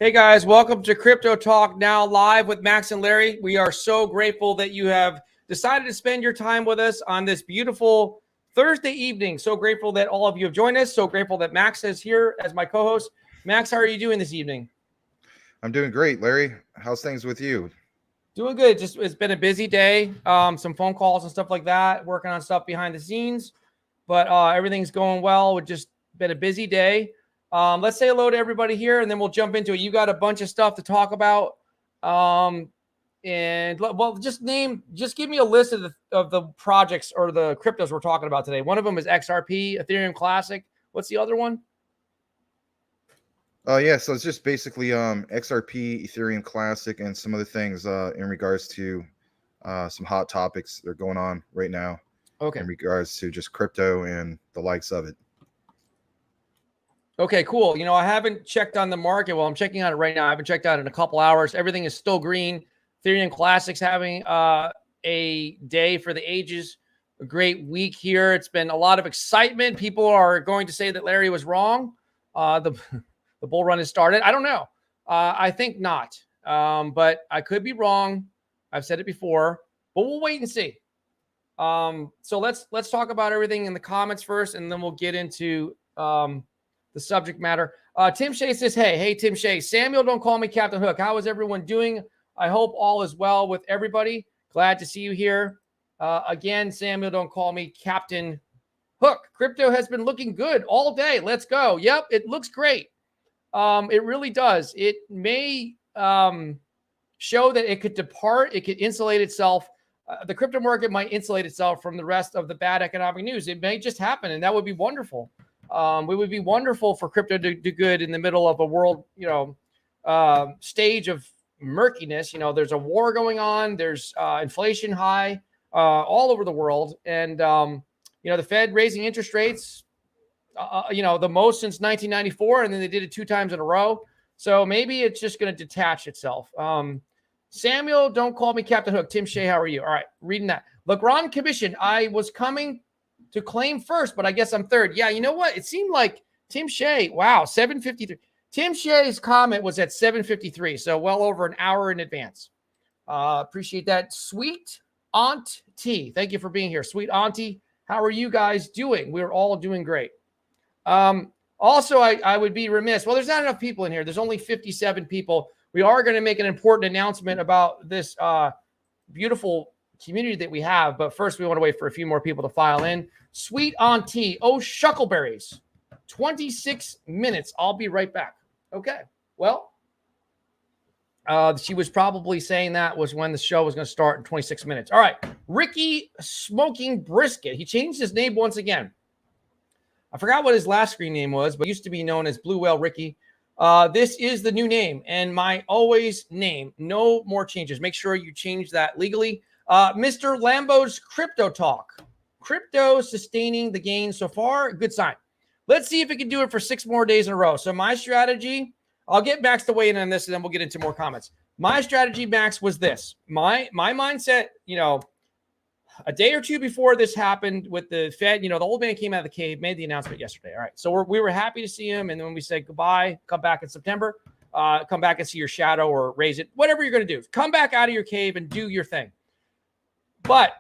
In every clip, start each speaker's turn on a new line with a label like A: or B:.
A: Hey guys, welcome to Crypto Talk Now live with Max and Larry. We are so grateful that you have decided to spend your time with us on this beautiful Thursday evening. So grateful that all of you have joined us. So grateful that Max is here as my co-host. Max, how are you doing this evening?
B: I'm doing great, Larry. How's things with you?
A: Doing good. Just it's been a busy day. Some phone calls and stuff like that, working on stuff behind the scenes, but everything's going well. It's just been a busy day. Let's say hello to everybody here, and then we'll jump into it. You got a bunch of stuff to talk about, and well, just give me a list of the projects or the cryptos we're talking about today. One of them is XRP, Ethereum Classic. What's the other one?
B: Yeah, so it's just basically XRP, Ethereum Classic, and some other things in regards to some hot topics that are going on right now.
A: Okay.
B: In regards to just crypto and the likes of it.
A: Okay, cool. You know, I haven't checked on the market. Well, I'm checking on it right now. I haven't checked on it in a couple hours. Everything is still green. Ethereum Classic's having a day for the ages. A great week here. It's been a lot of excitement. People are going to say that Larry was wrong. The bull run has started. I don't know. I think not. But I could be wrong. I've said it before, but we'll wait and see. So let's talk about everything in the comments first, and then we'll get into the subject matter. Tim Shea says, hey, Tim Shea, Samuel, don't call me Captain Hook. How is everyone doing? I hope all is well with everybody. Glad to see you here. Again, Samuel, don't call me Captain Hook. Crypto has been looking good all day. Let's go. Yep, it looks great. It really does. It may show that it could depart. It could insulate itself. The crypto market might insulate itself from the rest of the bad economic news. It may just happen, and that would be wonderful. It would be wonderful for crypto to do good in the middle of a world, stage of murkiness. You know, there's a war going on. There's inflation high all over the world. And, the Fed raising interest rates, the most since 1994. And then they did it 2 times in a row. So maybe it's just going to detach itself. Samuel, don't call me Captain Hook. Tim Shea, how are you? All right, reading that. Legrand Commission, I was coming to claim first, but I guess I'm third. Yeah, you know what? It seemed like Tim Shea, wow, 7:53. Tim Shea's comment was at 7:53, so well over an hour in advance. Appreciate that. Sweet Aunt T, thank you for being here. Sweet Auntie, how are you guys doing? We're all doing great. Also, I would be remiss. Well, there's not enough people in here. There's only 57 people. We are going to make an important announcement about this beautiful community that we have, but first we want to wait for a few more people to file in. Sweet Auntie, oh shuckleberries, 26 minutes. I'll be right back. Okay. Well, she was probably saying that was when the show was going to start in 26 minutes. All right. Ricky Smoking Brisket. He changed his name once again. I forgot what his last screen name was, but used to be known as Blue Whale Ricky. This is the new name and my always name. No more changes. Make sure you change that legally. Mr. Lambo's Crypto Talk. Crypto sustaining the gain so far. Good sign. Let's see if it can do it for 6 more days in a row. So my strategy, I'll get Max to weigh in on this, and then we'll get into more comments. My strategy, Max, was this. My mindset, a day or two before this happened with the Fed, the old man came out of the cave, made the announcement yesterday. All right. So we were happy to see him. And then when we said goodbye, come back in September, come back and see your shadow or raise it, whatever you're going to do. Come back out of your cave and do your thing. But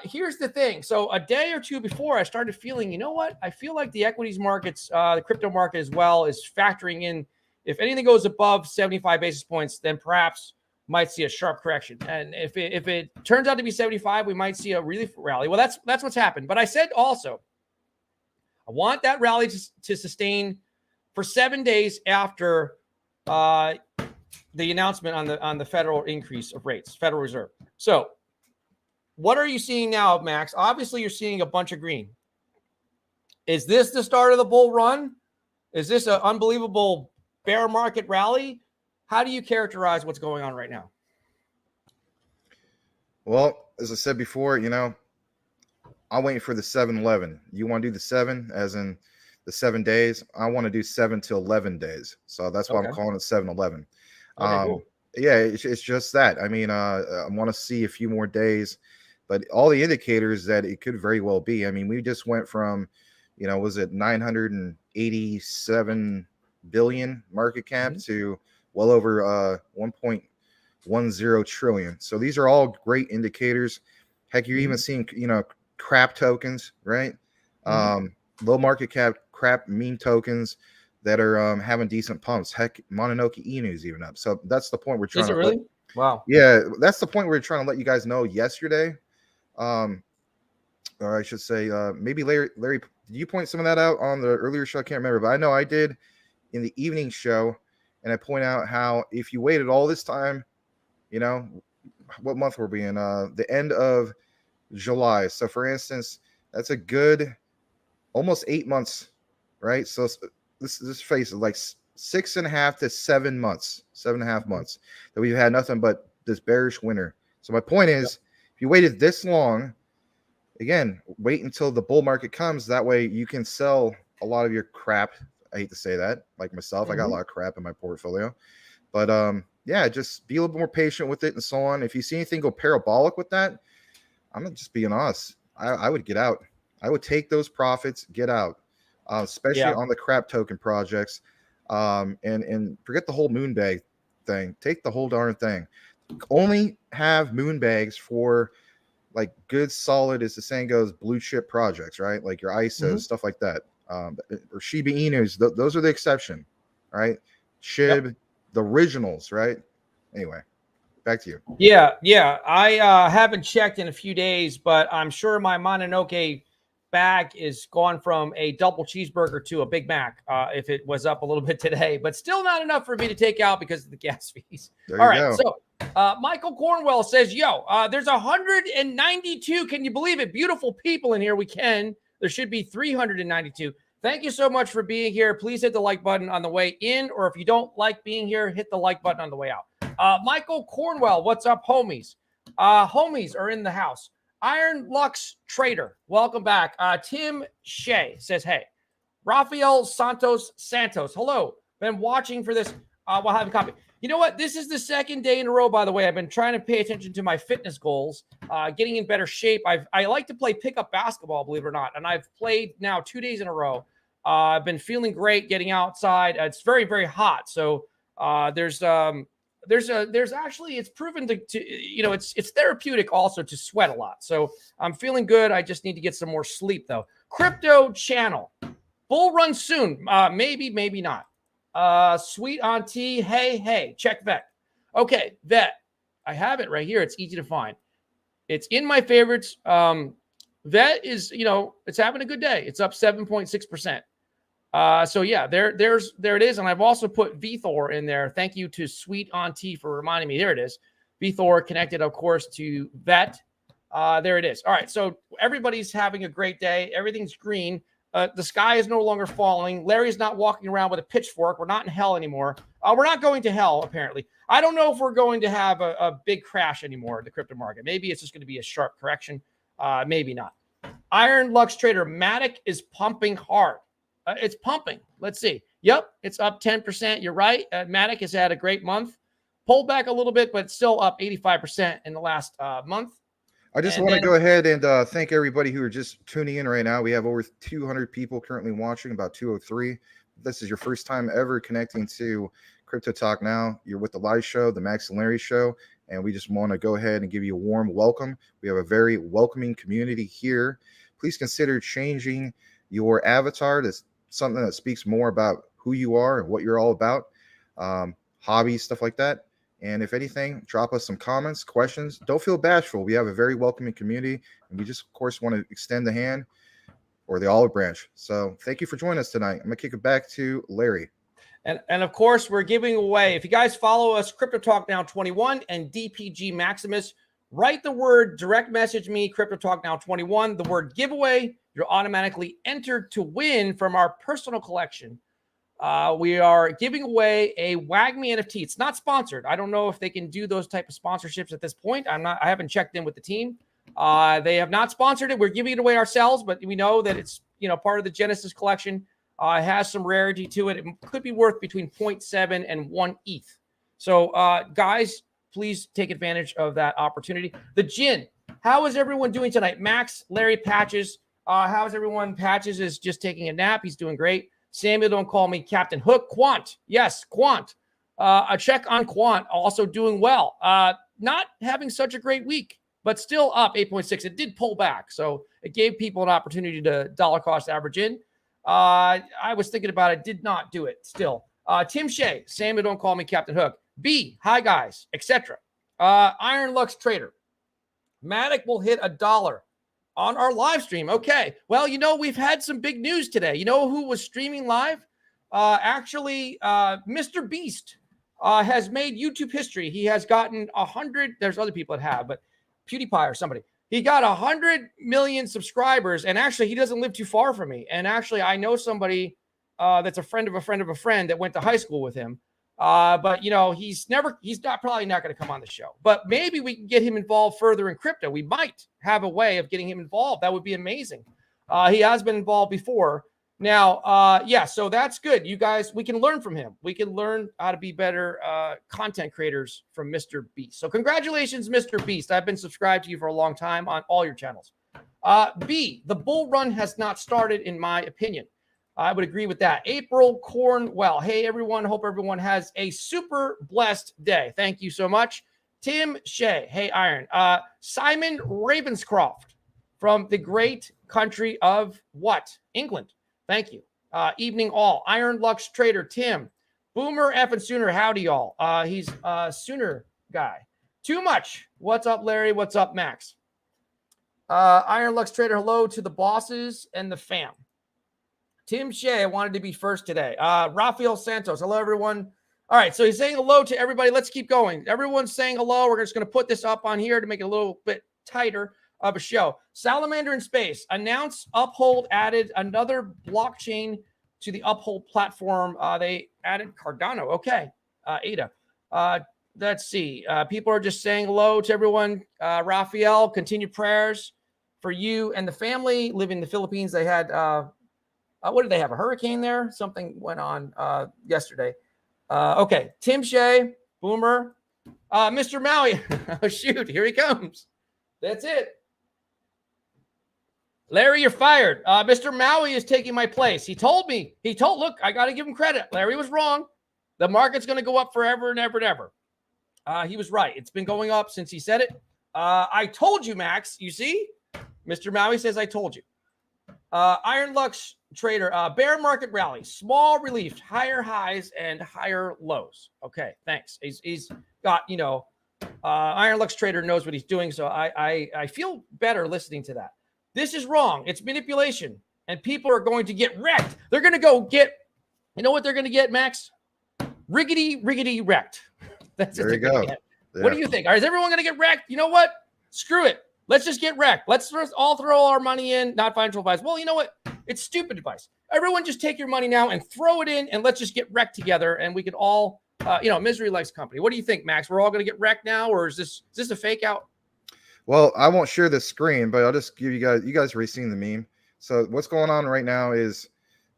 A: here's the thing. So a day or two before, I started feeling, you know what? I feel like the equities markets, the crypto market as well, is factoring in. If anything goes above 75 basis points, then perhaps might see a sharp correction. And if it turns out to be 75, we might see a relief rally. Well, that's what's happened. But I said also, I want that rally to sustain for 7 days after the announcement on the federal increase of rates, Federal Reserve. So what are you seeing now, Max? Obviously, you're seeing a bunch of green. Is this the start of the bull run? Is this an unbelievable bear market rally? How do you characterize what's going on right now?
B: Well, as I said before, I'm waiting for the 7-11. You want to do the 7, as in the 7 days? I want to do 7 to 11 days. So that's why I'm calling it 7-11.
A: Okay, cool.
B: Yeah, it's just that. I mean, I want to see a few more days, but all the indicators that it could very well be. I mean, we just went from, was it 987 billion market cap to well over 1.10 trillion. So these are all great indicators. Heck, you're even seeing, crap tokens, right? Low market cap crap meme tokens that are having decent pumps. Heck, Mononoke Inu's even up. So that's the point we're trying
A: to. Is it really? Wow.
B: Yeah, that's the point we're trying to let you guys know yesterday. Or I should say, maybe Larry, did you point some of that out on the earlier show? I can't remember, but I know I did in the evening show, and I point out how if you waited all this time, what month were we in? The end of July. So, for instance, that's a good almost 8 months, right? So this phase is like 6.5 to 7 months, 7.5 months that we've had nothing but this bearish winter. So my point is, if you waited this long, again, wait until the bull market comes. That way you can sell a lot of your crap. I hate to say that, like myself, I got a lot of crap in my portfolio, but yeah, just be a little bit more patient with it and so on. If you see anything go parabolic with that, I'm just being honest. I would get out. I would take those profits, get out, especially on the crap token projects, and forget the whole Moonbag thing. Take the whole darn thing. Only have Moonbags for like good, solid, as the saying goes, blue chip projects, right? Like your ISOs, stuff like that, or Shiba Inus. Those are the exception, right? SHIB, the originals, right? Anyway. Back to you.
A: Yeah. I haven't checked in a few days, but I'm sure my Mononoke bag is gone from a double cheeseburger to a Big Mac if it was up a little bit today, but still not enough for me to take out because of the gas fees. All right. So Michael Cornwell says, there's 192. Can you believe it? Beautiful people in here. We can. There should be 392. Thank you so much for being here. Please hit the like button on the way in, or if you don't like being here, hit the like button on the way out. Michael Cornwell, what's up, homies? Homies are in the house. Iron Lux Trader, welcome back. Tim Shea says, hey. Rafael Santos, hello. Been watching for this while having coffee. You know what? This is the second day in a row, by the way. I've been trying to pay attention to my fitness goals, getting in better shape. I like to play pickup basketball, believe it or not, and I've played now 2 days in a row. I've been feeling great getting outside. It's very, very hot, so there's actually, it's proven to it's therapeutic also to sweat a lot. So I'm feeling good. I just need to get some more sleep though. Crypto channel, bull run soon. Maybe not. Sweet auntie. Hey, check Vet. Okay. Vet. I have it right here. It's easy to find. It's in my favorites. Vet is, it's having a good day. It's up 7.6%. So yeah, there it is. And I've also put VThor in there. Thank you to Sweet Auntie for reminding me. There it is. VThor connected, of course, to Vet. There it is. All right. So everybody's having a great day. Everything's green. The sky is no longer falling. Larry's not walking around with a pitchfork. We're not in hell anymore. We're not going to hell, apparently. I don't know if we're going to have a big crash anymore in the crypto market. Maybe it's just going to be a sharp correction. Maybe not. Iron Lux Trader, Matic is pumping hard. It's pumping. Let's see. Yep, it's up 10%. You're right. Matic has had a great month. Pulled back a little bit, but still up 85% in the last month.
B: I just want to go ahead and thank everybody who are just tuning in right now. We have over 200 people currently watching, about 203. This is your first time ever connecting to Crypto Talk Now. You're with the live show, the Max and Larry show, and we just want to go ahead and give you a warm welcome. We have a very welcoming community here. Please consider changing your avatar to something that speaks more about who you are and what you're all about, hobbies, stuff like that. And if anything, drop us some comments, questions. Don't feel bashful. We have a very welcoming community, and we just, of course, want to extend the hand or the olive branch. So thank you for joining us tonight. I'm going to kick it back to Larry.
A: And of course, we're giving away, if you guys follow us, Crypto Talk Now 21 and DPG Maximus, write the word, direct message me, Crypto Talk Now 21, the word giveaway. You're automatically entered to win from our personal collection. We are giving away a WAGMI NFT. It's not sponsored. I don't know if they can do those type of sponsorships at this point. I haven't checked in with the team. They have not sponsored it. We're giving it away ourselves, but we know that it's, part of the Genesis collection. It has some rarity to it. It could be worth between 0.7 and 1 ETH. So guys, please take advantage of that opportunity. The Gin, how is everyone doing tonight? Max, Larry, Patches. How's everyone? Patches is just taking a nap. He's doing great. Samuel, don't call me Captain Hook. Quant. Yes, Quant. A check on Quant, also doing well. Not having such a great week, but still up 8.6. It did pull back, so it gave people an opportunity to dollar cost average in. I was thinking about it, did not do it still. Tim Shea, Sammy, don't call me Captain Hook. B, hi guys, etc. Iron Lux Trader. Matic will hit $1 on our live stream. Okay. Well, we've had some big news today. You know who was streaming live? Actually, Mr. Beast has made YouTube history. He has gotten 100. There's other people that have, but PewDiePie or somebody. He got 100 million subscribers, and actually, he doesn't live too far from me. And actually, I know somebody that's a friend of a friend of a friend that went to high school with him. But he's probably not going to come on the show, but maybe we can get him involved further in crypto. We might have a way of getting him involved. That would be amazing. He has been involved before now. So that's good. You guys, we can learn from him. We can learn how to be better, content creators from Mr. Beast. So congratulations, Mr. Beast. I've been subscribed to you for a long time on all your channels. B, the bull run has not started in my opinion. I would agree with that. April Cornwell. Hey, everyone. Hope everyone has a super blessed day. Thank you so much. Tim Shea. Hey, Iron. Simon Ravenscroft from the great country of what? England. Thank you. Evening all. Iron Lux Trader. Tim. Boomer F and Sooner. Howdy, y'all. He's a Sooner guy. Too much. What's up, Larry? What's up, Max? Iron Lux Trader. Hello to the bosses and the fam. Tim Shea, I wanted to be first today. Rafael Santos, hello, everyone. All right, so he's saying hello to everybody. Let's keep going. Everyone's saying hello. We're just going to put this up on here to make it a little bit tighter of a show. Salamander in Space, announce Uphold added another blockchain to the Uphold platform. They added Cardano. Okay, Ada. Let's see. People are just saying hello to everyone. Rafael, continued prayers for you and the family. Living in the Philippines, they had... what did they have? A hurricane there? Something went on yesterday. Okay. Tim Shea, Boomer, Mr. Maui. Oh, shoot. Here he comes. That's it. Larry, you're fired. Mr. Maui is taking my place. He told me. Look, I got to give him credit. Larry was wrong. The market's going to go up forever and ever and ever. He was right. It's been going up since he said it. I told you, Max. You see? Mr. Maui says, I told you. Iron Lux Trader, bear market rally, small relief, higher highs and higher lows. Okay, thanks. He's got, Iron Lux Trader knows what he's doing, so I feel better listening to that. This is wrong. It's manipulation, and people are going to get wrecked. They're going to go get, you know what they're going to get, Max? Riggedy wrecked. That's
B: there you go.
A: Yeah. What do you think? Is everyone going to get wrecked? You know what? Screw it. Let's just get wrecked. Let's all throw our money in, not financial advice. Well, you know what? It's stupid advice. Everyone just take your money now and throw it in, and let's just get wrecked together, and we can all, misery likes company. What do you think, Max? We're all going to get wrecked now, or is this a fake out?
B: Well, I won't share the screen, but I'll just give you guys already seen the meme. So what's going on right now is,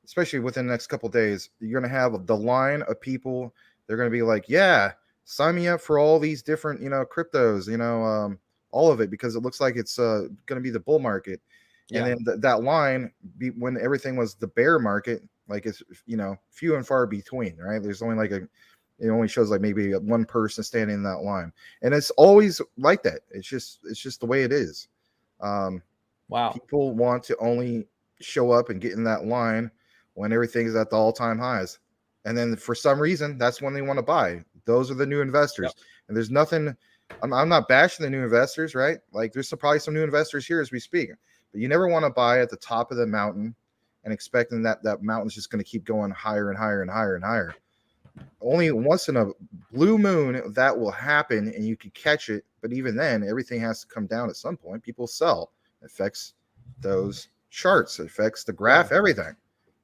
B: especially within the next couple of days, you're going to have the line of people. They're going to be like, yeah, sign me up for all these different, cryptos, all of it, because it looks like it's going to be the bull market. Yeah. And then that line, when everything was the bear market, like it's, few and far between, right? There's only it only shows like maybe one person standing in that line. And it's always like that. It's just the way it is.
A: Wow.
B: People want to only show up and get in that line when everything's at the all-time highs. And then for some reason, that's when they want to buy. Those are the new investors. Yep. And there's nothing, I'm not bashing the new investors, right? Like there's probably some new investors here as we speak. But you never want to buy at the top of the mountain and expecting that mountain's just going to keep going higher and higher and higher and higher. Only once in a blue moon that will happen and you can catch it. But even then, everything has to come down at some point. People sell. It affects those charts. It affects the graph, everything.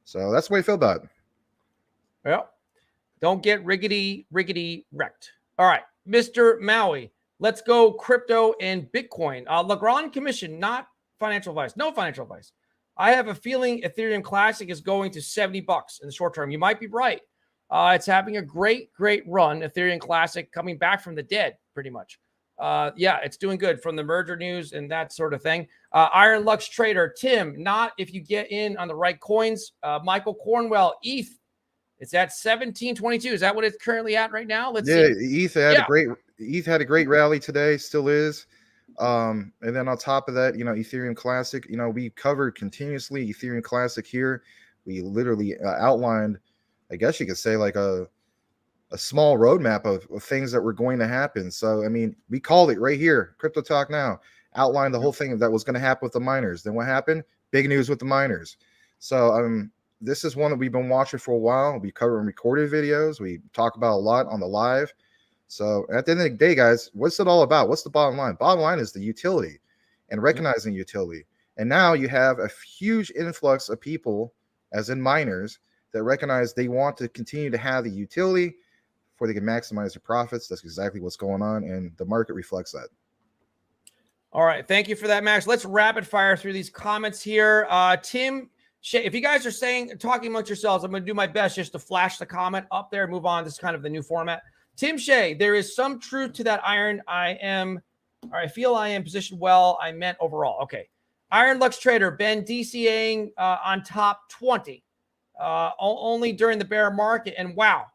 B: So that's the way I feel about it.
A: Well, don't get riggedy wrecked. All right, Mr. Maui, let's go crypto and Bitcoin. Legrand Commission, not financial advice. No financial advice. I have a feeling Ethereum Classic is going to $70 in the short term. You might be right. It's having a great run. Ethereum Classic coming back from the dead, pretty much. Yeah, it's doing good from the merger news and that sort of thing. Iron Lux Trader, Tim, not if you get in on the right coins. Michael Cornwell, ETH It's at 1722. Is that what it's currently at right now? Let's
B: Yeah,
A: see.
B: ETH had a great rally today, still is. And then on top of that, Ethereum Classic, we covered continuously Ethereum Classic here. We literally outlined, I guess you could say, like a small roadmap of things that were going to happen. So, I mean, we called it right here. Crypto Talk Now outlined the whole thing that was going to happen with the miners. Then what happened? Big news with the miners. So, this is one that we've been watching for a while. We cover and recorded videos. We talk about a lot on the live. So at the end of the day, guys, what's it all about? What's the bottom line? Bottom line is the utility and recognizing utility. And now you have a huge influx of people, as in miners, that recognize they want to continue to have the utility before they can maximize their profits. That's exactly what's going on, and the market reflects that.
A: All right. Thank you for that, Max. Let's rapid fire through these comments here. Tim Shay, if you guys are talking amongst yourselves, I'm going to do my best just to flash the comment up there, move on. This is kind of the new format. Tim Shay, there is some truth to that iron. I feel I am positioned well. I meant overall. Okay. Iron Lux Trader, been DCAing on top 20 only during the bear market. And wow,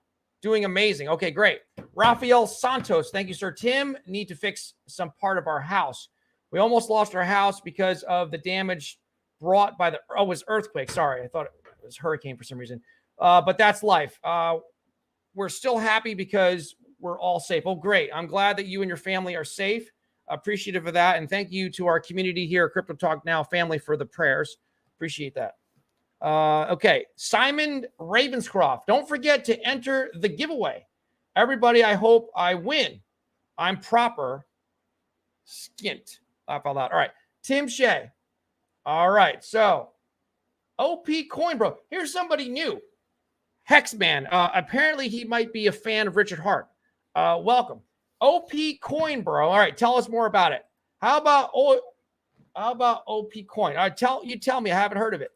A: doing amazing. Okay, great. Rafael Santos, thank you, sir. Tim, need to fix some part of our house. We almost lost our house because of the damage brought by it was earthquake. Sorry, I thought it was hurricane for some reason. But that's life. We're still happy because we're all safe. Oh, great. I'm glad that you and your family are safe. Appreciative of that. And thank you to our community here at Crypto Talk Now family for the prayers. Appreciate that. Okay. Simon Ravenscroft. Don't forget to enter the giveaway. Everybody, I hope I win. I'm proper skint. Laugh out loud. All right. Tim Shay. All right. So OP Coin Bro. Here's somebody new. Hexman. Apparently he might be a fan of Richard Hart. Welcome. OP Coin Bro. All right. Tell us more about it. How about OP Coin? All right. Tell me. I haven't heard of it.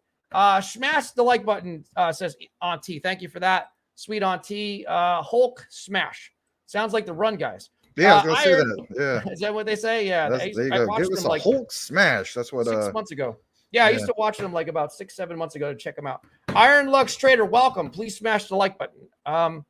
A: Smash the like button, says Auntie. Thank you for that. Sweet Auntie. Hulk Smash. Sounds like the Run guys.
B: Yeah, I was going to say that. Yeah.
A: Is that what they say? Yeah.
B: There you go. Give us a Hulk Smash. That's what
A: 6 months ago. Yeah, I used to watch them like about 6-7 months ago to check them out. Iron Lux Trader, welcome. Please smash the like button.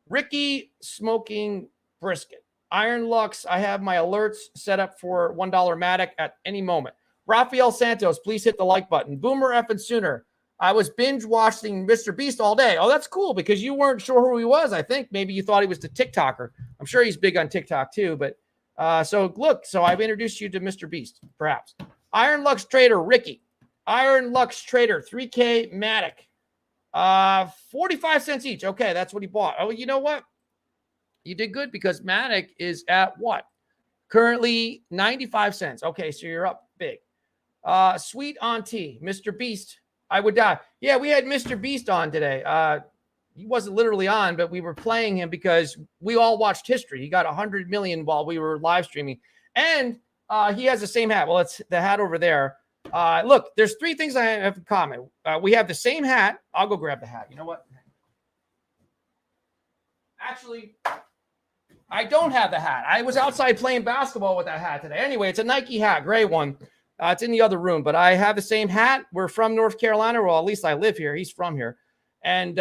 A: Ricky Smoking Brisket. Iron Lux, I have my alerts set up for $1 Matic at any moment. Rafael Santos, please hit the like button. Boomer effing Sooner. I was binge watching Mr. Beast all day. Oh, that's cool because you weren't sure who he was. I think maybe you thought he was the TikToker. I'm sure he's big on TikTok too. But so I've introduced you to Mr. Beast, perhaps. Iron Lux Trader, Ricky. Iron Lux Trader, 3K Matic. 45 cents each. Okay, that's what he bought. Oh, you know what? You did good because Matic is at what? Currently 95 cents. Okay, so you're up big. Sweet Auntie, Mr. Beast. I would die. Yeah, we had Mr. Beast on today. He wasn't literally on, but we were playing him because we all watched history. He got 100 million while we were live streaming. And he has the same hat. Well, it's the hat over there. Look, there's 3 things I have in common. We have the same hat. I'll go grab the hat. You know what? Actually, I don't have the hat. I was outside playing basketball with that hat today. Anyway, it's a Nike hat, gray one. It's in the other room, but I have the same hat. We're from North Carolina. Well, at least I live here. He's from here. And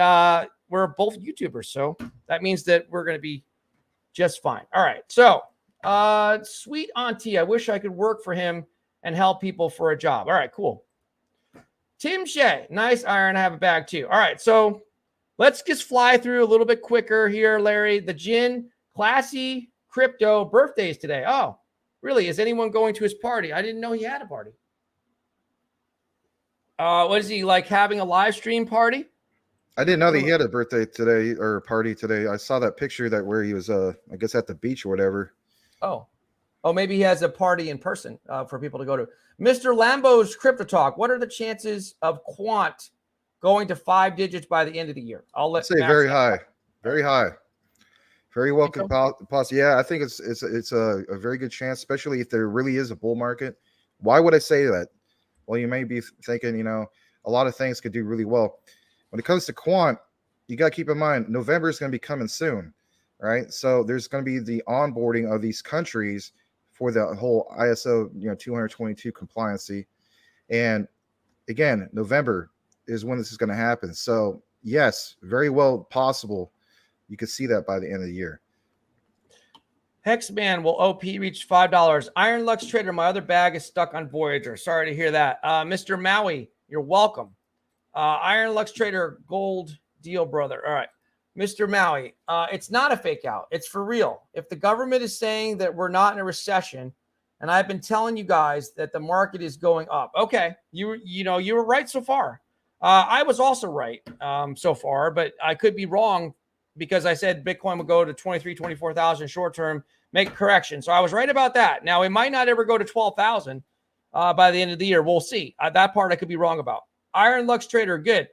A: we're both YouTubers. So that means that we're going to be just fine. All right. So Sweet Auntie, I wish I could work for him and help people for a job. All right, cool. Tim Shay, nice iron. I have a bag too. All right. So let's just fly through a little bit quicker here, Larry. The Jin Classy Crypto birthdays today. Oh, really? Is anyone going to his party? I didn't know he had a party. What is he like having a live stream party?
B: I didn't know that he had a birthday today or a party today. I saw that picture where he was, I guess, at the beach or whatever.
A: Oh, maybe he has a party in person for people to go to. Mr. Lambo's Crypto Talk. What are the chances of Quant going to 5 digits by the end of the year? I'd
B: say very high, very high. Very well possible. Yeah, I think it's a very good chance, especially if there really is a bull market. Why would I say that? Well, you may be thinking, a lot of things could do really well. When it comes to Quant, you got to keep in mind, November is going to be coming soon, right? So there's going to be the onboarding of these countries for the whole ISO 222 compliancy. And again, November is when this is going to happen. So yes, very well possible. You could see that by the end of the year.
A: Hexman will OP reach $5. Iron Lux Trader, my other bag is stuck on Voyager. Sorry to hear that. Mr. Maui, you're welcome. Iron Lux Trader, gold deal, brother. All right. Mr. Maui, it's not a fake out. It's for real. If the government is saying that we're not in a recession, and I've been telling you guys that the market is going up. Okay. You were right so far. I was also right so far, but I could be wrong because I said Bitcoin would go to 23, 24,000 short term, make a correction. So I was right about that. Now it might not ever go to 12,000 by the end of the year. We'll see. That part I could be wrong about. Iron Lux Trader, good.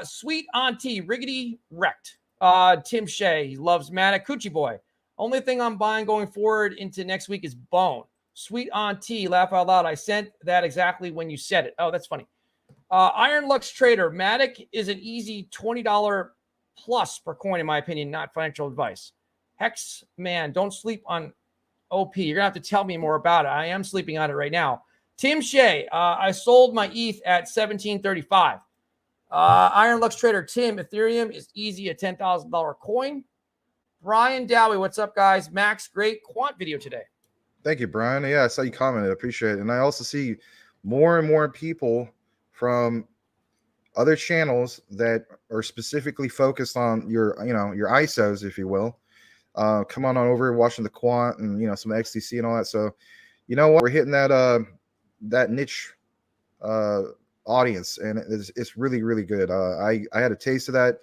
A: Sweet Auntie, Riggedy Wrecked. Tim Shea, he loves Matic. Coochie Boy. Only thing I'm buying going forward into next week is Bone. Sweet Auntie, laugh out loud. I sent that exactly when you said it. Oh, that's funny. Iron Lux Trader, Matic is an easy $20 plus per coin, in my opinion, not financial advice. Hex, man, don't sleep on OP. You're going to have to tell me more about it. I am sleeping on it right now. Tim Shea, I sold my ETH at 1735. Iron Lux Trader, Tim, Ethereum is easy, a $10,000 coin. Brian Dowie, what's up, guys? Max, great quant video today.
B: Thank you, Brian. Yeah, I saw you commented. I appreciate it. And I also see more and more people from other channels that are specifically focused on your ISOs, if you will. Come on over watching the quant and some XTC and all that. So, you know what? We're hitting that niche audience, and it's really, really good. I had a taste of that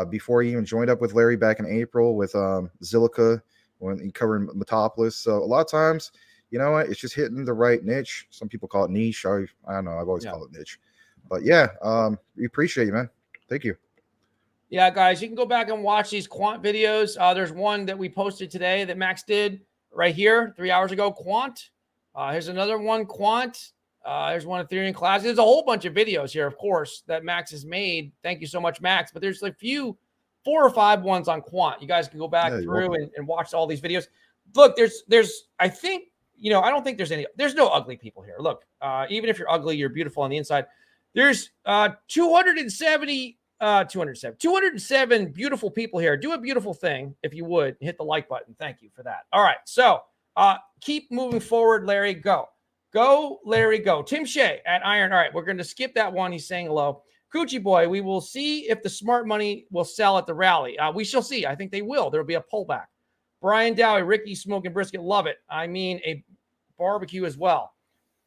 B: before he even joined up with Larry back in April with Zilica when he covered Metropolis. So a lot of times, you know what? It's just hitting the right niche. Some people call it niche. I don't know. I've always called it niche. But yeah, we appreciate you, man. Thank you.
A: Yeah, guys, you can go back and watch these quant videos. There's one that we posted today that Max did right here 3 hours ago, quant. Here's another one, quant. There's one Ethereum class. There's a whole bunch of videos here, of course, that Max has made. Thank you so much, Max. But there's a few, 4 or 5 ones on quant. You guys can go back through and watch all these videos. Look, I think, I don't think there's no ugly people here. Look, even if you're ugly, you're beautiful on the inside. There's 207 beautiful people here. Do a beautiful thing if you would. Hit the like button. Thank you for that. All right. So keep moving forward, Larry. Go. Go, Larry, go. Tim Shea at Iron. All right. We're going to skip that one. He's saying hello. Coochie Boy, we will see if the smart money will sell at the rally. We shall see. I think they will. There will be a pullback. Brian Dowie, Ricky Smoking Brisket. Love it. I mean, a barbecue as well.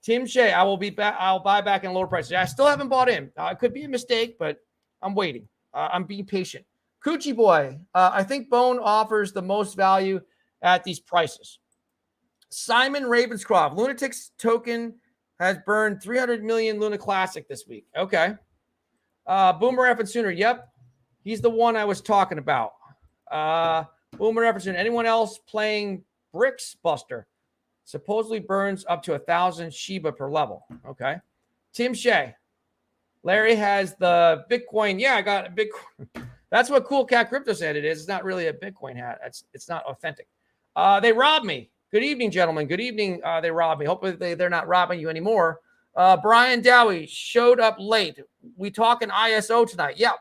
A: Tim Shea, I will be back. I'll buy back in lower prices. I still haven't bought in. It could be a mistake, but I'm waiting. I'm being patient. Coochie Boy, I think Bone offers the most value at these prices. Simon Ravenscroft, Lunatics token has burned 300 million Luna Classic this week. Okay. Boomer F and Sooner. Yep. He's the one I was talking about. Boomer F and Sooner. Anyone else playing Bricks Buster? Supposedly burns up to 1,000 Shiba per level. Okay. Tim Shea. Larry has the Bitcoin. Yeah, I got a Bitcoin. That's what Cool Cat Crypto said it is. It's not really a Bitcoin hat. It's not authentic. They robbed me. Good evening, gentlemen. Good evening. They robbed me. Hopefully they're not robbing you anymore. Brian Dowie showed up late. We talking ISO tonight. Yeah.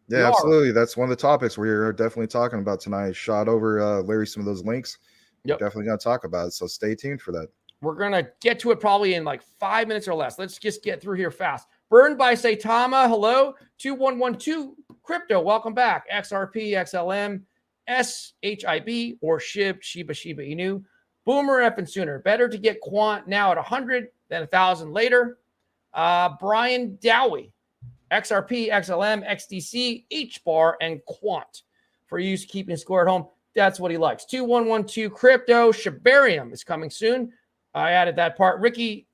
B: Yeah, absolutely. That's one of the topics we're definitely talking about tonight. Shot over Larry some of those links. Yep. We're definitely going to talk about it. So stay tuned for that.
A: We're going to get to it probably in like 5 minutes or less. Let's just get through here fast. Burned by Saitama. Hello. 2112 Crypto. Welcome back. XRP, XLM, SHIB, or SHIB, Shiba Inu. Boomer F and Sooner. Better to get quant now at 100 than 1,000 later. Brian Dowie. XRP, XLM, XDC, HBAR, and quant. For use keeping score at home. That's what he likes. 2112 Crypto. Shibarium is coming soon. I added that part. Ricky,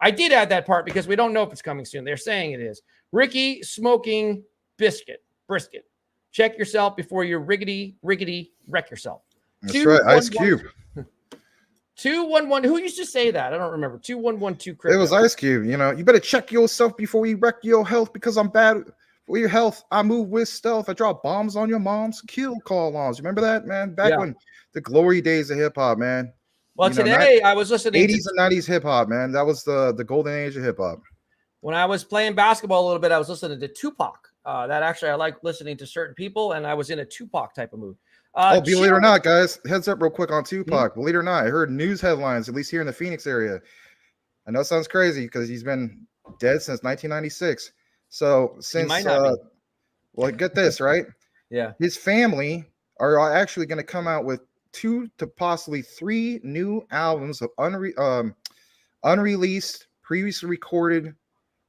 A: I did add that part because we don't know if it's coming soon. They're saying it is. Ricky Smoking Brisket. Check yourself before you riggedy wreck yourself.
B: That's right. Ice Cube.
A: 211. Who used to say that? I don't remember. 2112 Crypto.
B: It was Ice Cube. You better check yourself before you wreck your health because I'm bad for your health. I move with stealth. I drop bombs on your mom's kill call-ons. Remember that, man? Back when the glory days of hip-hop, man.
A: Well, today I was listening
B: 80s and 90s hip-hop, man. That was the golden age of hip-hop.
A: When I was playing basketball a little bit, I was listening to Tupac. That actually, I like listening to certain people, and I was in a Tupac type of mood.
B: Believe it or not, guys, heads up real quick on Tupac.
A: Hmm?
B: Believe it or not, I heard news headlines, at least here in the Phoenix area. I know it sounds crazy because he's been dead since 1996. So
A: He might
B: since,
A: not be.
B: well, get this, right?
A: Yeah.
B: His family are actually going to come out with 2 to possibly 3 new albums of unreleased, previously recorded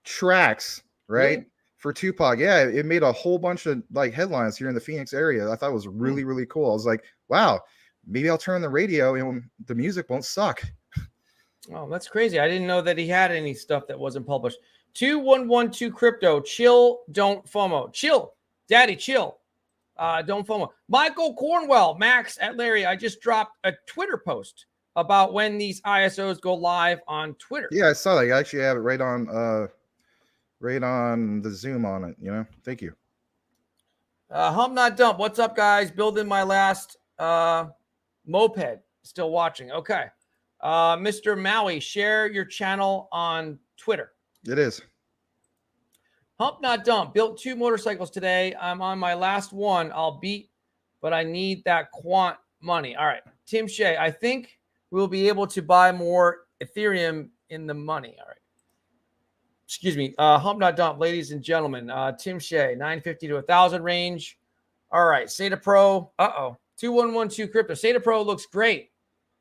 B: tracks, right?
A: Really?
B: For Tupac. Yeah, it made a whole bunch of like headlines here in the Phoenix area. I thought it was really, really cool. I was like, wow, maybe I'll turn on the radio and the music won't suck.
A: Oh, that's crazy. I didn't know that he had any stuff that wasn't published. 2112 crypto. Chill, don't FOMO. Chill, daddy, chill. Don't FOMO. Michael Cornwell, Max at Larry. I just dropped a Twitter post about when these ISOs go live on Twitter.
B: Yeah, I saw that. You actually have it right on the Zoom on it, you know. Thank you.
A: Hump Not Dump. What's up, guys? Building my last moped. Still watching. Okay. Mr. Maui, share your channel on Twitter.
B: It is.
A: Hump Not Dump. Built 2 motorcycles today. I'm on my last one. I'll beat, but I need that quant money. All right. Tim Shea, I think we'll be able to buy more Ethereum in the money. All right. Excuse me. Hump Not Dump, ladies and gentlemen. Tim Shea, 950 to 1,000 range. All right. Sata Pro. 2112 crypto. Sata Pro looks great.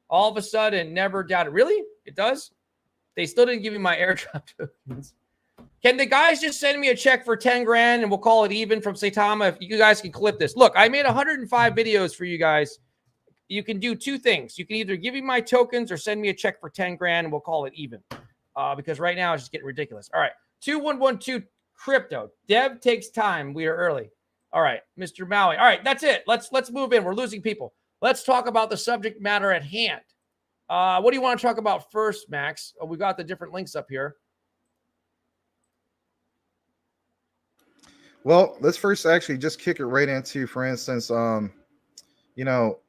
A: All of a sudden, never doubted. Really? It does? They still didn't give me my airdrop tokens. Can the guys just send me a check for 10 grand and we'll call it even from Saitama? If you guys can clip this. Look, I made 105 videos for you guys. You can do 2 things. You can either give me my tokens or send me a check for 10 grand and we'll call it even. Because right now it's just getting ridiculous. All right. 2112 crypto. Dev takes time. We are early. All right. Mr. Maui. All right. That's it. Let's move in. We're losing people. Let's talk about the subject matter at hand. What do you want to talk about first, Max? We got the different links up here.
B: Well, let's first actually just kick it right into, for instance, you know,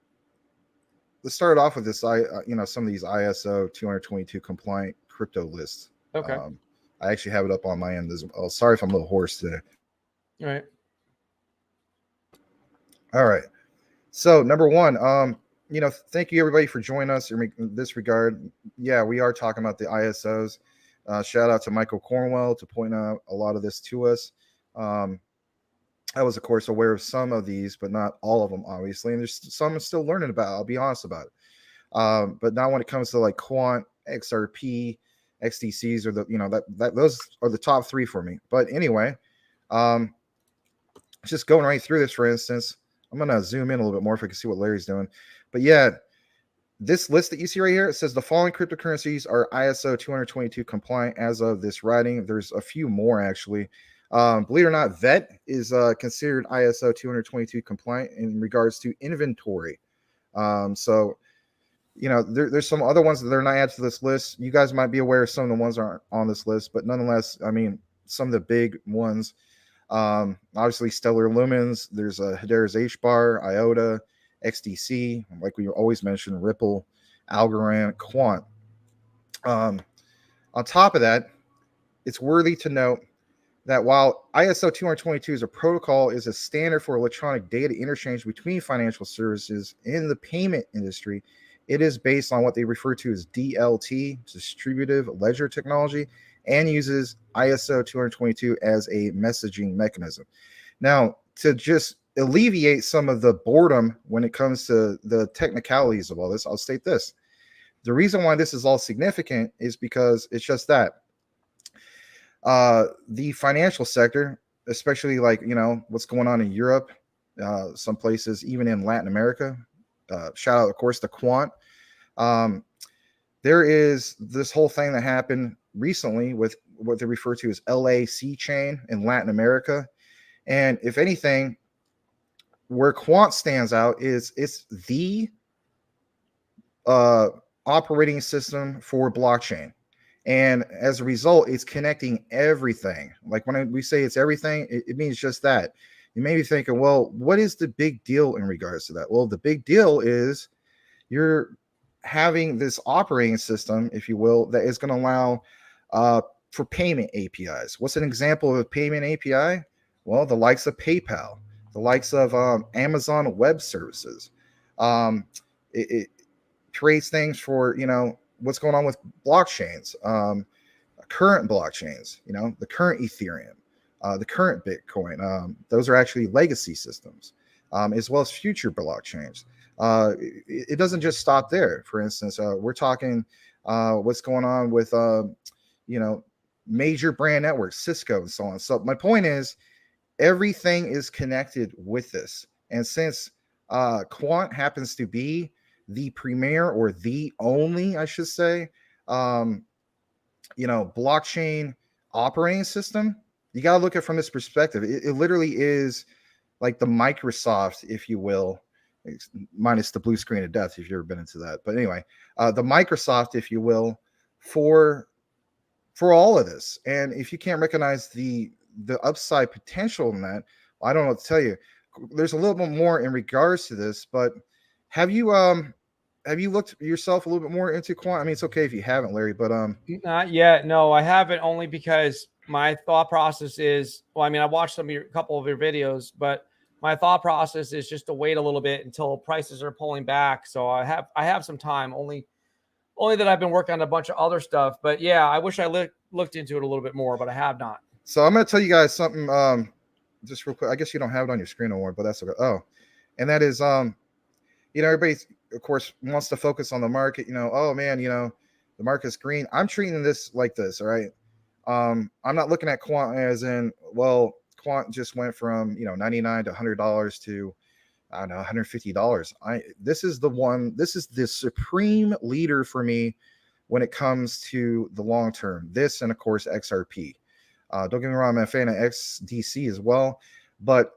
B: let's start off with this. Some of these ISO 222 compliant crypto lists.
A: Okay.
B: I actually have it up on my end as well. Sorry if I'm a little hoarse today.
A: All right.
B: All right. So number one, thank you everybody for joining us in this regard. Yeah, we are talking about the ISOs. Shout out to Michael Cornwell to point out a lot of this to us. I was, of course, aware of some of these, but not all of them, obviously. And there's some I'm still learning about. I'll be honest about it. But now when it comes to like Quant, XRP, XDCs, or those are the top 3 for me. But anyway, just going right through this, for instance, I'm going to zoom in a little bit more if I can see what Larry's doing. But yeah, this list that you see right here, it says the following cryptocurrencies are ISO 222 compliant as of this writing. There's a few more, actually. Believe it or not, VET is considered ISO 222 compliant in regards to inventory. So, there's some other ones that are not added to this list. You guys might be aware some of the ones aren't on this list, but nonetheless, I mean, some of the big ones. Obviously, Stellar Lumens. There's a Hedera's HBAR, IOTA, XDC, like we always mention, Ripple, Algorand, Quant. On top of that, it's worthy to note that while ISO 222 as a protocol is a standard for electronic data interchange between financial services in the payment industry, it is based on what they refer to as DLT, distributive ledger technology, and uses ISO 222 as a messaging mechanism. Now, to just alleviate some of the boredom when it comes to the technicalities of all this, I'll state this. The reason why this is all significant is because it's just that. The financial sector, especially like, what's going on in Europe, some places, even in Latin America, shout out, of course, to Quant. There is this whole thing that happened recently with what they refer to as LAC chain in Latin America. And if anything, where Quant stands out is it's the operating system for blockchain. And as a result, it's connecting everything. Like when we say it's everything, it means just that. You may be thinking, well, what is the big deal in regards to that? Well, the big deal is you're having this operating system, if you will, that is going to allow for payment APIs. What's an example of a payment API? Well, the likes of PayPal, the likes of Amazon Web Services. Um, it creates things for, what's going on with blockchains, current blockchains, the current Ethereum, the current Bitcoin. Those are actually legacy systems, as well as future blockchains. It doesn't just stop there. For instance, we're talking what's going on with, major brand networks, Cisco and so on. So my point is, everything is connected with this. And since Quant happens to be the premier, or the only, I should say, blockchain operating system, you got to look at it from this perspective. It literally is like the Microsoft, if you will, minus the blue screen of death, if you've ever been into that. But anyway, the Microsoft, if you will, for all of this. And if you can't recognize the upside potential in that, I don't know what to tell you. There's a little bit more in regards to this, but have you looked yourself a little bit more into Quant? I mean, it's okay if you haven't, Larry, but
A: not yet. No, I haven't, only because my thought process is, well, I mean, I watched a couple of your videos, but my thought process is just to wait a little bit until prices are pulling back. So I have some time, only that I've been working on a bunch of other stuff. But yeah, I wish I looked into it a little bit more, but I have not.
B: So I'm going to tell you guys something, just real quick. I guess you don't have it on your screen anymore, but that's okay. Oh, and that is, everybody, of course, wants to focus on the market. Oh man, the market's green. I'm treating this like this. All right. I'm not looking at Quant as in, well, Quant just went from, $99 to $100 to, I don't know, $150. This is the supreme leader for me when it comes to the long term. This, and of course, XRP. Don't get me wrong, I'm a fan of XDC as well. But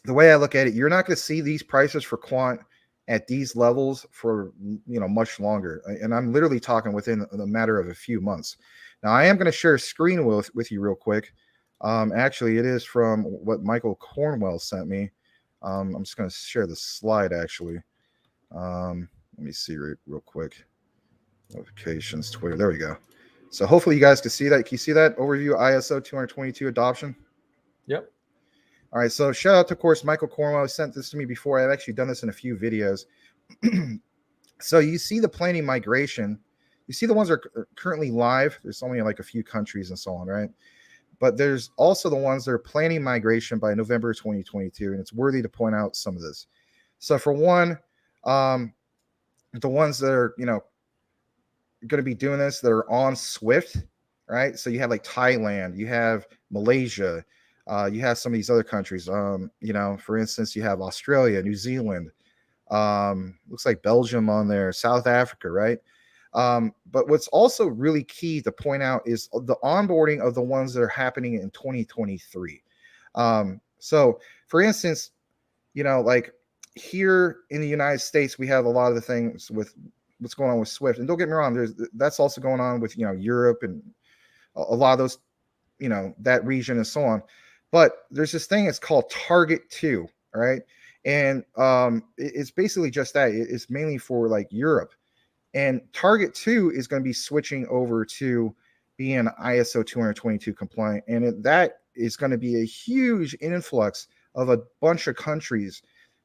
B: the way I look at it, you're not going to see these prices for Quant at these levels for, much longer. And I'm literally talking within a matter of a few months. Now, I am going to share a screen with you real quick. Actually, it is from what Michael Cornwell sent me. I'm just going to share the slide, actually. Let me see real quick. Notifications, Twitter. There we go. So hopefully you guys can see that. Can you see that overview ISO 222 adoption?
A: Yep.
B: All right. So shout out to, of course, Michael Cornwell. Sent this to me before. I've actually done this in a few videos. So you see the planning migration. You see the ones that are currently live. There's only like a few countries and so on, right? But there's also the ones that are planning migration by November 2022. And it's worthy to point out some of this. So for one, the ones that are, going to be doing this that are on Swift, right? So you have like Thailand, you have Malaysia, you have some of these other countries. For instance, you have Australia, New Zealand, looks like Belgium on there, South Africa, right? But what's also really key to point out is the onboarding of the ones that are happening in 2023. So for instance, like here in the United States, we have a lot of the things with what's going on with Swift. And don't get me wrong, that's also going on with, Europe and a lot of those, that region and so on. But there's this thing, it's called Target 2, all right? And it's basically just that. It's mainly for like Europe. And Target 2 is going to be switching over to being ISO 222 compliant. And that is going to be a huge influx of a bunch of countries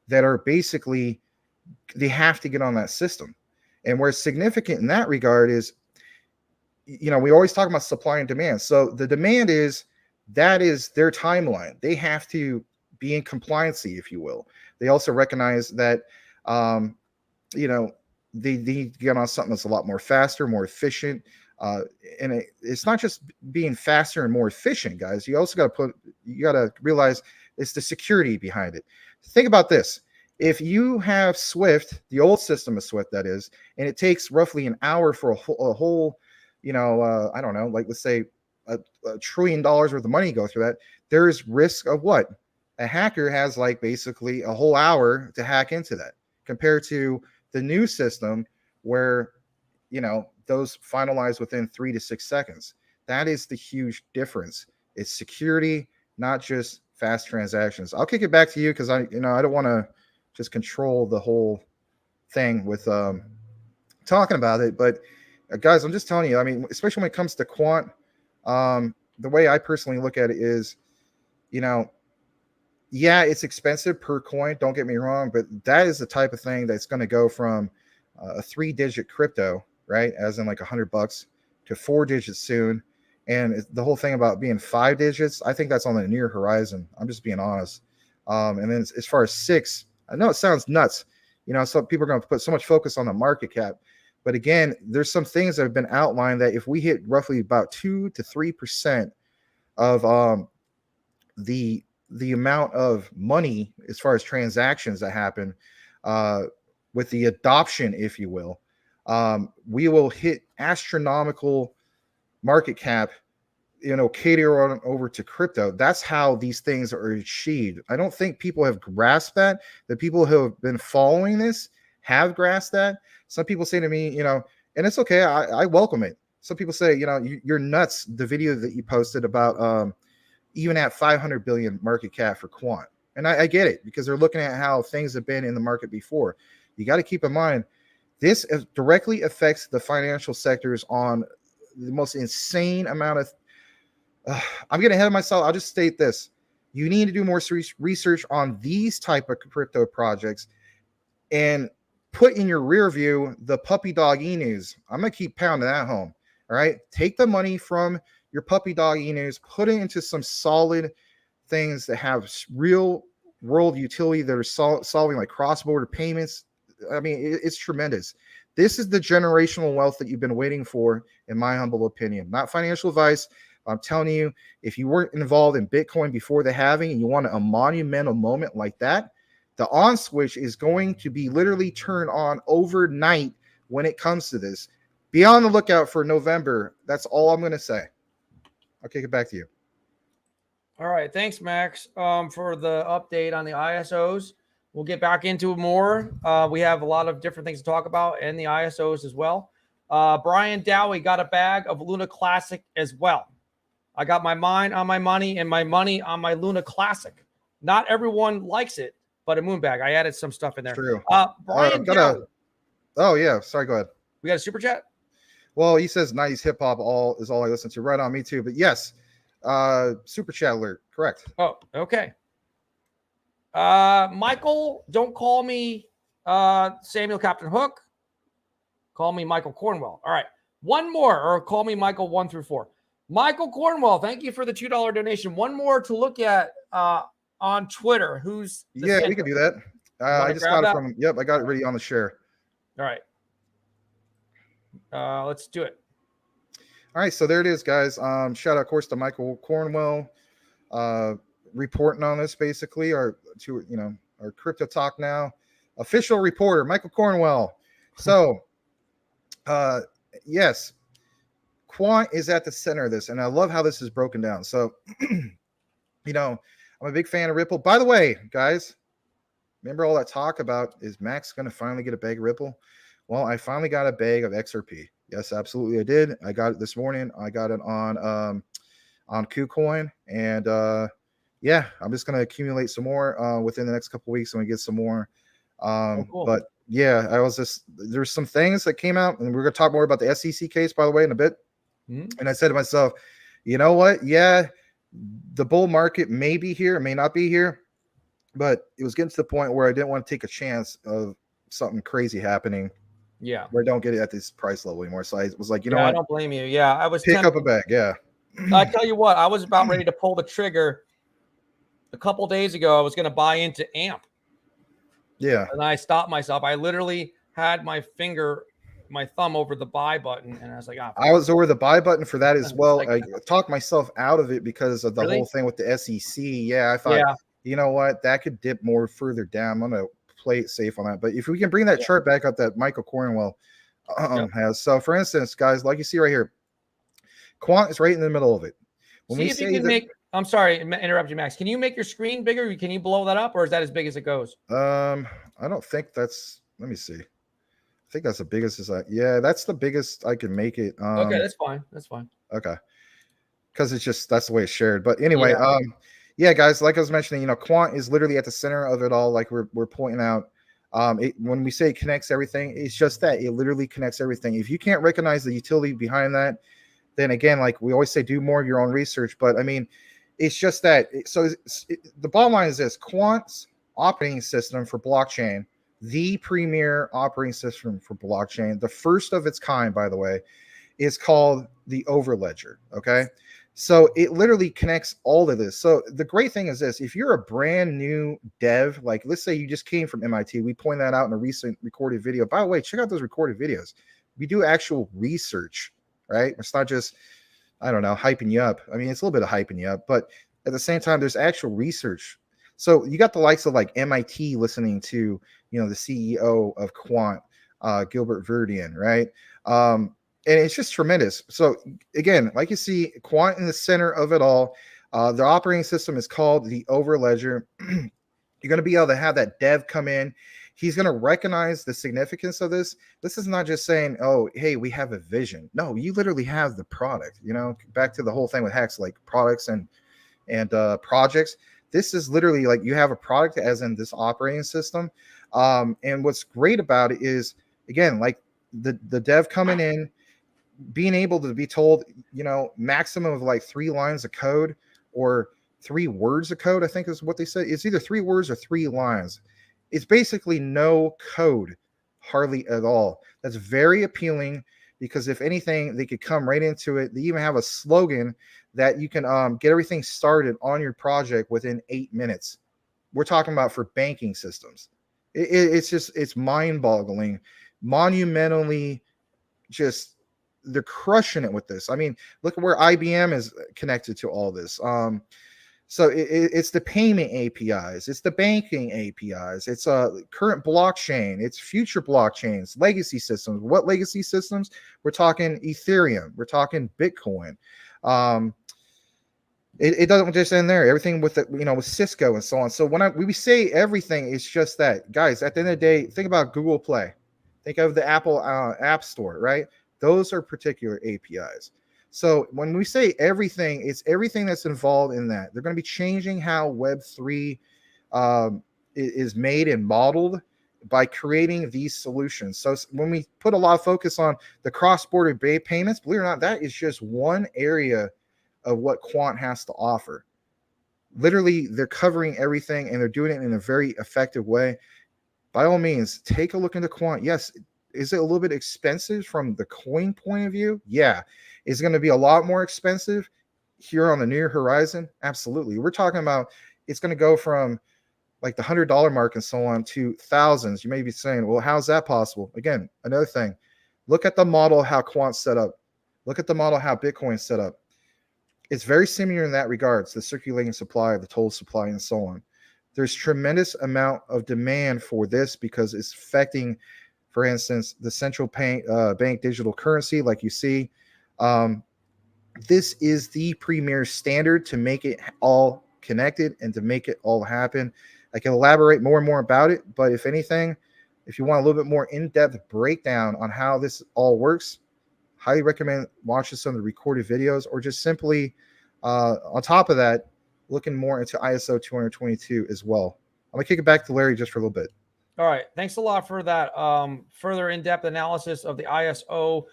B: that are basically, they have to get on that system. And where it's significant in that regard is, we always talk about supply and demand. So the demand is, that is their timeline. They have to be in compliancy, if you will. They also recognize that, they need to get on something that's a lot more faster, more efficient. And it's not just being faster and more efficient, guys. You also got to realize it's the security behind it. Think about this. If you have Swift, the old system of Swift, that is, and it takes roughly an hour for a whole, I don't know, like let's say $1 trillion worth of money go through that, there is risk of what? A hacker has like basically a whole hour to hack into that, compared to the new system where, those finalize within 3 to 6 seconds. That is the huge difference. It's security, not just fast transactions. I'll kick it back to you because I don't want to just control the whole thing with talking about it. But guys, I'm just telling you, I mean, especially when it comes to Quant, the way I personally look at it is, you know, yeah, it's expensive per coin. Don't get me wrong, but that is the type of thing that's going to go from a 3-digit crypto, right, as in like $100 to 4 digits soon. And the whole thing about being 5 digits, I think that's on the near horizon. I'm just being honest. And then as far as 6, I know it sounds nuts. You know, some people are going to put so much focus on the market cap. But again, there's some things that have been outlined that if we hit roughly about 2 to 3% of the amount of money as far as transactions that happen with the adoption, if you will, we will hit astronomical market cap, you know, cater on over to crypto. That's how these things are achieved. I don't think people have grasped that. The people who have been following this have grasped that. Some people say to me, you know, and it's okay, I welcome it. Some people say, you know, you're nuts. The video that you posted about even at 500 billion market cap for quant. And I get it, because they're looking at how things have been in the market before. You got to keep in mind, this directly affects the financial sectors on the most insane amount of I'm getting ahead of myself. I'll just state this. You need to do more research on these type of crypto projects and put in your rear view the puppy dog e-news. I'm going to keep pounding that home. All right. Take the money from your puppy dog e-news, put it into some solid things that have real world utility that are solving like cross-border payments. I mean, it's tremendous. This is the generational wealth that you've been waiting for, in my humble opinion. Not financial advice. I'm telling you, if you weren't involved in Bitcoin before the halving and you want a monumental moment like that, the on switch is going to be literally turned on overnight when it comes to this. Be on the lookout for November. That's all I'm going to say. I'll kick it back to you.
A: All right. Thanks, Max, for the update on the ISOs. We'll get back into it more. We have a lot of different things to talk about and the ISOs as well. Brian Dowie got a bag of Luna Classic as well. I got my mind on my money and my money on my Luna Classic. Not everyone likes it, but a moon bag. I added some stuff in there.
B: True.
A: Brian Dowie.
B: Oh, yeah. Sorry, go ahead.
A: We got a super chat?
B: Well, he says 90s hip hop is all I listen to. Right on, me too. But yes, super chat alert. Correct.
A: Oh, okay. Michael, don't call me Samuel Captain Hook. Call me Michael Cornwell. All right. One more, or call me Michael 1 through 4. Michael Cornwell, thank you for the $2 donation. One more to look at on Twitter. Who's
B: yeah, we can do that. I just got it from, yep, I got it ready on the share.
A: All right. Let's do it.
B: All right, so there it is, guys. Shout out, of course, to Michael Cornwell reporting on this, basically, our Crypto Talk Now official reporter, Michael Cornwell. So, yes, quant is at the center of this, and I love how this is broken down. So, you know, I'm a big fan of Ripple. By the way, guys, remember all that talk about, is Max going to finally get a bag of Ripple? Well, I finally got a bag of Xrp. Yes, absolutely, I did. I got it this morning. I got it on KuCoin, and yeah, I'm just going to accumulate some more within the next couple of weeks, and we get some more. Cool. But yeah, there's some things that came out, and we're going to talk more about the SEC case, by the way, in a bit. Mm-hmm. And I said to myself, you know what? Yeah, the bull market may be here, it may not be here, but it was getting to the point where I didn't want to take a chance of something crazy happening.
A: Yeah,
B: where I don't get it at this price level anymore. So I was like, you know what?
A: I don't blame you. Yeah, I was
B: pick up a bag. Yeah.
A: I tell you what, I was about ready to pull the trigger a couple days ago. I was going to buy into AMP.
B: Yeah.
A: And I stopped myself. I literally had my thumb over the buy button, and I was like,
B: I was over the buy button for that as well. I talked myself out of it because of the whole thing with the SEC. Yeah, I thought, you know what, that could dip more further down. I'm going to play it safe on that. But if we can bring that chart back up that Michael Cornwell has. So, for instance, guys, like you see right here, quant is right in the middle of it.
A: When we say that, I'm sorry, interrupt you, Max. Can you make your screen bigger? Can you blow that up, or is that as big as it goes?
B: I don't think that's. Let me see. I think that's the biggest. Yeah, that's the biggest I can make it.
A: Okay, that's fine. That's fine.
B: Okay, because it's just that's the way it's shared. But anyway, yeah, guys, like I was mentioning, you know, quant is literally at the center of it all. Like we're pointing out. When we say it connects everything, it's just that it literally connects everything. If you can't recognize the utility behind that, then again, like we always say, do more of your own research. But I mean, It's just that. The bottom line is this: Quant's operating system for blockchain, the premier operating system for blockchain, the first of its kind, by the way, is called the Overledger. Okay. So it literally connects all of this. So the great thing is this: if you're a brand new dev, like let's say you just came from MIT, we point that out in a recent recorded video. By the way, check out those recorded videos. We do actual research, right? It's not just, I don't know, hyping you up. I mean, it's a little bit of hyping you up, but at the same time, there's actual research. So you got the likes of like MIT listening to, the CEO of Quant, Gilbert Verdian, right? And it's just tremendous. So again, like you see, Quant in the center of it all. The operating system is called the Overledger. You're going to be able to have that dev come in. He's going to recognize the significance of this. This is not just saying, oh, hey, we have a vision. No, you literally have the product. Back to the whole thing with Hex, like products and projects. This is literally like you have a product as in this operating system. And what's great about it is, again, like the dev coming in, being able to be told, maximum of like 3 lines of code or 3 words of code, I think is what they said. It's either 3 words or 3 lines. It's basically no code, hardly at all. That's very appealing because if anything, they could come right into it. They even have a slogan that you can get everything started on your project within 8 minutes. We're talking about for banking systems. It's mind-boggling, monumentally just. They're crushing it with this. I mean, look at where IBM is connected to all this. So it's the payment APIs, it's the banking APIs, it's current blockchain, it's future blockchains, legacy systems. What legacy systems? We're talking Ethereum, we're talking Bitcoin. It doesn't just end there. Everything with with Cisco and so on. So when we say everything, it's just that, guys. At the end of the day, think about Google Play, think of the Apple App Store, right? Those are particular APIs. So when we say everything, it's everything that's involved in that. They're going to be changing how Web3 is made and modeled by creating these solutions. So when we put a lot of focus on the cross-border payments, believe it or not, that is just one area of what Quant has to offer. Literally, they're covering everything and they're doing it in a very effective way. By all means, take a look into Quant. Yes, is it a little bit expensive from the coin point of view? Yeah. Is it going to be a lot more expensive here on the near horizon? Absolutely. We're talking about it's going to go from like the $100 mark and so on to thousands. You may be saying, well, how's that possible? Again, another thing. Look at the model how Quant's set up. Look at the model how Bitcoin's set up. It's very similar in that regards, the circulating supply, the total supply, and so on. There's tremendous amount of demand for this because it's affecting, for instance, the central bank digital currency, like you see. This is the premier standard to make it all connected and to make it all happen. I can elaborate more and more about it, but if anything, if you want a little bit more in-depth breakdown on how this all works, highly recommend watching some of the recorded videos or just simply, on top of that, looking more into ISO 222 as well. I'm going to kick it back to Larry just for a little bit.
A: All right. Thanks a lot for that further in-depth analysis of the ISO.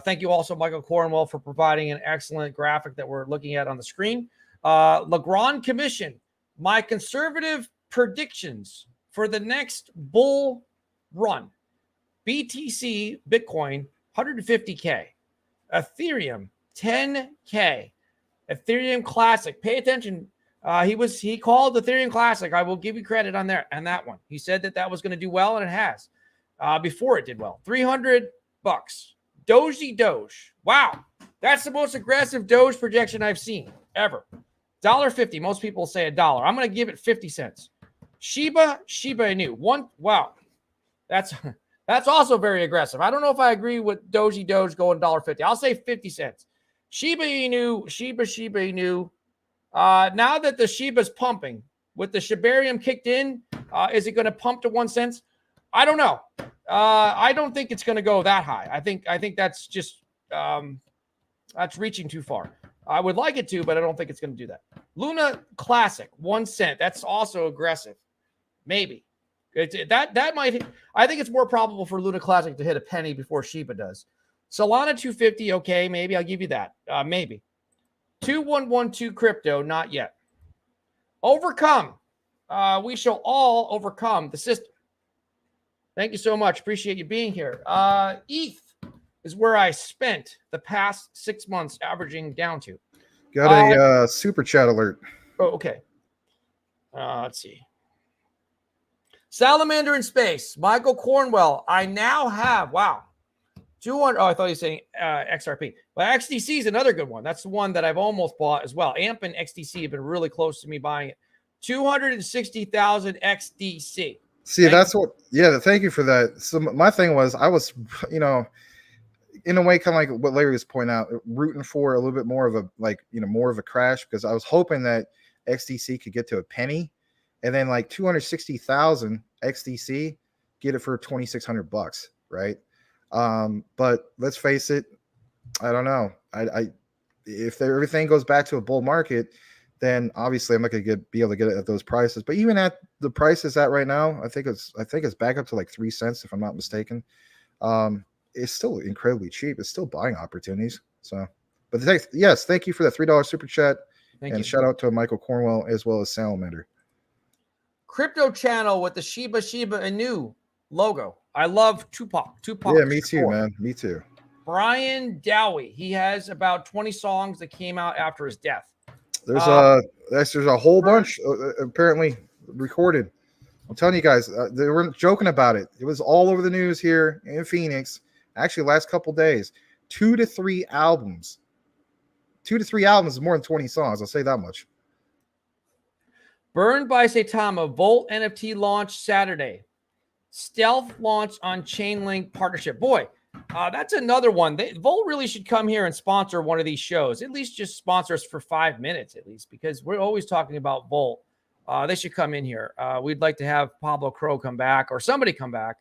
A: Thank you also, Michael Cornwell, for providing an excellent graphic that we're looking at on the screen. Legrand Commission, my conservative predictions for the next bull run. BTC, Bitcoin, 150K. Ethereum, 10K. Ethereum Classic. Pay attention. He called Ethereum Classic. I will give you credit on that one. He said that was going to do well, and it has. Before it did well. $300. Doge. Wow. That's the most aggressive Doge projection I've seen ever. $1.50. Most people say $1. I'm going to give it 50 cents. Shiba Inu. Wow. That's also very aggressive. I don't know if I agree with Doge going $1.50. I'll say 50 cents. Shiba Inu. Now that the Shiba's pumping, with the Shibarium kicked in, is it going to pump to 1 cent? I don't know. I don't think it's going to go that high. I think that's just that's reaching too far. I would like it to, but I don't think it's going to do that. Luna Classic, 1 cent. That's also aggressive. Maybe. That might. I think it's more probable for Luna Classic to hit a penny before Shiba does. Solana 250. Okay, maybe I'll give you that. Maybe. 2112 crypto, not yet. Overcome. We shall all overcome the system. Thank you so much. Appreciate you being here. ETH is where I spent the past 6 months, averaging down to.
B: Got a super chat alert.
A: Oh, okay. Let's see. Salamander in space. Michael Cornwell. I now have, wow, 200. Oh, I thought you were saying XRP. Well, XDC is another good one. That's the one that I've almost bought as well. AMP and XDC have been really close to me buying it. 260,000 XDC.
B: See, that's what, yeah, thank you for that. So my thing was, I was, in a way, kind of like what Larry was pointing out, rooting for a little bit more of a, more of a crash, because I was hoping that XDC could get to a penny, and then like 260,000 XDC, get it for $2,600, right? But let's face it, I don't know. If everything goes back to a bull market, then obviously I'm not going to be able to get it at those prices. But even at the prices at right now, I think it's back up to like 3 cents, if I'm not mistaken. It's still incredibly cheap. It's still buying opportunities. So, but thank you for the $3 super chat. Thank you. Shout out to Michael Cornwell as well as Salamander.
A: Crypto channel with the Shiba Inu logo. I love Tupac.
B: Yeah, me too, man. Me too.
A: Brian Dowie. He has about 20 songs that came out after his death.
B: There's a whole bunch apparently recorded. I'm telling you guys, they were joking about it. It was all over the news here in Phoenix. Actually, last couple days, 2 to 3 albums. 2 to 3 albums is more than 20 songs. I'll say that much.
A: Burned by Saitama. Volt NFT launch Saturday. Stealth launch on Chainlink partnership. Boy, that's another one. Volt really should come here and sponsor one of these shows. At least just sponsor us for 5 minutes at least, because we're always talking about Volt. They should come in here. We'd like to have Pablo Crow come back or somebody come back,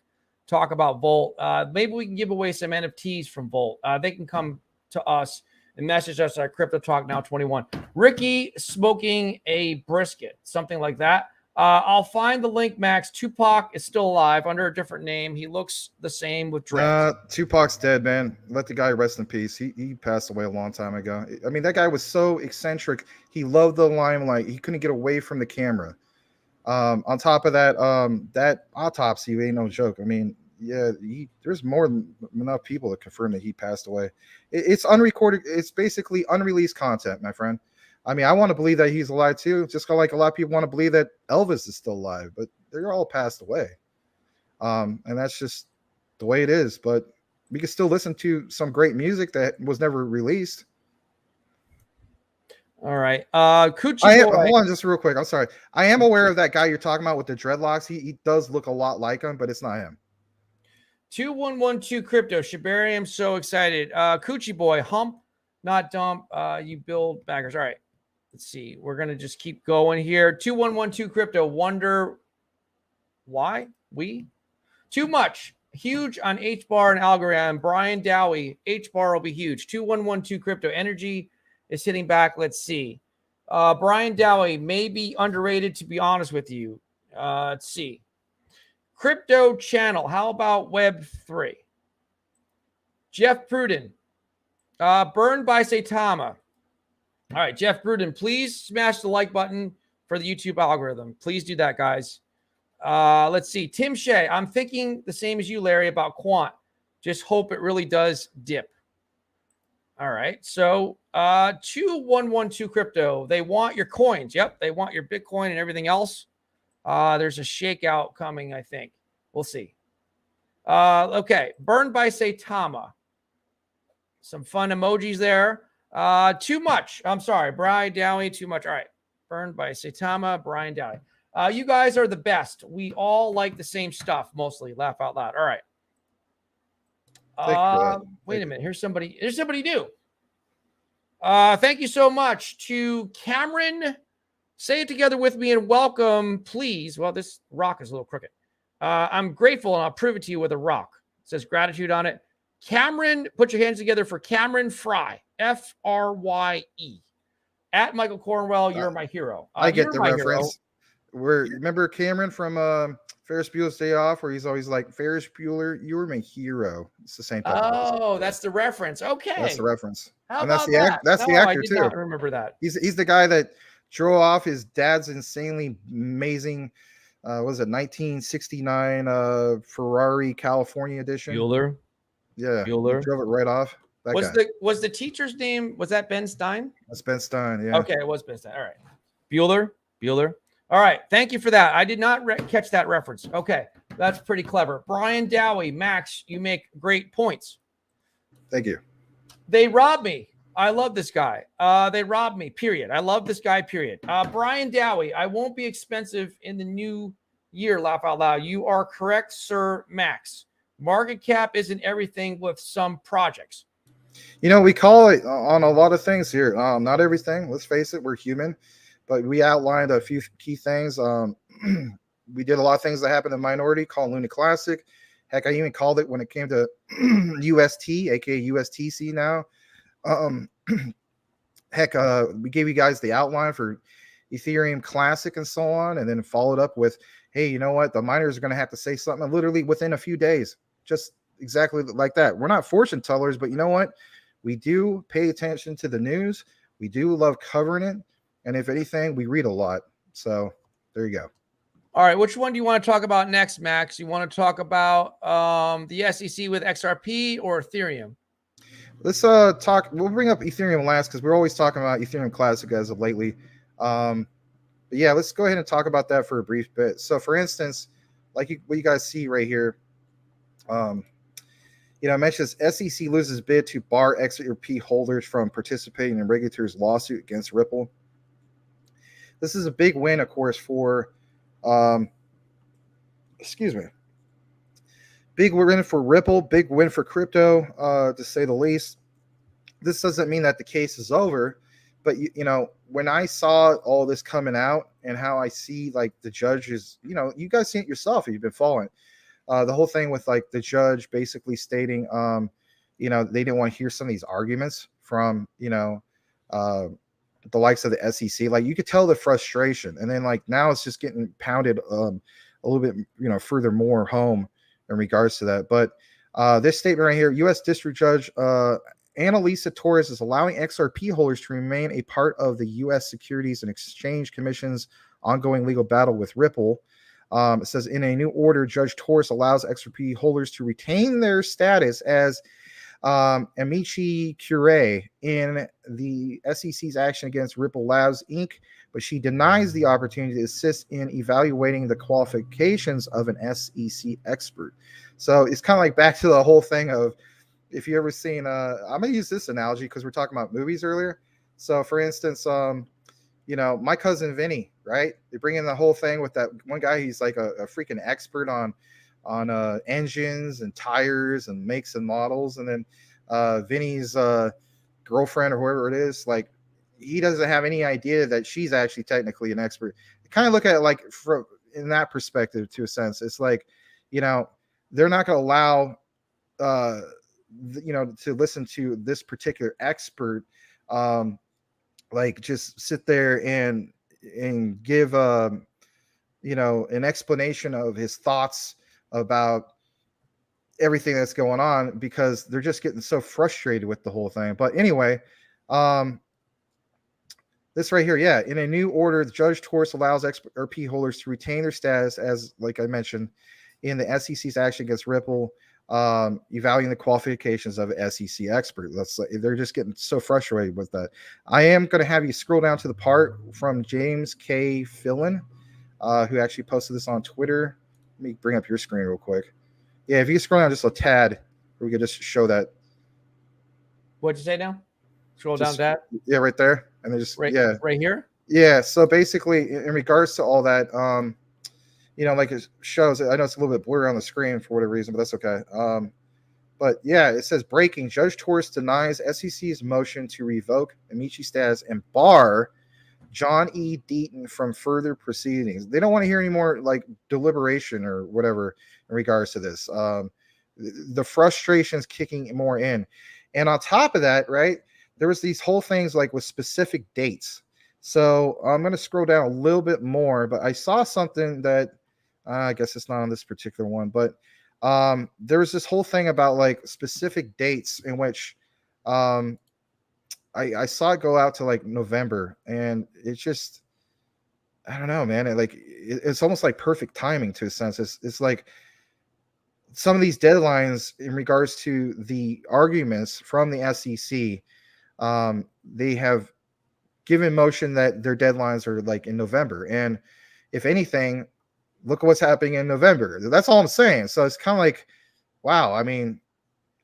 A: talk about Volt. Maybe we can give away some NFTs from Volt. They can come to us and message us at Crypto Talk Now 21. Ricky smoking a brisket, something like that. I'll find the link, Max. Tupac is still alive under a different name. He looks the same with dreads.
B: Tupac's dead, man. Let the guy rest in peace. He passed away a long time ago. I mean, that guy was so eccentric. He loved the limelight. He couldn't get away from the camera. On top of that, that autopsy ain't no joke. I mean, yeah, there's more than enough people to confirm that he passed away. It's unrecorded. It's basically unreleased content, my friend. I mean, I want to believe that he's alive too, just like a lot of people want to believe that Elvis is still alive, but they're all passed away. And that's just the way it is. But we can still listen to some great music that was never released.
A: All right. Coochie Boy.
B: Hold on just real quick. I'm sorry. I am aware of that guy you're talking about with the dreadlocks. He does look a lot like him, but it's not him.
A: 2112 crypto. Shibari, I'm so excited. Coochie Boy, hump, not dump. You build baggers. All right. Let's see. We're going to just keep going here. 2112 crypto. Wonder why? Too much. Huge on H-bar and algorithm. Brian Dowie. H-bar will be huge. 2112 crypto. Energy is hitting back. Let's see. Brian Dowie may be underrated, to be honest with you. Let's see. Crypto channel. How about Web3? Jeff Pruden. Burned by Saitama. All right, Jeff Pruden, please smash the like button for the YouTube algorithm. Please do that, guys. Let's see. Tim Shea. I'm thinking the same as you, Larry, about Quant. Just hope it really does dip. All right. So 2112 crypto. They want your coins. Yep. They want your Bitcoin and everything else. There's a shakeout coming, I think. We'll see. Okay. Burned by Saitama. Some fun emojis there. Too much. I'm sorry. Brian Dowie, too much. All right. Burned by Saitama, Brian Dowie. You guys are the best. We all like the same stuff, mostly. Laugh out loud. All right. Wait a minute. Here's somebody new. Thank you so much to Cameron. Say it together with me and welcome, please. Well, this rock is a little crooked. I'm grateful, and I'll prove it to you with a rock. It says gratitude on it. Cameron, put your hands together for Cameron Fry. Frye. At Michael Cornwell, you're my hero.
B: I get the reference. Remember Cameron from Ferris Bueller's Day Off, where he's always like, Ferris Bueller, you were my hero. It's the same type of voice.
A: Oh, that's the reference. Okay.
B: That's the reference.
A: How
B: And that's
A: about
B: the
A: that?
B: that's the
A: No, I
B: actor
A: did
B: too.
A: not remember that.
B: He's the guy that drove off his dad's insanely amazing what was it, 1969 Ferrari California edition.
A: Bueller.
B: Yeah.
A: Bueller.
B: He drove it right off. That
A: Was
B: guy.
A: was the teacher's name, was that Ben Stein?
B: That's Ben Stein, yeah.
A: Okay, it was Ben Stein. All right. Bueller. All right. Thank you for that. I did not catch that reference. Okay. That's pretty clever. Brian Dowie, Max, you make great points.
B: Thank you.
A: They robbed me. I love this guy. They robbed me, period. I love this guy, period. Brian Dowie, I won't be expensive in the new year, laugh out loud. You are correct, Sir Max. Market cap isn't everything with some projects.
B: You know, we call it on a lot of things here. Not everything. Let's face it, we're human. But we outlined a few key things. We did a lot of things that happened in Minority, called Luna Classic. Heck, I even called it when it came to UST, aka USTC now. Heck, we gave you guys the outline for Ethereum Classic and so on, and then followed up with, hey, you know what? The miners are going to have to say something literally within a few days. Just exactly like that. We're not fortune tellers, but you know what? We do pay attention to the news. We do love covering it. And if anything, we read a lot. So there you go.
A: All right. Which one do you want to talk about next, Max? You want to talk about the SEC with XRP or Ethereum?
B: Let's talk. We'll bring up Ethereum last because we're always talking about Ethereum Classic as of lately. But yeah, let's go ahead and talk about that for a brief bit. So for instance, like what you guys see right here, you know, I mentioned this, SEC loses bid to bar XRP holders from participating in regulators' lawsuit against Ripple. This is a big win, of course, for, big win for Ripple, big win for crypto, to say the least. This doesn't mean that the case is over, but you know, when I saw all this coming out and how I see like the judges, you know, you guys see it yourself if you've been following the whole thing with like the judge basically stating, you know, they didn't want to hear some of these arguments from, you know, the likes of the SEC. Like you could tell the frustration, and then like now it's just getting pounded a little bit, you know, further more home in regards to that. But this statement right here, U.S. District Judge Annalisa Torres is allowing XRP holders to remain a part of the U.S. Securities and Exchange Commission's ongoing legal battle with Ripple. It says in a new order, Judge Torres allows XRP holders to retain their status as amici curiae in the SEC's action against Ripple Labs Inc., but she denies the opportunity to assist in evaluating the qualifications of an SEC expert. So it's kind of like back to the whole thing of, if you ever seen, I'm going to use this analogy because we're talking about movies earlier. So for instance, you know, My Cousin Vinny, right? They bring in the whole thing with that one guy. He's like a freaking expert on engines and tires and makes and models. And then Vinny's girlfriend or whoever it is, like he doesn't have any idea that she's actually technically an expert. Kind of look at it like from in that perspective, to a sense. It's like, you know, they're not going to allow, you know, to listen to this particular expert, like just sit there and give, you know, an explanation of his thoughts about everything that's going on, because they're just getting so frustrated with the whole thing. But anyway, this right here, yeah, in a new order, the Judge Torres allows XRP holders to retain their status as, like I mentioned, in the SEC's action against Ripple, evaluating the qualifications of an SEC expert. They're just getting so frustrated with that. I am going to have you scroll down to the part from James K. Fillon, who actually posted this on Twitter. Let me bring up your screen real quick. Yeah, if you scroll down just a tad, we could just show that.
A: What'd you say now? Scroll down that.
B: Yeah, right there. And then just
A: right here.
B: Yeah. So basically, in regards to all that, you know, like it shows, I know it's a little bit blurry on the screen for whatever reason, but that's okay. But yeah, it says breaking. Judge Torres denies SEC's motion to revoke amici status and bar John E. Deaton from further proceedings. They don't want to hear any more like deliberation or whatever in regards to this. The frustration's kicking more in. And on top of that, right, there was these whole things like with specific dates. So I'm going to scroll down a little bit more, but I saw something that I guess it's not on this particular one, but there was this whole thing about like specific dates in which I saw it go out to like November, and it's just, I don't know, man. It's almost like perfect timing to a sense. It's like some of these deadlines in regards to the arguments from the SEC, they have given motion that their deadlines are like in November. And if anything, look at what's happening in November. That's all I'm saying. So it's kind of like, wow. I mean,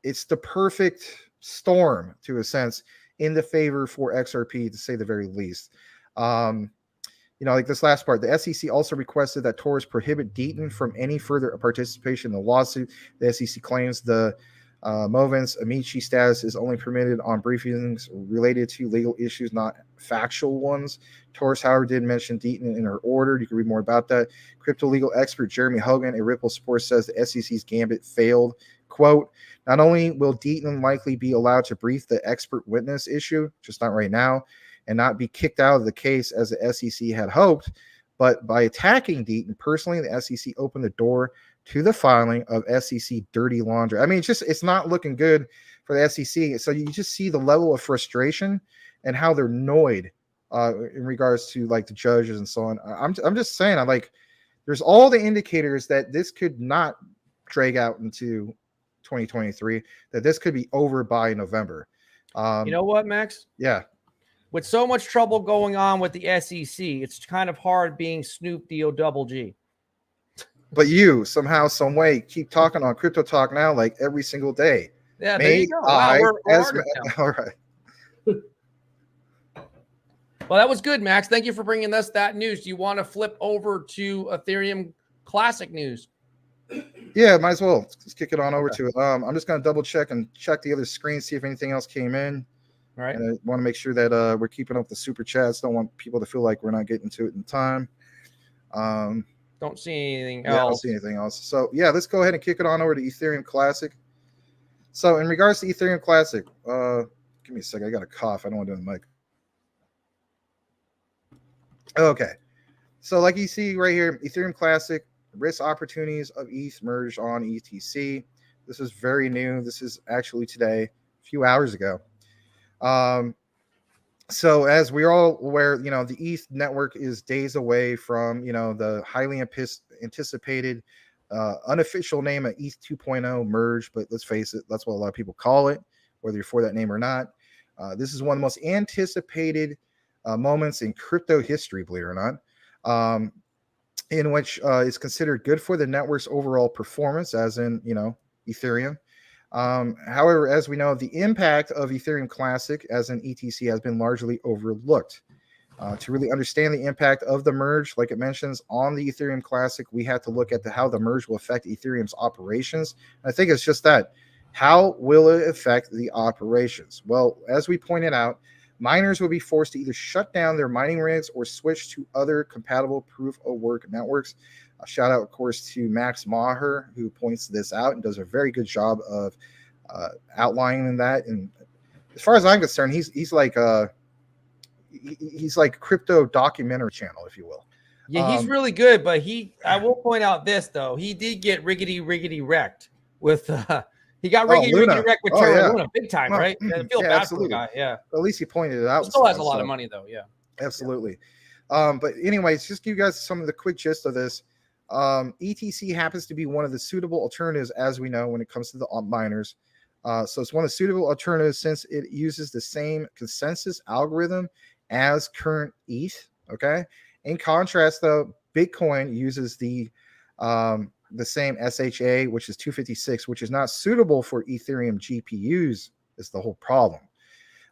B: it's the perfect storm to a sense in the favor for XRP, to say the very least. Like this last part, the SEC also requested that Taurus prohibit Deaton from any further participation in the lawsuit. The SEC claims the Movens Amici status is only permitted on briefings related to legal issues, not factual ones. Taurus, however, did mention Deaton in her order. You can read more about that. Crypto legal expert Jeremy Hogan at Ripple Sports says the SEC's gambit failed. Quote, not only will Deaton likely be allowed to brief the expert witness issue, just not right now, and not be kicked out of the case as the SEC had hoped, but by attacking Deaton personally, the SEC opened the door to the filing of SEC dirty laundry. I mean, it's not looking good for the SEC. So you just see the level of frustration and how they're annoyed in regards to like the judges and so on. I'm just saying, there's all the indicators that this could not drag out into 2023, that this could be over by November.
A: You know what, Max?
B: Yeah.
A: With so much trouble going on with the SEC, it's kind of hard being Snoop D-O-double-G.
B: But you somehow, some way, keep talking on Crypto Talk Now like every single day.
A: Yeah, there you go. Wow, we're
B: all right.
A: Well, that was good, Max. Thank you for bringing us that news. Do you want to flip over to Ethereum Classic news?
B: Yeah, might as well. Let's kick it on over to it. I'm just going to double check the other screen, see if anything else came in.
A: All right.
B: And I want to make sure that we're keeping up the super chats. Don't want people to feel like we're not getting to it in time.
A: Don't see anything
B: else. I don't see anything else. So, yeah, let's go ahead and kick it on over to Ethereum Classic. So, in regards to Ethereum Classic, give me a second. I got a cough. I don't want to do the mic. Okay. So, like you see right here, Ethereum Classic, risk opportunities of ETH merged on ETC. This is very new. This is actually today, a few hours ago. So as we're all aware, the ETH network is days away from, the highly anticipated unofficial name of ETH 2.0 merge. But let's face it, that's what a lot of people call it, whether you're for that name or not. This is one of the most anticipated moments in crypto history, believe it or not, in which is considered good for the network's overall performance, as in, Ethereum. However, as we know, the impact of Ethereum Classic as an ETC has been largely overlooked. To really understand the impact of the merge, like it mentions on the Ethereum Classic, we have to look at how the merge will affect Ethereum's operations. And I think it's just that. How will it affect the operations? Well, as we pointed out, miners will be forced to either shut down their mining rigs or switch to other compatible proof-of-work networks. A shout out, of course, to Max Maher, who points this out and does a very good job of outlining that. And as far as I'm concerned, he's like a crypto documentary channel, if you will.
A: Yeah, he's really good. But I will point out this though, he did get riggedy wrecked with. He got riggedy wrecked with Terra Luna big time, right? I feel bad absolutely. For the guy. Yeah,
B: but at least he pointed it out.
A: He still has a lot of money though. Yeah,
B: absolutely. But anyways, just give you guys some of the quick gist of this. ETC happens to be one of the suitable alternatives, as we know, when it comes to the miners. So it's one of the suitable alternatives since it uses the same consensus algorithm as current ETH. Okay. In contrast, though, Bitcoin uses the same SHA, which is 256, which is not suitable for Ethereum GPUs. Is the whole problem.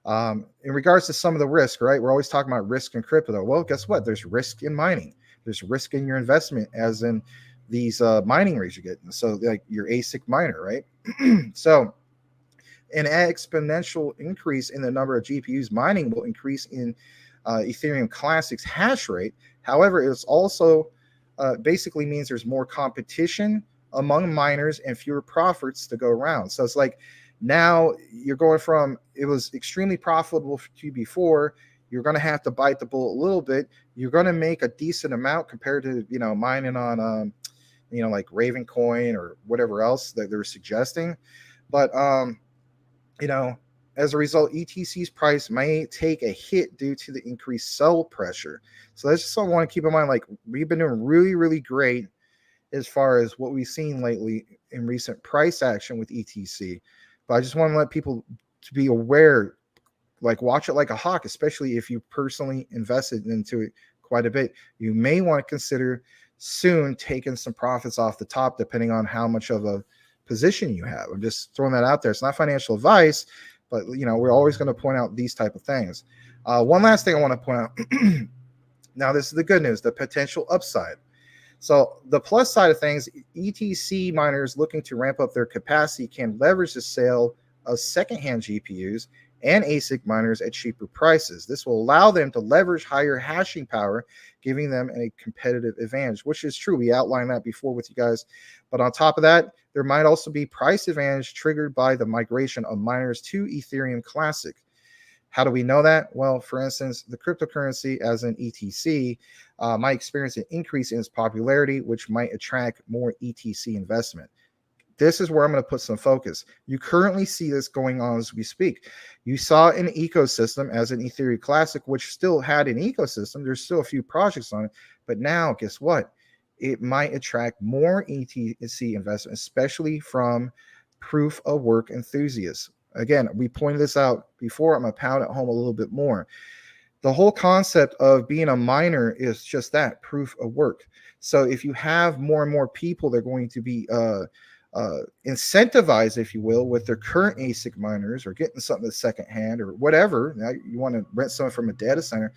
B: In regards to some of the risk, right? We're always talking about risk in crypto. Well, guess what? There's risk in mining. There's risk in your investment, as in these mining rigs you're getting. So like your ASIC miner, right? So an exponential increase in the number of GPUs mining will increase in Ethereum Classic's hash rate. However, it's also basically means there's more competition among miners and fewer profits to go around. So it's like now you're going from, it was extremely profitable to you before. You're going to have to bite the bullet a little bit. You're going to make a decent amount compared to, mining on like Raven Coin or whatever else that they're suggesting. But as a result, ETC's price may take a hit due to the increased sell pressure. So that's just something I want to keep in mind. Like, we've been doing really, really great as far as what we've seen lately in recent price action with ETC. But I just want to let people to be aware, like, watch it like a hawk, especially if you personally invested into it quite a bit. You may want to consider soon taking some profits off the top, depending on how much of a position you have. I'm just throwing that out there. It's not financial advice, but we're always going to point out these type of things. One last thing I want to point out. Now, this is the good news, the potential upside. So the plus side of things, ETC miners looking to ramp up their capacity can leverage the sale of secondhand GPUs and ASIC miners at cheaper prices. This will allow them to leverage higher hashing power, giving them a competitive advantage, which is true. We outlined that before with you guys. But on top of that, there might also be price advantage triggered by the migration of miners to Ethereum Classic. How do we know that? Well, for instance, the cryptocurrency, as in ETC, might experience an increase in its popularity, which might attract more ETC investment. This is where I'm going to put some focus. You currently see this going on as we speak. You saw an ecosystem as an Ethereum Classic, which still had an ecosystem. There's still a few projects on it. But now, guess what? It might attract more ETC investment, especially from proof of work enthusiasts. Again, we pointed this out before. I'm going to pound it home a little bit more. The whole concept of being a miner is just that, proof of work. So if you have more and more people, they're going to be incentivized, if you will, with their current ASIC miners or getting something that's secondhand or whatever. Now you want to rent something from a data center.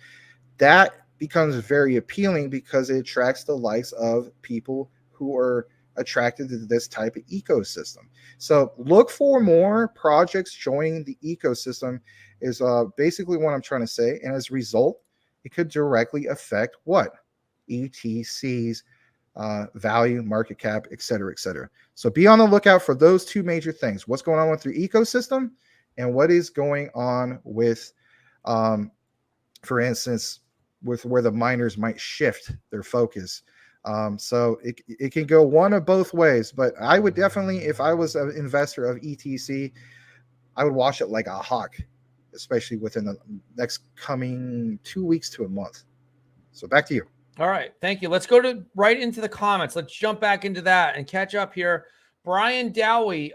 B: That becomes very appealing because it attracts the likes of people who are attracted to this type of ecosystem. So look for more projects joining the ecosystem is basically what I'm trying to say. And as a result, it could directly affect what? ETC's value, market cap, et cetera, et cetera. So be on the lookout for those two major things. What's going on with your ecosystem and what is going on with, for instance, with where the miners might shift their focus. So it can go one of both ways, but I would definitely, if I was an investor of ETC, I would watch it like a hawk, especially within the next coming 2 weeks to a month. So back to you.
A: All right. Thank you. Let's go right into the comments. Let's jump back into that and catch up here. Brian Dowie,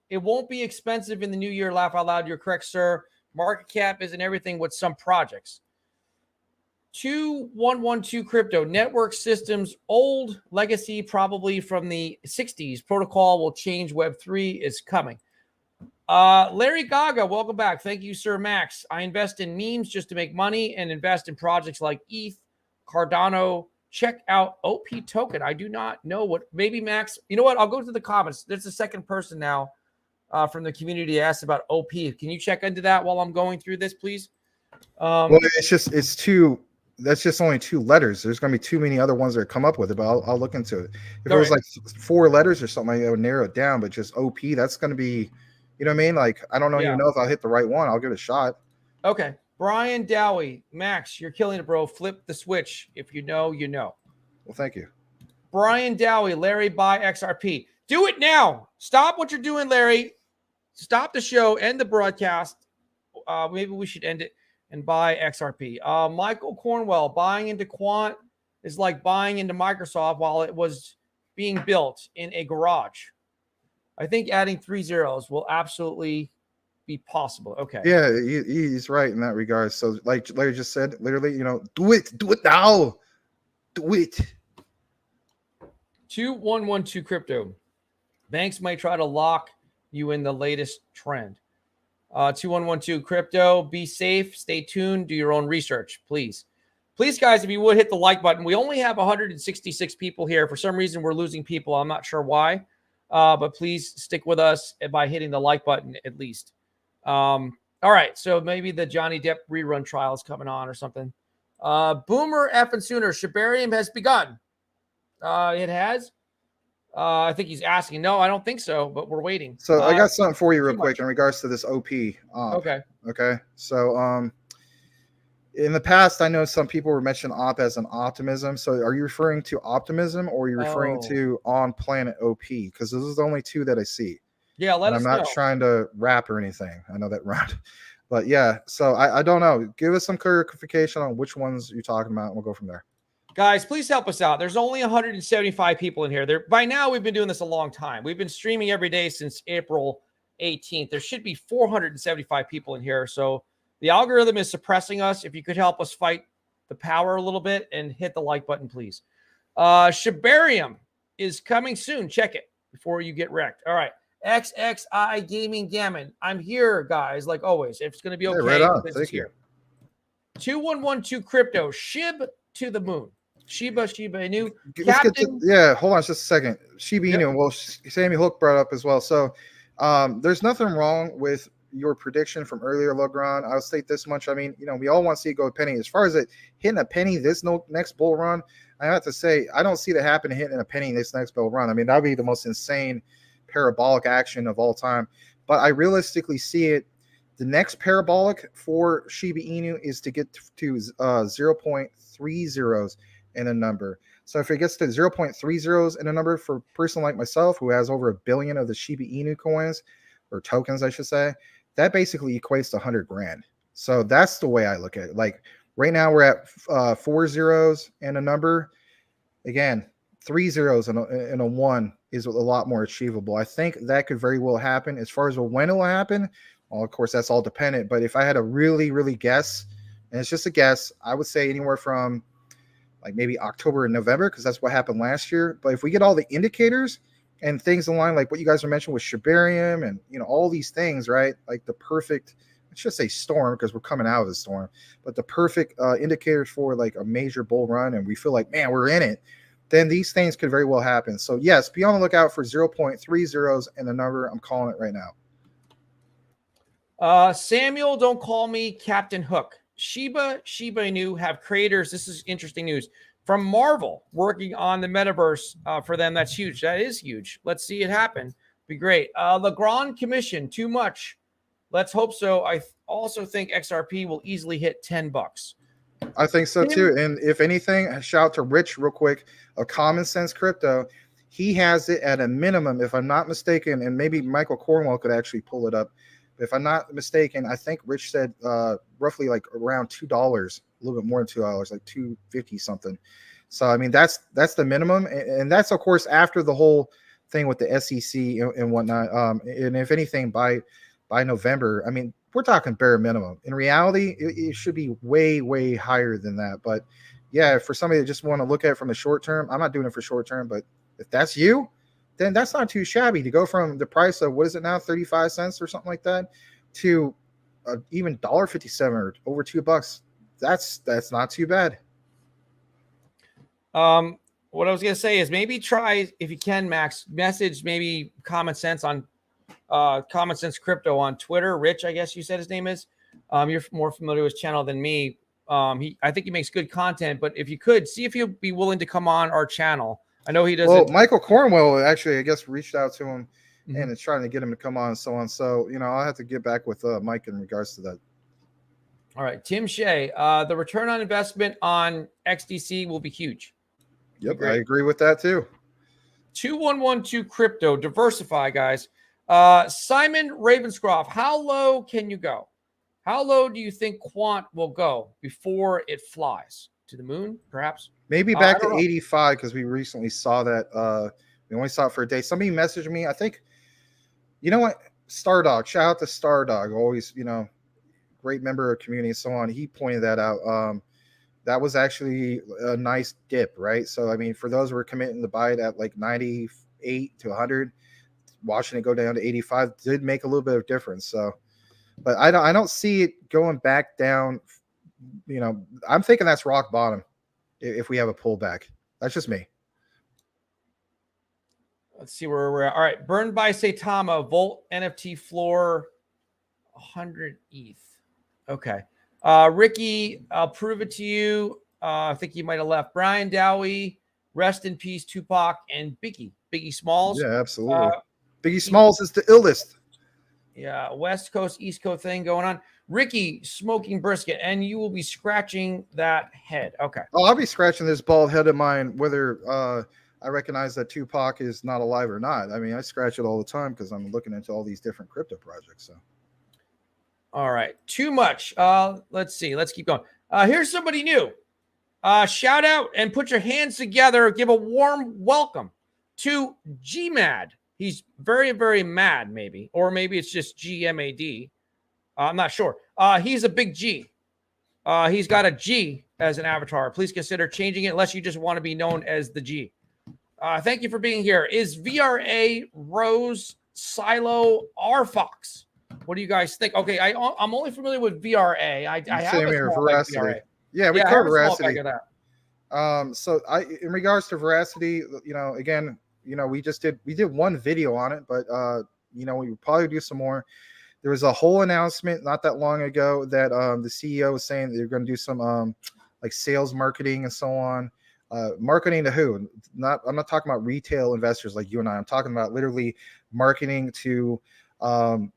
A: it won't be expensive in the new year. Laugh out loud. You're correct, sir. Market cap isn't everything with some projects. 2112 crypto network systems, old legacy, probably from the 60s. Protocol will change. Web3 is coming. Larry Gaga, welcome back. Thank you, Sir Max. I invest in memes just to make money and invest in projects like ETH, Cardano. Check out OP token. I do not know what, maybe Max. You know what? I'll go to the comments. There's a second person now from the community asked about OP. Can you check into that while I'm going through this, please?
B: Well, that's just only 2 letters. There's going to be too many other ones that come up with it, but I'll look into it. If it was like 4 letters or something, I would narrow it down, but just OP, that's going to be, you know what I mean? Like, I don't even know if I'll hit the right one. I'll give it a shot.
A: Okay. Brian Dowie, Max, you're killing it, bro. Flip the switch. If you know, you know.
B: Well, thank you.
A: Brian Dowie, Larry, buy XRP. Do it now. Stop what you're doing, Larry. Stop the show. End the broadcast. Maybe we should end it and buy XRP. Michael Cornwell, buying into Quant is like buying into Microsoft while it was being built in a garage. I think adding 3 zeros will absolutely be possible. Okay.
B: Yeah, he's right in that regard. So like Larry just said, literally, do it now. Do it.
A: 2112 crypto. Banks might try to lock you in the latest trend. 2112 crypto. Be safe. Stay tuned. Do your own research, please. Please, guys, if you would hit the like button. We only have 166 people here. For some reason, we're losing people. I'm not sure why. But please stick with us by hitting the like button at least. All right. So maybe the Johnny Depp rerun trial is coming on or something. Boomer F and Sooner. Shibarium has begun. It has. I think he's asking. No, I don't think so, but we're waiting.
B: So I got something for you real quick in regards to this OP.
A: Okay.
B: Okay. So In the past, I know some people were mentioning op as an optimism. So are you referring to optimism or are you referring to on planet OP? Because those are the only two that I see.
A: Yeah, let us know.
B: I'm not trying to rap or anything. I know that rhymed. But yeah, so I don't know. Give us some clarification on which ones you're talking about, and we'll go from there.
A: Guys, please help us out. There's only 175 people in here. By now, we've been doing this a long time. We've been streaming every day since April 18th. There should be 475 people in here. So the algorithm is suppressing us. If you could help us fight the power a little bit and hit the like button, please. Shibarium is coming soon. Check it before you get wrecked. All right. XXI Gaming Gammon. I'm here, guys, like always. If it's going to be okay.
B: Right on. Thank you.
A: 2112 Crypto. Shib to the moon. Shiba Inu.
B: Yeah, hold on just a second. Shiba Inu. Well, Sammy Hook brought up as well. So there's nothing wrong with your prediction from earlier, Legrand. I'll state this much. I mean, we all want to see it go a penny. As far as it hitting a penny this next bull run, I have to say, I don't see that happening hitting a penny this next bull run. I mean, that would be the most insane parabolic action of all time. But I realistically see it. The next parabolic for Shiba Inu is to get to 0.30 in a number. So if it gets to 0.30 in a number for a person like myself who has over 1 billion of the Shiba Inu coins or tokens, I should say, that basically equates to 100 grand. So that's the way I look at it. Like right now we're at 4 zeros and a number. Again, 3 zeros and a 1 is a lot more achievable. I think that could very well happen. As far as when it will happen, well, of course, that's all dependent. But if I had to really, really guess, and it's just a guess, I would say anywhere from like maybe October and November, because that's what happened last year. But if we get all the indicators and things in line, like what you guys are mentioning with Shibarium and all these things, right? Like the perfect, let's just say storm, because we're coming out of the storm, but the perfect indicators for like a major bull run, and we feel like, man, we're in it, then these things could very well happen. So yes, be on the lookout for 0.30 and the number. I'm calling it right now.
A: Samuel, don't call me Captain Hook. Shiba Inu have creators. This is interesting news from Marvel working on the metaverse for them. That's huge. That is huge. Let's see it happen. Be great. Legrand Commission, too much. Let's hope so. I also think XRP will easily hit $10.
B: I think so too. And if anything, shout out to Rich real quick of Common Sense Crypto. He has it at a minimum, if I'm not mistaken, and maybe Michael Cornwell could actually pull it up. If I'm not mistaken, I think Rich said roughly like around $2, a little bit more than $2, like $2.50 something. So I mean that's the minimum, and that's of course after the whole thing with the SEC and whatnot. And if anything, by November, I mean we're talking bare minimum. In reality, it should be way higher than that. But yeah, for somebody that just want to look at it from the short term, I'm not doing it for short term. But if that's you, then that's not too shabby to go from the price of, what is it now, 35 cents or something like that, to even $1.57 or over $2. That's not too bad.
A: What I was going to say is maybe try, if you can, Max, message maybe Common Sense on Common Sense Crypto on Twitter. Rich, I guess you said his name is. You're more familiar with his channel than me. I think he makes good content, but if you could, see if he'll be willing to come on our channel. I know he doesn't.
B: Well, Michael Cornwell actually, I guess, reached out to him and is trying to get him to come on and so on. So, I'll have to get back with Mike in regards to that.
A: All right. Tim Shea, the return on investment on XDC will be huge.
B: Yep, I agree with that too.
A: 2112 Crypto, diversify, guys. Simon Ravenscroft, how low can you go? How low do you think Quant will go before it flies? To the moon, perhaps?
B: Maybe back to 85, because we recently saw that. We only saw it for a day. Somebody messaged me. I think, you know what? Stardog. Shout out to Stardog. Always, great member of the community and so on. He pointed that out. That was actually a nice dip, right? So, I mean, for those who were committing to buy it at like 98 to 100, watching it go down to 85 did make a little bit of difference. So, but I don't see it going back down. I'm thinking that's rock bottom if we have a pullback. That's just me.
A: Let's see where we're at. All right. Burned by Saitama, Volt NFT floor, 100 ETH. Okay. Ricky, I'll prove it to you. I think he might have left. Brian Dowie, rest in peace, Tupac, and Biggie Smalls.
B: Yeah, absolutely. Biggie Smalls is the illest.
A: Yeah, West Coast, East Coast thing going on. Ricky smoking brisket, and you will be scratching that head. Okay.
B: Oh, I'll be scratching this bald head of mine, whether I recognize that Tupac is not alive or not. I mean, I scratch it all the time because I'm looking into all these different crypto projects. So,
A: all right, too much. Let's see. Let's keep going. Here's somebody new. Shout out and put your hands together. Give a warm welcome to GMAD. He's very, very mad, maybe, or maybe it's just GMAD. I'm not sure. He's a big G. He's got a G as an avatar. Please consider changing it unless you just want to be known as the G. Thank you for being here. Is VRA, Rose, Silo, RFox? What do you guys think? Okay, I'm only familiar with VRA. I have a small
B: Veracity.
A: VRA.
B: Yeah, we covered Veracity.
A: So
B: in regards to Veracity, again, we did one video on it, but we would probably do some more. There was a whole announcement not that long ago that the CEO was saying they're going to do some like sales marketing and so on. Marketing to who? I'm not talking about retail investors like you and I. I'm talking about literally marketing to the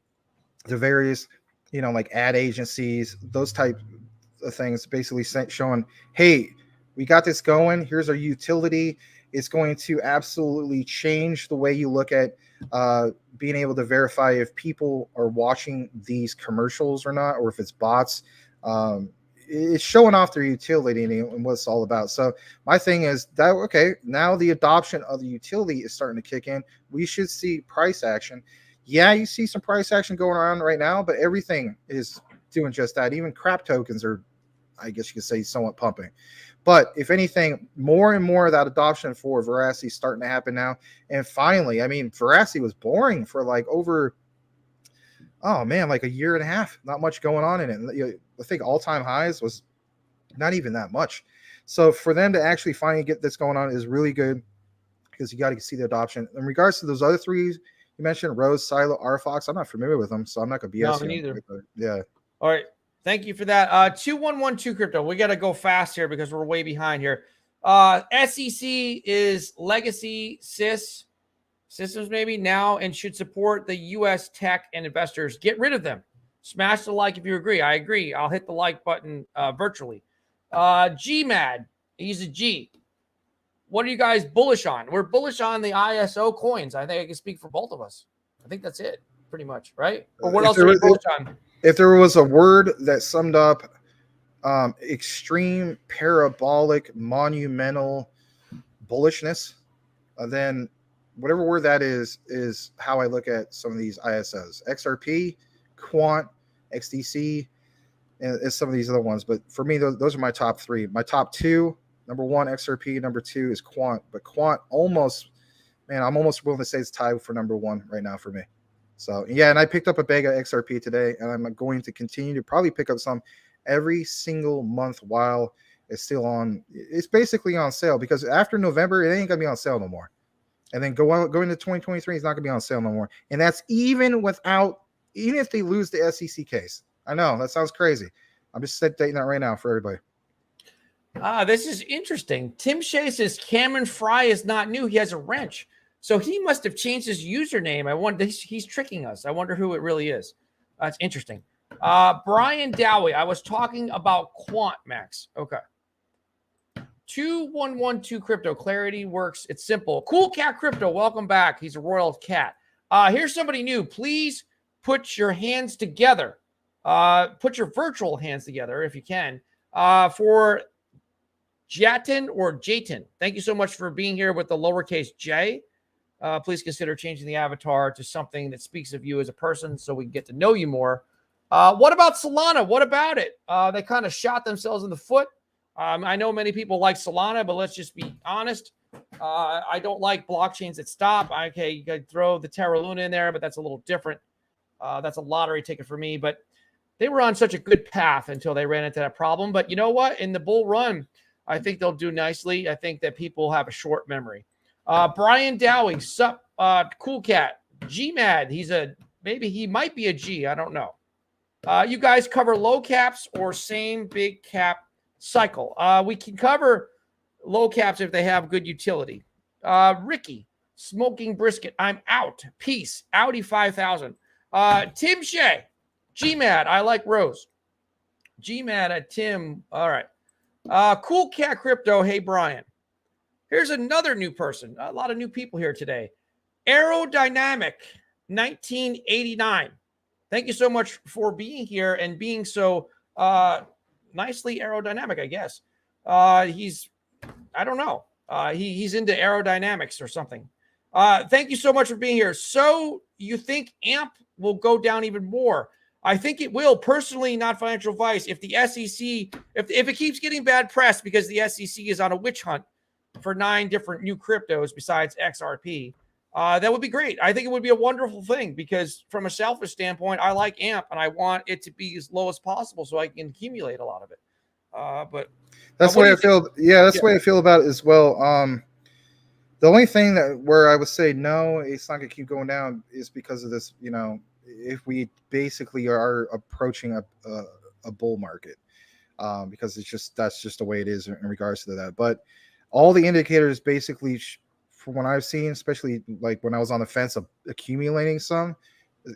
B: various, like ad agencies, those type of things, basically showing, hey, we got this going. Here's our utility. It's going to absolutely change the way you look at being able to verify if people are watching these commercials or not, or if it's bots. It's showing off their utility and what it's all about. So my thing is that, okay, now the adoption of the utility is starting to kick in. We should see price action. Yeah, you see some price action going around right now, but everything is doing just that. Even crap tokens are, I guess you could say, somewhat pumping. But if anything, more and more of that adoption for Veracity is starting to happen now. And finally, I mean, Veracity was boring for like over, like a year and a half. Not much going on in it. I think all-time highs was not even that much. So for them to actually finally get this going on is really good because you got to see the adoption. In regards to those other three you mentioned, Rose, Silo, RFox, I'm not familiar with them, so I'm not going to BS.
A: No, me neither.
B: Yeah.
A: All right. Thank you for that. 2112 crypto. We got to go fast here because we're way behind here. SEC is legacy systems maybe now and should support the U.S. tech and investors. Get rid of them. Smash the like if you agree. I agree. I'll hit the like button virtually. GMAD. He's a G. What are you guys bullish on? We're bullish on the ISO coins. I think I can speak for both of us. I think that's it, pretty much, right? Or what else are you bullish on?
B: If there was a word that summed up extreme, parabolic, monumental bullishness, then whatever word that is how I look at some of these ISOs. XRP, Quant, XDC, and some of these other ones. But for me, those are my top three. My top two, number one, XRP, number two is Quant. But Quant I'm almost willing to say it's tied for number one right now for me. So, yeah, and I picked up a bag of XRP today, and I'm going to continue to probably pick up some every single month while it's still on. It's basically on sale because after November, it ain't going to be on sale no more. And then going into 2023, it's not going to be on sale no more. And that's even if they lose the SEC case. I know, that sounds crazy. I'm just stating that right now for everybody.
A: This is interesting. Tim Shea says Cameron Fry is not new. He has a wrench. So he must have changed his username. I wonder, he's tricking us. I wonder who it really is. That's interesting. Brian Dowie, I was talking about Quant, Max. Okay. 2112 crypto. Clarity works. It's simple. Cool Cat Crypto, welcome back. He's a royal cat. Here's somebody new. Please put your hands together. Put your virtual hands together if you can. For Jatin or Jayton. Thank you so much for being here with the lowercase J. Please consider changing the avatar to something that speaks of you as a person so we can get to know you more. What about Solana? What about it? They kind of shot themselves in the foot. I know many people like Solana, but let's just be honest. I don't like blockchains that stop. Okay, you could throw the Terra Luna in there, but that's a little different. That's a lottery ticket for me. But they were on such a good path until they ran into that problem. But you know what? In the bull run, I think they'll do nicely. I think that people have a short memory. Brian Dowie, sup, Cool Cat, GMAD. He might be a G. I don't know. You guys cover low caps or same big cap cycle. We can cover low caps if they have good utility. Ricky, smoking brisket. I'm out. Peace. Audi 5000. Tim Shea, GMAD, I like Rose. GMAD at Tim. All right. Cool Cat Crypto. Hey, Brian. Here's another new person. A lot of new people here today. Aerodynamic 1989. Thank you so much for being here and being so nicely aerodynamic, I guess. I don't know. He's into aerodynamics or something. Thank you so much for being here. So you think AMP will go down even more? I think it will. Personally, not financial advice. If the SEC, if it keeps getting bad press because the SEC is on a witch hunt for 9 different new cryptos besides XRP, that would be great. I think it would be a wonderful thing because from a selfish standpoint, I like AMP and I want it to be as low as possible so I can accumulate a lot of it. But
B: that's the way I feel. Yeah, that's the way I feel about it as well. The only thing where I would say no, it's not going to keep going down is because of this. You know, if we basically are approaching a bull market, because that's just the way it is in regards to that. But all the indicators basically, from what I've seen, especially like when I was on the fence of accumulating some,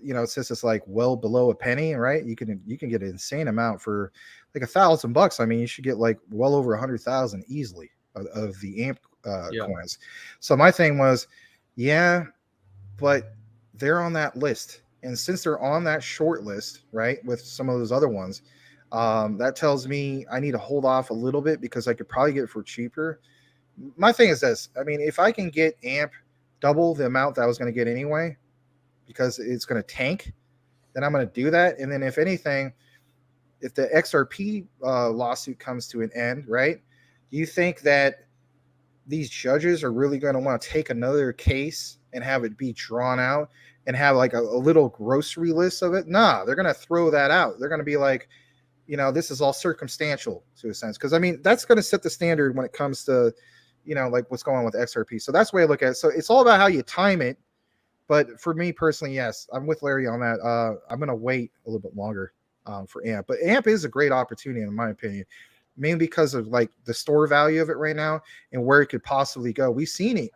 B: you know, it says it's like well below a penny, right? You can get an insane amount for like $1,000. I mean, you should get like well over 100,000 easily of the AMP coins. So my thing was, yeah, but they're on that list, and since they're on that short list, right, with some of those other ones, that tells me I need to hold off a little bit because I could probably get it for cheaper. My thing is this: I mean, if I can get AMP double the amount that I was going to get anyway, because it's going to tank, then I'm going to do that. And then if anything, if the XRP lawsuit comes to an end, right? Do you think that these judges are really going to want to take another case and have it be drawn out and have like a little grocery list of it? Nah, they're going to throw that out. They're going to be like, you know, this is all circumstantial to a sense. Because I mean, that's going to set the standard when it comes to, you know, like what's going on with XRP. So that's the way I look at it. So it's all about how you time it. But for me personally, yes, I'm with Larry on that. I'm going to wait a little bit longer for AMP. But AMP is a great opportunity, in my opinion, mainly because of like the store value of it right now and where it could possibly go. We've seen it.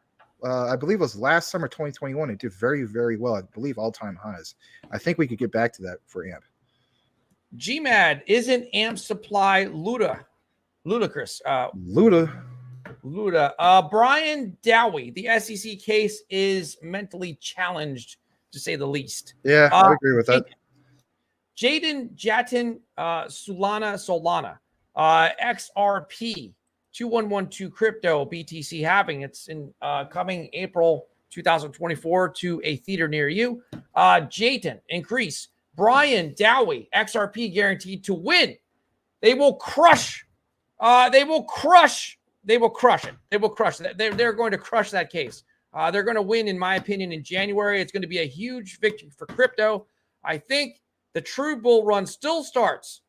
B: I believe it was last summer, 2021. It did very, very well. I believe all-time highs. I think we could get back to that for AMP.
A: GMAD, isn't AMP supply ludicrous? Luda. Brian Dowie, the SEC case is mentally challenged, to say the least.
B: Yeah, I agree with that.
A: Jaden Jatin Solana, XRP 2112 crypto BTC halving. It's in coming April 2024 to a theater near you. Jatin increase. Brian Dowie, XRP guaranteed to win. They will crush. They will crush it. They're going to crush that case. They're going to win, in my opinion, in January. It's going to be a huge victory for crypto. I think the true bull run still starts.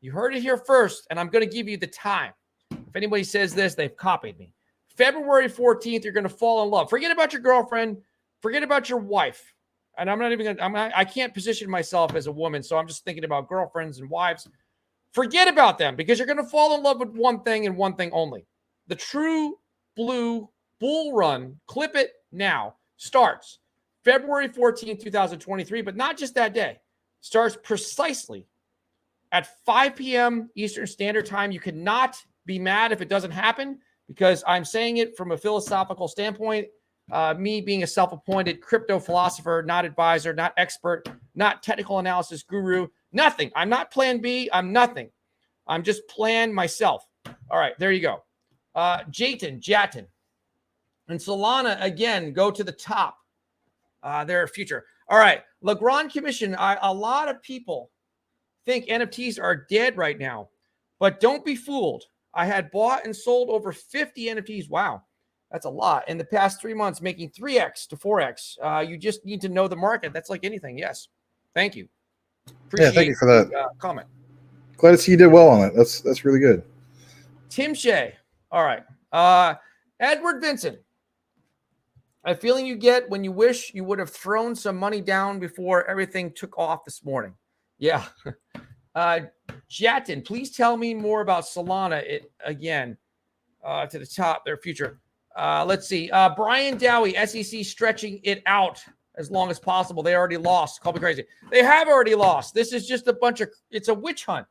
A: You heard it here first, and I'm going to give you the time. If anybody says this, they've copied me. February 14th, you're going to fall in love. Forget about your girlfriend. Forget about your wife. And I'm not even going to, I can't position myself as a woman, so I'm just thinking about girlfriends and wives. Forget about them because you're going to fall in love with one thing and one thing only. The true blue bull run, clip it now, starts February 14th, 2023, but not just that day. Starts precisely at 5 p.m. Eastern Standard Time. You cannot be mad if it doesn't happen because I'm saying it from a philosophical standpoint. Me being a self-appointed crypto philosopher, not advisor, not expert, not technical analysis guru, nothing. I'm not plan B. I'm nothing. I'm just plan myself. All right, there you go. Jatin, and Solana, again, go to the top. Their future. All right, Legrand Commission. A lot of people think NFTs are dead right now, but don't be fooled. I had bought and sold over 50 NFTs. Wow. That's a lot. In the past 3 months, making 3x to 4x. You just need to know the market. That's like anything. Yes. Thank you.
B: Appreciate thank you for that
A: comment.
B: Glad to see you did well on it. That's really good.
A: Tim Shea. All right. Edward Vincent. A feeling you get when you wish you would have thrown some money down before everything took off this morning. Yeah. Jatin, please tell me more about Solana. It again to the top, their future. Let's see. Brian Dowie, SEC stretching it out. as long as possible. They already lost. Call me crazy. They have already lost. This is just a bunch of, it's a witch hunt.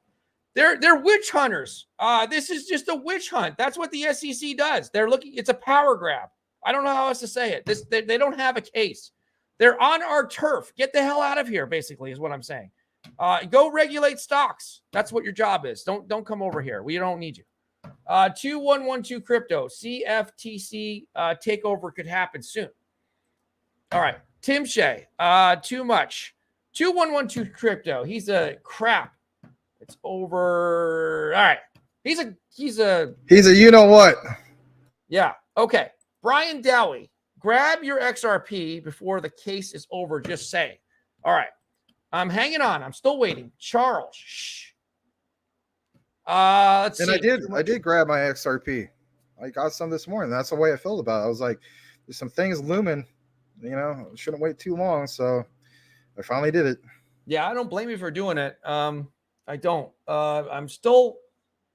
A: They're witch hunters. This is just a witch hunt. That's what the SEC does. They're looking, it's a power grab. I don't know how else to say it. They don't have a case. They're on our turf. Get the hell out of here, basically, is what I'm saying. Go regulate stocks. That's what your job is. Don't come over here. We don't need you. 2112 crypto. CFTC takeover could happen soon. All right. Tim Shea. Too much. 2112 crypto. He's a crap. It's over. All right. He's a
B: you know what?
A: Yeah. Okay. Brian Dowie. Grab your XRP before the case is over. Just say. All right. I'm hanging on. I'm still waiting. Charles. Shh. Let's see.
B: I did grab my XRP. I got some this morning. That's the way I felt about it. I was like, there's some things looming, shouldn't wait too long. So I finally did it.
A: Yeah, I don't blame you for doing it. I don't. I'm still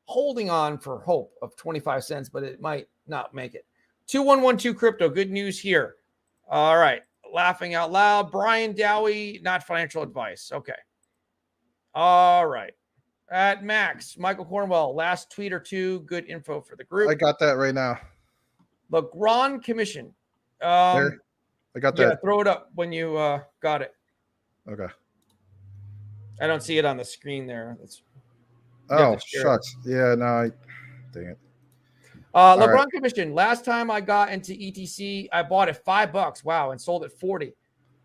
A: holding on for hope of 25 cents, but it might not make it. 2112 crypto. Good news here. All right. Laughing out loud. Brian Dowie, not financial advice. Okay. All right. At Max, Michael Cornwell, last tweet or two, good info for the group.
B: I got that right now.
A: The Grand Commission.
B: There. I got that.
A: Yeah, throw it up when you got it.
B: Okay.
A: I don't see it on the screen there.
B: Shucks. Yeah, no, dang it.
A: LeBron right. Commission. Last time I got into ETC, I bought it $5. Wow, and sold it 40,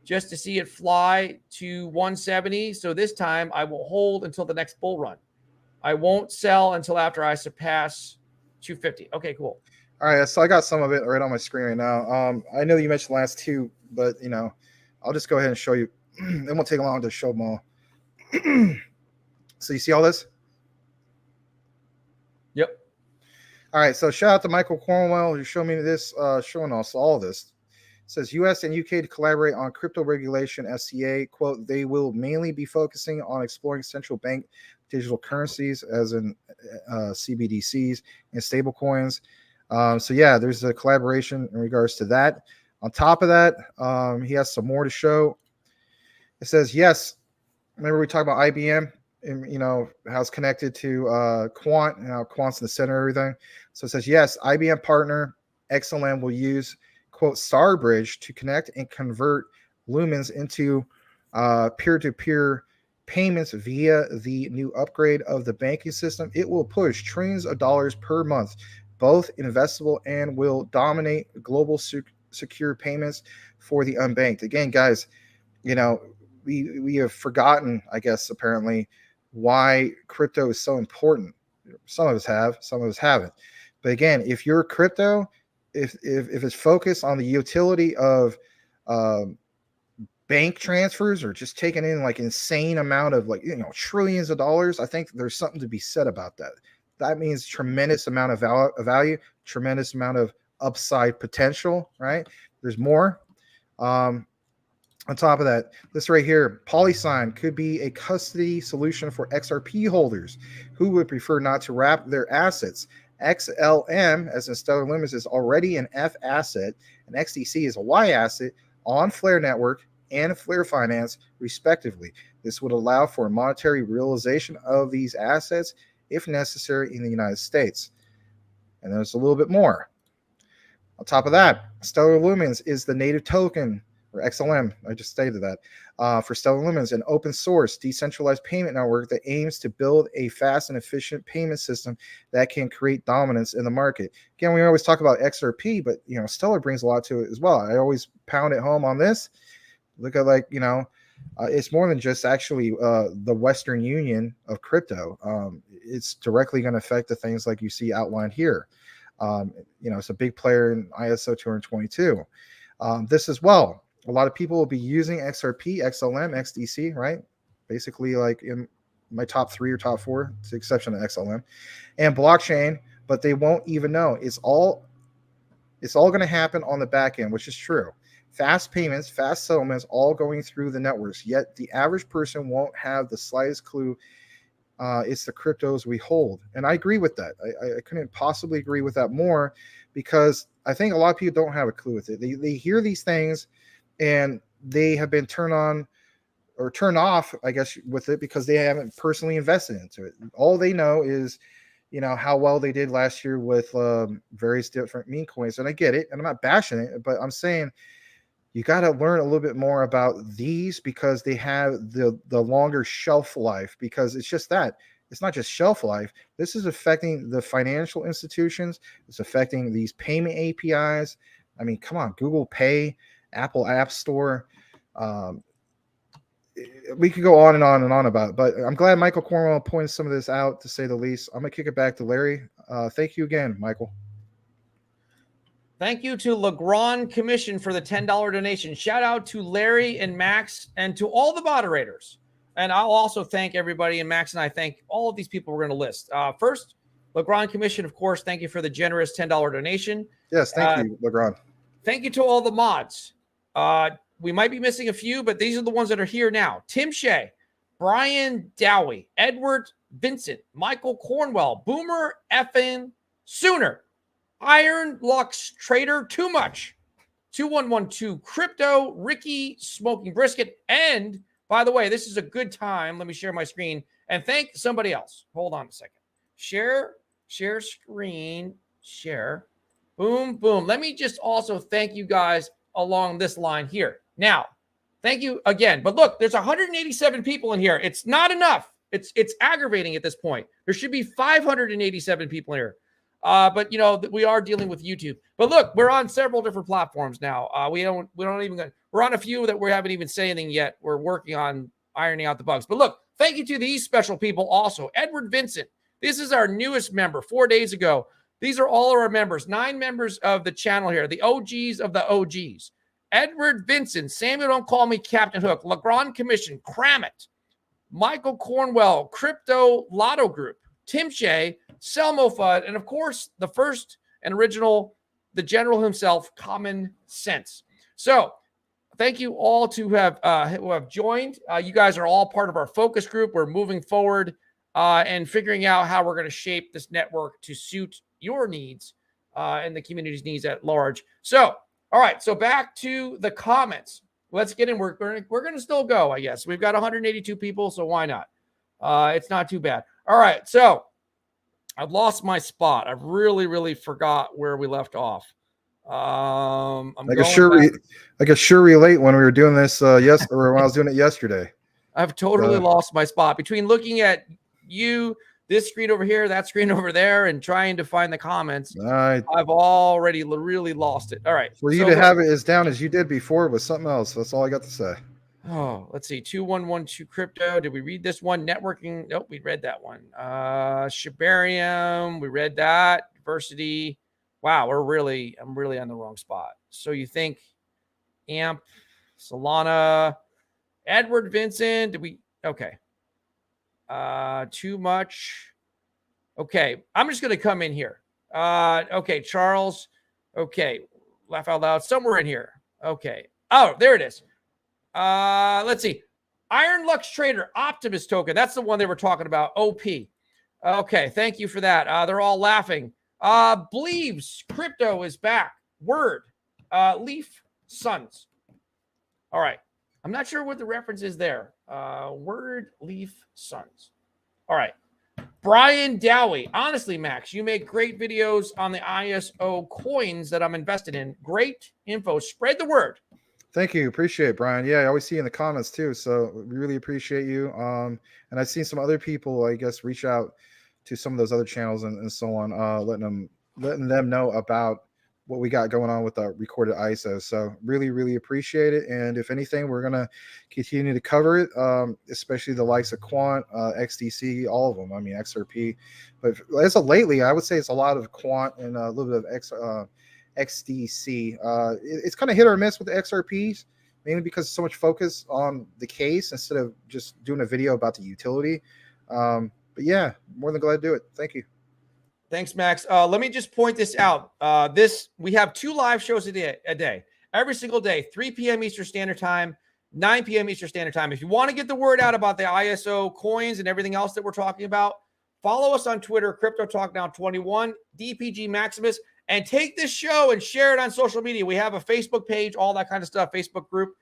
A: just to see it fly to 170. So this time I will hold until the next bull run. I won't sell until after I surpass 250. Okay, cool.
B: All right, so I got some of it right on my screen right now. I know you mentioned the last two, but I'll just go ahead and show you. It won't take long to show them all. So you see all this?
A: Yep.
B: All right, so shout out to Michael Cornwell who showed me this, showing us all this. It says U.S. and U.K. to collaborate on crypto regulation. FCA, quote, they will mainly be focusing on exploring central bank digital currencies, as in CBDCs and stable coins. So yeah, there's a collaboration in regards to that. On top of that, he has some more to show. It says, yes, remember we talked about IBM and how it's connected to Quant and how Quant's in the center of everything. So it says, yes, IBM partner XLM will use, quote, Starbridge to connect and convert Lumens into peer-to-peer payments via the new upgrade of the banking system. It will push trillions of dollars per month, both investable and will dominate global secure payments for the unbanked. Again, guys, we have forgotten, I guess, apparently, why crypto is so important. Some of us have, some of us haven't. But again, if you're crypto, if it's focused on the utility of bank transfers or just taking in like insane amount of trillions of dollars, I think there's something to be said about that. That means tremendous amount of value, tremendous amount of upside potential, right? There's more. On top of that, this right here, PolySign could be a custody solution for XRP holders who would prefer not to wrap their assets. XLM, as in Stellar Lumens, is already an F asset, and XDC is a Y asset on Flare Network and Flare Finance, respectively. This would allow for a monetary realization of these assets if necessary in the United States. And there's a little bit more. On top of that, Stellar Lumens is the native token, or XLM, I just stated that, for Stellar Lumens, an open source, decentralized payment network that aims to build a fast and efficient payment system that can create dominance in the market. Again, we always talk about XRP, but Stellar brings a lot to it as well. I always pound it home on this. Look at it's more than just actually the Western Union of crypto. It's directly going to affect the things like you see outlined here. It's a big player in ISO 222. This as well. A lot of people will be using XRP, XLM, XDC, right? Basically, like in my top 3 or top 4, to the exception of XLM, and blockchain, but they won't even know. It's all going to happen on the back end, which is true. Fast payments, fast settlements, all going through the networks. Yet the average person won't have the slightest clue. It's the cryptos we hold, and I agree with that. I couldn't possibly agree with that more, because I think a lot of people don't have a clue with it. They hear these things, and they have been turned on or turned off, I guess, with it because they haven't personally invested into it. All they know is, how well they did last year with various different meme coins. And I get it, and I'm not bashing it, but I'm saying you got to learn a little bit more about these because they have the longer shelf life, because it's just that. It's not just shelf life. This is affecting the financial institutions. It's affecting these payment APIs. I mean, come on, Google Pay, Apple App Store. We could go on and on and on about it, but I'm glad Michael Cornwell pointed some of this out, to say the least. I'm going to kick it back to Larry. Thank you again, Michael.
A: Thank you to Legrand Commission for the $10 donation. Shout out to Larry and Max and to all the moderators. And I'll also thank everybody, and Max and I thank all of these people we're going to list. First, Legrand Commission, of course, thank you for the generous $10 donation.
B: Yes, thank you, Legrand.
A: Thank you to all the mods. We might be missing a few, but these are the ones that are here now. Tim Shea, Brian Dowie, Edward Vincent, Michael Cornwell, Boomer effing Sooner, Iron Lux Trader, Too Much, 2112 Crypto, Ricky Smoking Brisket, and by the way, this is a good time. Let me share my screen and thank somebody else. Hold on a second. Share screen, share. Boom, boom. Let me just also thank you guys along this line here. Now, thank you again. But look, there's 187 people in here. It's not enough. It's aggravating at this point. There should be 587 people in here. But we are dealing with YouTube. But look, we're on several different platforms now. We're on a few that we haven't even said anything yet. We're working on ironing out the bugs. But look, thank you to these special people also. Edward Vincent. This is our newest member 4 days ago. These are all of our members, 9 members of the channel here, the OGs of the OGs. Edward Vincent, Samuel Don't Call Me Captain Hook, Legrand Commission, Kramit, Michael Cornwell, Crypto Lotto Group, Tim Shea, Selmo Fudd, and of course, the first and original, the general himself, Common Sense. So thank you all who have joined. You guys are all part of our focus group. We're moving forward and figuring out how we're going to shape this network to suit your needs and the community's needs at large. So, all right. So back to the comments. Let's get in. We're going to still go, I guess. We've got 182 people, so why not? It's not too bad. All right. So I've lost my spot. I've really forgot where we left off. I can sure relate when we were doing this or when I was doing it yesterday. I've totally lost my spot between looking at this screen over here, that screen over there, and trying to find the comments. I've already really lost it. All right.
B: For you to have it as down as you did before was something else. That's all I got to say.
A: Oh, let's see. 2112 Crypto. Did we read this one? Networking. Nope, we read that one. Shibarium. We read that. Diversity. Wow, I'm really on the wrong spot. So you think AMP, Solana, Edward Vincent. Okay. Too much. Okay. I'm just going to come in here. Okay. Charles. Okay. Laugh out loud. Somewhere in here. Okay. Oh, there it is. Let's see. Iron Lux Trader Optimus token. That's the one they were talking about. OP. Okay. Thank you for that. They're all laughing. Believes crypto is back. Word. Leaf Sons. All right. I'm not sure what the reference is there. Word Leaf Sons. All right. Brian Dowie. Honestly, Max, you make great videos on the ISO coins that I'm invested in. Great info. Spread the word.
B: Thank you. Appreciate it, Brian. Yeah, I always see you in the comments too. So we really appreciate you. And I've seen some other people, I guess, reach out to some of those other channels and so on, letting them know about what we got going on with the recorded ISO. So really appreciate it. And if anything, we're going to continue to cover it, especially the likes of Quant, XDC, all of them. I mean, XRP. But as of lately, I would say it's a lot of Quant and a little bit of XDC. It's kind of hit or miss with the XRPs, mainly because so much focus on the case instead of just doing a video about the utility. But yeah, more than glad to do it. Thank you.
A: Thanks, Max. Let me just point this out. We have 2 live shows a day, every single day, 3 p.m. Eastern Standard Time, 9 p.m. Eastern Standard Time. If you want to get the word out about the ISO coins and everything else that we're talking about, follow us on Twitter, Crypto Talk Now 21, DPG Maximus, and take this show and share it on social media. We have a Facebook page, all that kind of stuff, Facebook group.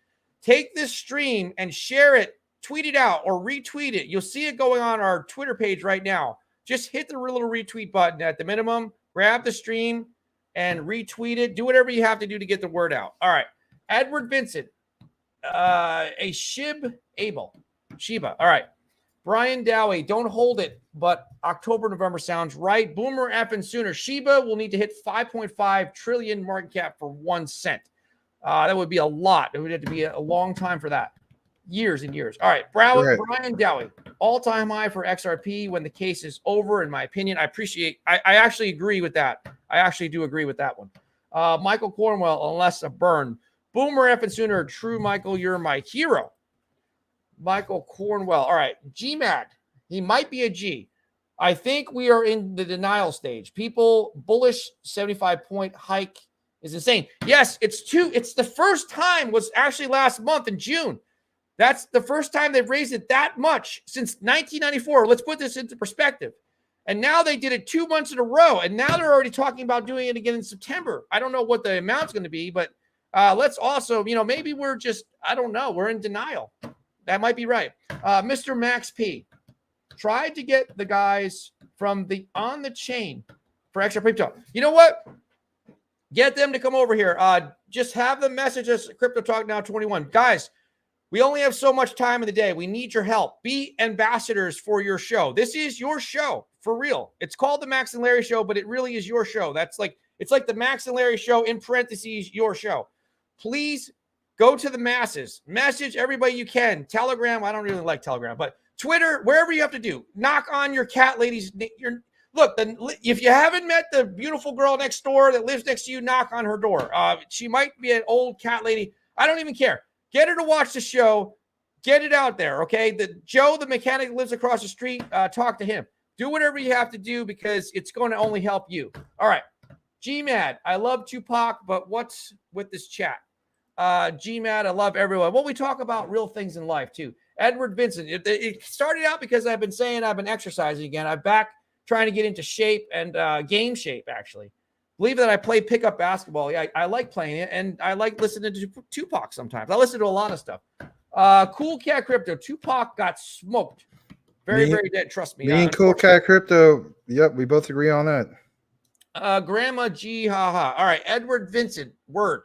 A: take this stream and share it, tweet it out, or retweet it. You'll see it going on our Twitter page right now. Just hit the little retweet button at the minimum, grab the stream and retweet it. Do whatever you have to do to get the word out. All right. Edward Vincent, a Shiba. All right. Brian Dowie, don't hold it, but October, November sounds right. Boomer effing sooner. Shiba will need to hit 5.5 trillion market cap for 1 cent. That would be a lot. It would have to be a long time for that. Years and years. All right. Brian Dowie, all-time high for XRP when the case is over, in my opinion. I actually agree with that. I actually do agree with that one. Michael Cornwell, unless a burn. Boomer effing sooner. True, Michael, you're my hero. Michael Cornwell. All right. GMAD. He might be a G. I think we are in the denial stage. People bullish 75-point hike is insane. Yes, it's the first time was actually last month in June. That's the first time they've raised it that much since 1994. Let's put this into perspective. And now they did it 2 months in a row. And now they're already talking about doing it again in September. I don't know what the amount's going to be, but let's also, maybe we're just, I don't know. We're in denial. That might be right. Mr. Max P tried to get the guys from the on the chain for Xrp Crypto. You know what? Get them to come over here. Just have them message us at Crypto Talk Now 21. Guys, we only have so much time in the day. We need your help. Be ambassadors for your show. This is your show for real. It's called the Max and Larry Show, but it really is your show. It's like the Max and Larry Show in parentheses, your show. Please go to the masses. Message everybody you can. Telegram. I don't really like Telegram, but Twitter, wherever you have to do. Knock on your cat lady's. If you haven't met the beautiful girl next door that lives next to you, knock on her door. She might be an old cat lady. I don't even care. Get her to watch the show. Get it out there, okay? Joe, the mechanic that lives across the street, talk to him. Do whatever you have to do because it's going to only help you. All right. GMAD, I love Tupac, but what's with this chat? GMAD, I love everyone. Well, we talk about real things in life, too. Edward Vincent, it started out because I've been saying I've been exercising again. I'm back trying to get into shape and game shape, actually. Believe that I play pickup basketball. Yeah, I like playing it, and I like listening to Tupac sometimes. I listen to a lot of stuff. Cool Cat Crypto. Tupac got smoked. Very dead. Trust me.
B: Me and Cool Cat Crypto. Yep, we both agree on that.
A: Grandma G, haha. All right, Edward Vincent. Word.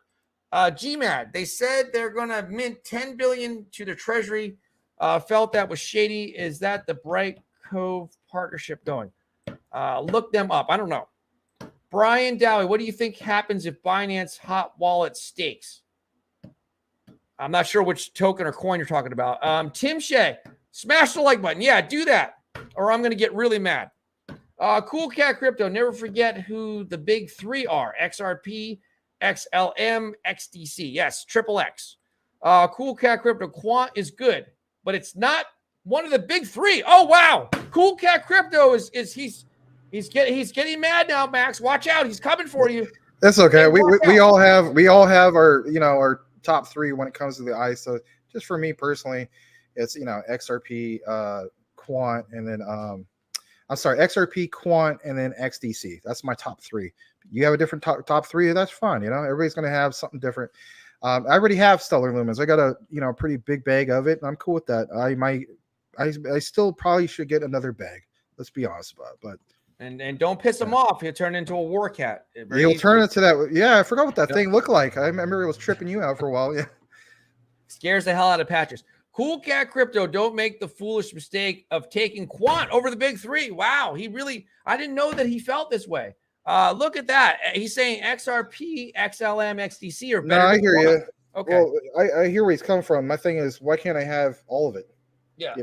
A: GMAD. They said they're gonna mint 10 billion to the treasury. Felt that was shady. Is that the Bright Cove partnership going? Look them up. I don't know. Brian Dowie, what do you think happens if Binance Hot Wallet stakes? I'm not sure which token or coin you're talking about. Tim Shea, smash the like button. Yeah, do that, or I'm going to get really mad. Cool Cat Crypto, never forget who the big three are. XRP, XLM, XDC. Yes, triple X. Cool Cat Crypto, Quant is good, but it's not one of the big three. Oh, wow. Cool Cat Crypto He's getting mad now, Max. Watch out. He's coming for you.
B: That's okay. We all have our our top three when it comes to the ISO. Just for me personally, it's XRP, Quant, and then XRP, Quant, and then XDC. That's my top three. You have a different top three. That's fine. Everybody's gonna have something different. I already have Stellar Lumens. I got a pretty big bag of it, and I'm cool with that. I still probably should get another bag. Let's be honest about it, but.
A: And don't piss him off. He'll turn into a war cat.
B: He'll turn into that. Yeah, I forgot what that thing looked like. I remember it was tripping you out for a while. Yeah.
A: Scares the hell out of Patches. Cool Cat Crypto, don't make the foolish mistake of taking Quant over the big three. Wow, I didn't know that he felt this way. Look at that. He's saying XRP, XLM, XDC are better.
B: No, I hear you.
A: Okay.
B: Well, I hear where he's coming from. My thing is, why can't I have all of it?
A: Yeah.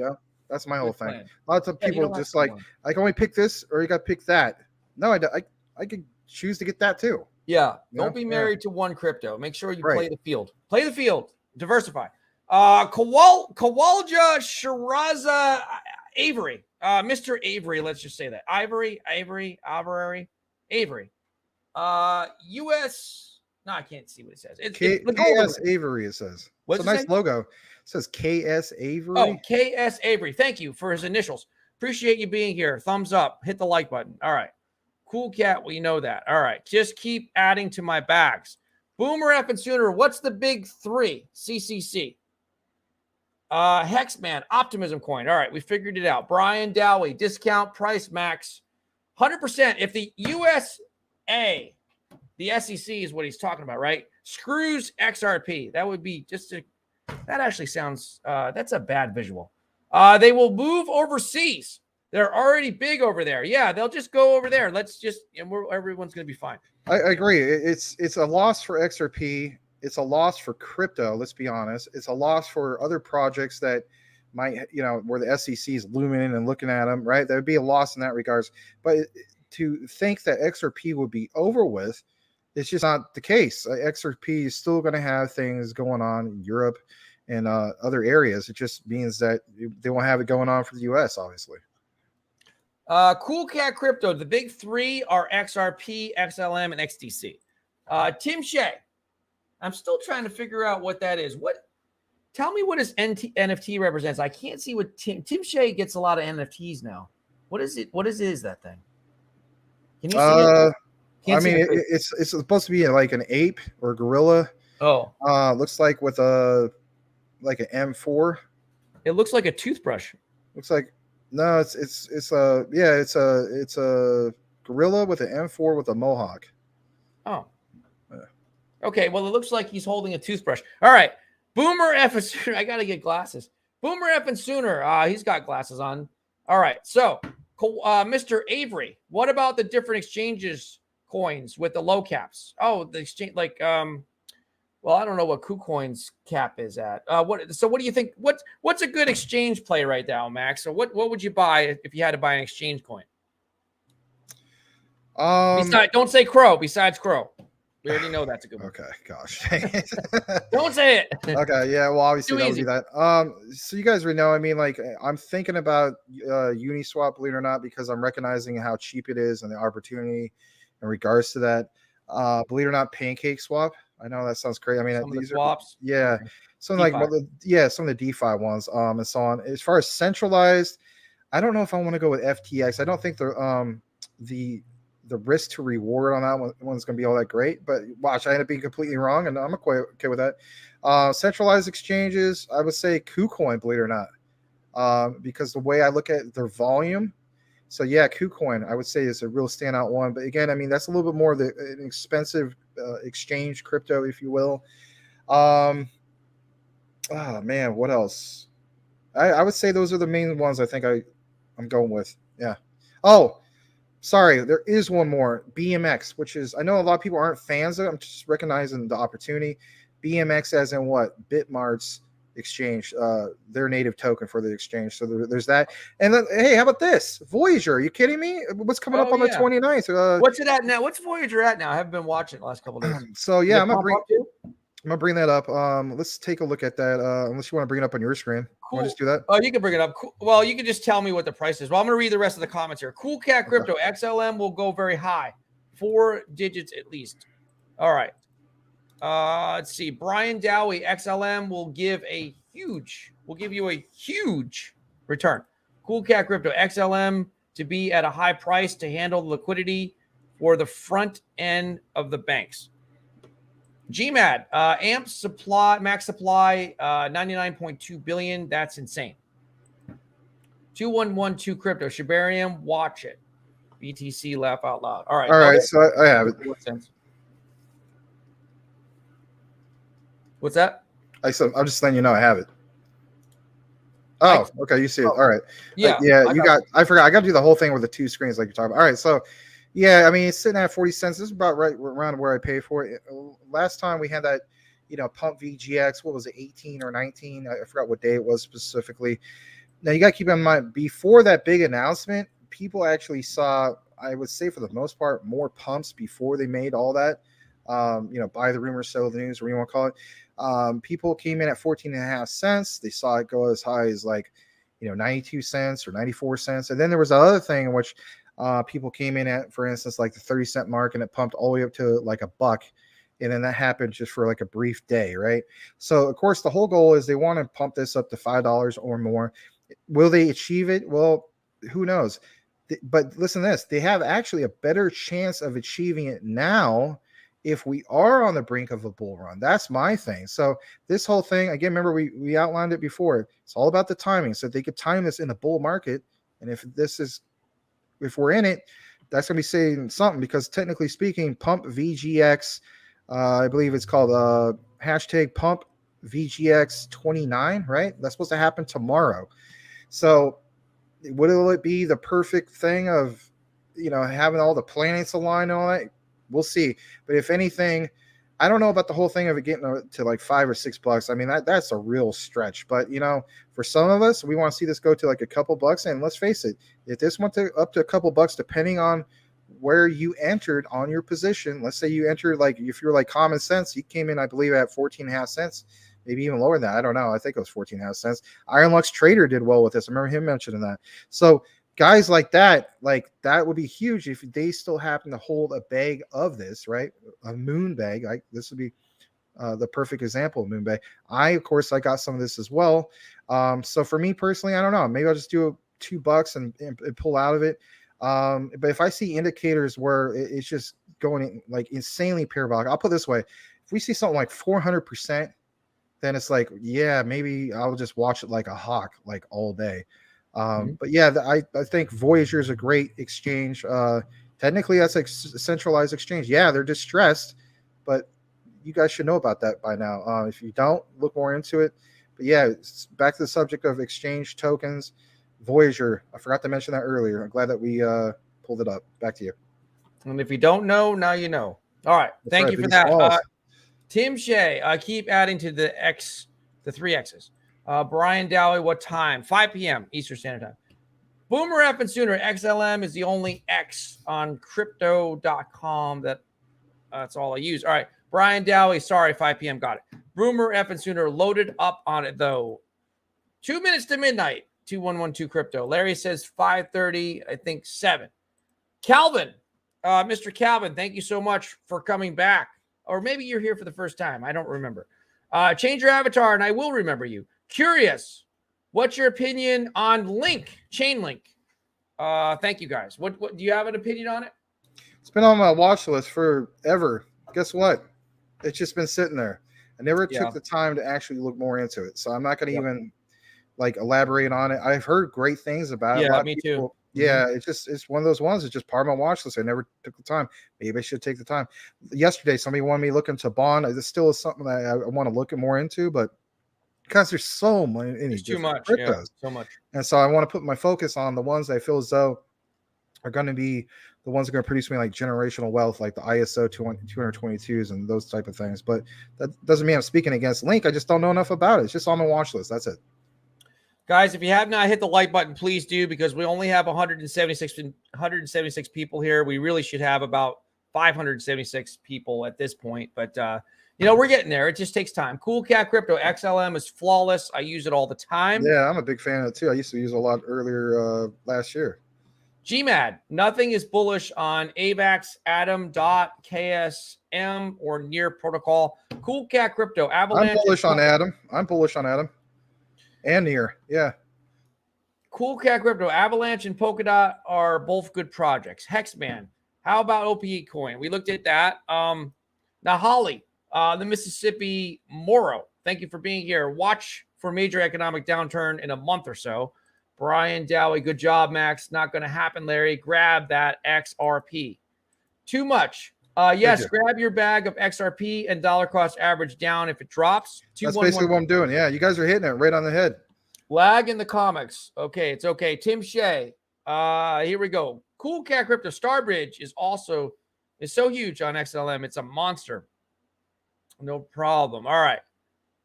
B: That's my whole thing. Lots of people just like, I can only pick this or you got to pick that. No, I could choose to get that too.
A: Yeah. Don't be married to one crypto. Make sure you play the field. Play the field. Diversify. Kawalja Shiraza Avery. Mr. Avery, let's just say that. Avery. US. No, I can't see what it says. It's
B: KS Avery, it says. It's a nice logo. It says KS Avery.
A: Oh, KS Avery. Thank you for his initials. Appreciate you being here. Thumbs up. Hit the like button. All right. Cool Cat. We know that. All right. Just keep adding to my bags. Boomer effing sooner. What's the big three? CCC. Hexman, Optimism coin. All right, we figured it out. Brian Dowie, discount price max 100%. If the USA, the SEC is what he's talking about, right? Screws XRP. That would be that actually sounds, that's a bad visual. They will move overseas. They're already big over there. Yeah, they'll just go over there. Everyone's going to be fine.
B: I agree. It's a loss for XRP. It's a loss for crypto. Let's be honest. It's a loss for other projects that might, where the SEC is looming in and looking at them, right? There would be a loss in that regards. But to think that XRP would be over with, it's just not the case. XRP is still going to have things going on in Europe and other areas. It just means that they won't have it going on for the US, obviously.
A: Cool Cat Crypto. The big three are XRP, XLM, and XDC. Tim Shea. I'm still trying to figure out what that is. Tell me what his NFT represents. I can't see what Tim Shea gets a lot of NFTs now. What is it? What is that thing? Can you see it?
B: It's supposed to be like an ape or gorilla.
A: Oh,
B: looks like with an M4.
A: It looks like a toothbrush.
B: Looks like no, it's a gorilla with an M4 with a mohawk.
A: Oh, okay. Well, it looks like he's holding a toothbrush. All right, Boomer F and Sooner. I gotta get glasses. Boomer F and Sooner. He's got glasses on. All right, so Mr. Avery, what about the different exchanges coins with the low caps? Oh, the exchange well, I don't know what KuCoin's cap is at. What do you think? What's a good exchange play right now, Max? So what would you buy if you had to buy an exchange coin? Don't say Crow. Besides Crow, we already know that's a good one.
B: Okay, gosh,
A: don't say it.
B: Okay, yeah, well, obviously that would be that. So you guys already know. I mean, like, I'm thinking about Uniswap, believe it or not, because I'm recognizing how cheap it is and the opportunity in regards to that. Believe it or not, Pancake Swap. I know that sounds crazy. I mean, these
A: swaps.
B: Yeah, some DeFi. Some of the DeFi ones, and so on. As far as centralized, I don't know if I want to go with FTX. I don't think the risk to reward on that one's going to be all that great. But watch, I end up being completely wrong, and I'm okay with that. Centralized exchanges, I would say KuCoin, believe it or not, because the way I look at their volume. So yeah, KuCoin, I would say, is a real standout one. But again, I mean, that's a little bit more of an expensive exchange crypto, if you will. Oh man, what else? I would say those are the main ones I think I'm going with. Yeah. Oh, sorry, there is one more, BMX, which is, I know a lot of people aren't fans of it. I'm just recognizing the opportunity. BMX as in what? Bitmart's exchange, their native token for the exchange. So there's that. And then, hey, how about this? Voyager, are you kidding me? What's coming up on the 29th?
A: What's it at now? What's Voyager at now? I haven't been watching the last couple of days.
B: So yeah, I'm gonna bring that up. Let's take a look at that. Unless you want to bring it up on your screen.
A: Cool.
B: Want to just do that?
A: Oh, you can bring it up. Cool. Well, you can just tell me what the price is. Well, I'm gonna read the rest of the comments here. Cool Cat Crypto, okay. XLM will go very high, 4 digits at least. All right. Let's see. Brian Dowie, XLM will give you a huge return. Cool Cat Crypto, XLM to be at a high price to handle the liquidity for the front end of the banks. GMAD, AMP supply, max supply, 99.2 billion. That's insane. 2112 Crypto, Shibarium, watch it. BTC, laugh out loud. All right.
B: All right. So I have it.
A: What's that?
B: I'm just letting you know I have it. Oh, okay. You see it. All right.
A: Yeah.
B: I forgot. I got to do the whole thing with the 2 screens like you're talking about. All right. So, yeah, I mean, it's sitting at 40 cents. This is about right around where I pay for it. Last time we had that, pump VGX. What was it, 18 or 19? I forgot what day it was specifically. Now, you got to keep in mind, before that big announcement, people actually saw, I would say for the most part, more pumps before they made all that. Buy the rumor, sell the news, whatever you want to call it. People came in at 14.5 cents. They saw it go as high as 92 cents or 94 cents. And then there was the other thing in which people came in at, for instance, like the 30-cent mark, and it pumped all the way up to like $1. And then that happened just for like a brief day, right? So, of course, the whole goal is they want to pump this up to $5 or more. Will they achieve it? Well, who knows? But listen to this. They have actually a better chance of achieving it now if we are on the brink of a bull run. That's my thing. So this whole thing, again, remember we outlined it before. It's all about the timing. So they could time this in a bull market. And if we're in it, that's going to be saying something, because technically speaking, pump VGX, I believe it's called hashtag pump VGX 29, right? That's supposed to happen tomorrow. So will it be the perfect thing of, having all the planets aligned and all that? We'll see. But if anything, I don't know about the whole thing of it getting to like $5 or $6. I mean, that's a real stretch. But, for some of us, we want to see this go to like a couple bucks. And let's face it, if this went up to a couple bucks, depending on where you entered on your position, let's say you entered, like, if you're like Common Sense, you came in, I believe, at 14.5 cents, maybe even lower than that. I don't know. I think it was 14.5 cents. Iron Lux Trader did well with this. I remember him mentioning that. So guys like that would be huge if they still happen to hold a bag of this, right? A moon bag. This would be the perfect example of moon bag. Of course, I got some of this as well. So for me personally, I don't know. Maybe I'll just do $2 and pull out of it. But if I see indicators where it's just going like insanely parabolic, I'll put it this way: if we see something like 400%, then it's like, yeah, maybe I'll just watch it like a hawk, like all day. But yeah, I think Voyager is a great exchange. Technically, that's like a centralized exchange. Yeah, they're distressed, but you guys should know about that by now. If you don't, look more into it. But yeah, back to the subject of exchange tokens. Voyager, I forgot to mention that earlier. I'm glad that we pulled it up. Back to you.
A: And if you don't know, now you know. All right. Thank you for that. Tim Shea, keep adding to the 3 X's. Brian Dowie, what time? 5 p.m. Eastern Standard Time. Boomer F and Sooner, XLM is the only X on crypto.com that's all I use. All right. Brian Dowie, sorry, 5 p.m. Got it. Boomer F and Sooner loaded up on it, though. 2 minutes to midnight. 2112 crypto. Larry says 5:30, I think 7. Calvin, Mr. Calvin, thank you so much for coming back. Or maybe you're here for the first time. I don't remember. Change your avatar and I will remember you. Curious, what's your opinion on Chainlink? Thank you guys. What do you have an opinion on it?
B: It's been on my watch list forever. Guess what? It's just been sitting there. I never took the time to actually look more into it. So I'm not going to even elaborate on it. I've heard great things about it.
A: Yeah, me too.
B: Yeah, it's one of those ones. It's just part of my watch list. I never took the time. Maybe I should take the time. Yesterday, somebody wanted me to look into bond. This still is something that I want to look more into, but because there's so many,
A: it's too much, so much.
B: And so I want to put my focus on the ones that I feel as though are going to be the ones that are going to produce me like generational wealth, like the ISO 222s and those type of things. But that doesn't mean I'm speaking against Link. I just don't know enough about it. It's just on my watch list. That's it.
A: Guys, if you have not hit the like button, please do, because we only have 176 people here. We really should have about 576 people at this point. But, we're getting there. It just takes time. Cool Cat Crypto XLM is flawless. I use it all the time.
B: Yeah, I'm a big fan of it, too. I used to use it a lot earlier last year.
A: GMAD, nothing is bullish on AVAX, Atom, DOT, KSM, or Near Protocol. Cool Cat Crypto, Avalanche.
B: I'm bullish on Atom. And Near, yeah.
A: Cool Cat Crypto, Avalanche, and Polkadot are both good projects. Hexman, how about OPE Coin? We looked at that. Now, Holly, the Mississippi Moro, thank you for being here. Watch for major economic downturn in a month or so. Brian Dowie, good job, Max. Not going to happen, Larry. Grab that XRP. Too much. Yes, grab your bag of XRP and dollar cost average down if it drops.
B: That's basically what I'm doing. Yeah, you guys are hitting it right on the head.
A: Lag in the comics. Okay, it's okay. Tim Shea. Here we go. Cool Cat Crypto Starbridge is so huge on XLM. It's a monster. No problem. All right.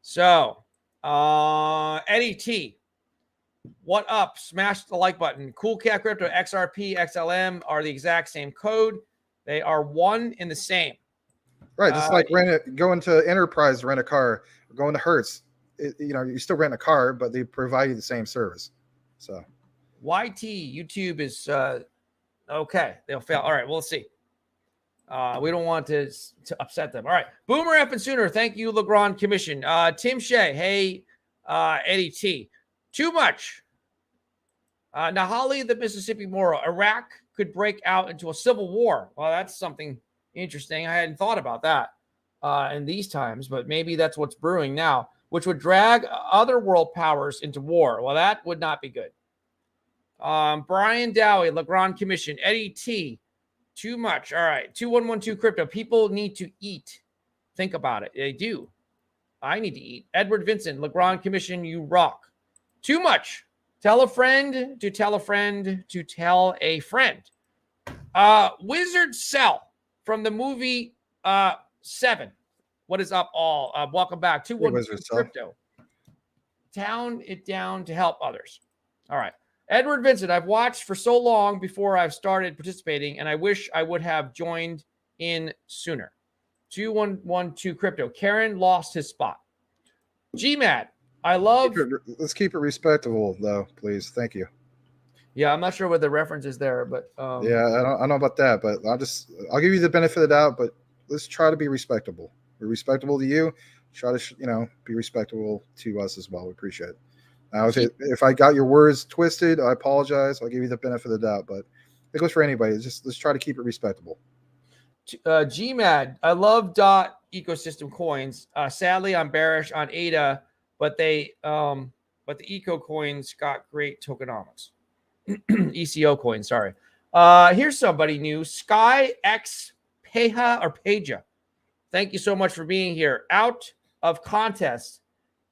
A: So, Eddie T. What up? Smash the like button. Cool Cat Crypto, XRP, XLM are the exact same code. They are one and the same.
B: Right. Just like going to Enterprise, rent a car, or going to Hertz. You still rent a car, but they provide you the same service. So
A: YT, YouTube is okay. They'll fail. All right. We'll see. We don't want to upset them. All right. Boomer F and Sooner. Thank you, Legrand Commission. Tim Shea. Hey, Eddie T. Too much. Nahali, the Mississippi Moro. Iraq could break out into a civil war. Well, that's something Interesting. I hadn't thought about that in these times, but maybe that's what's brewing now, which would drag other world powers into war. Well, that would not be good. Brian Dowie, Legrand Commission, Eddie T. Too much. All right. 2112 crypto. People need to eat. Think about it. They do. I need to eat. Edward Vincent, Legrand Commission, you rock. Too much. Tell a friend to tell a friend to tell a friend. Wizard Cell from the movie 7. What is up, all? Welcome back. 212 crypto. Town it down to help others. All right. Edward Vincent, I've watched for so long before I've started participating, and I wish I would have joined in sooner. 2112 crypto. Karen lost his spot. GMAT, I love.
B: Let's keep it respectable, though, please. Thank you.
A: Yeah, I'm not sure what the reference is there, but
B: yeah, I don't know about that, but I'll give you the benefit of the doubt, but let's try to be respectable. We're respectable to you. Try to be respectable to us as well. We appreciate it. Now, if I got your words twisted, I apologize. I'll give you the benefit of the doubt, but it goes for anybody. Let's try to keep it respectable.
A: GMAD, I love DOT ecosystem coins. Sadly, I'm bearish on ADA, but the eco coins got great tokenomics. ECO coins, sorry. Here's somebody new. Sky X Peja or Peja. Thank you so much for being here. Out of contest.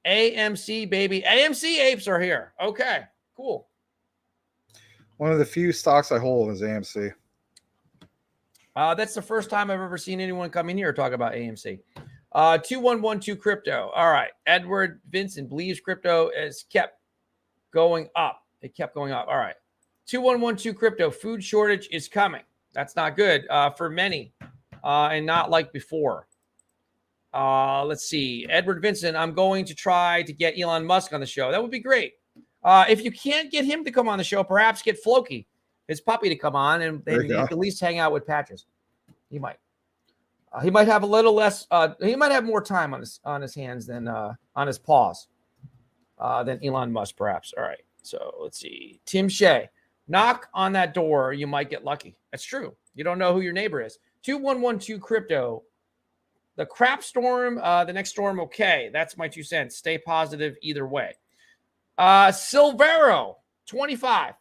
A: AMC, baby. AMC apes are here. Okay, cool.
B: One of the few stocks I hold is AMC.
A: That's the first time I've ever seen anyone come in here talk about AMC. 2112 crypto. All right. Edward Vincent believes crypto has kept going up. It kept going up. All right. 2112 crypto. Food shortage is coming. That's not good for many and not like before. Let's see. Edward Vincent, I'm going to try to get Elon Musk on the show. That would be great. If you can't get him to come on the show, perhaps get Floki, his puppy, to come on, and maybe you can at least hang out with Patches. He might. He might have a little less. He might have more time on his hands than on his paws than Elon Musk, perhaps. All right. So let's see. Tim Shea, knock on that door. You might get lucky. That's true. You don't know who your neighbor is. 2112 crypto. The crap storm, the next storm, okay. That's my 2 cents. Stay positive either way. Silvero, 25.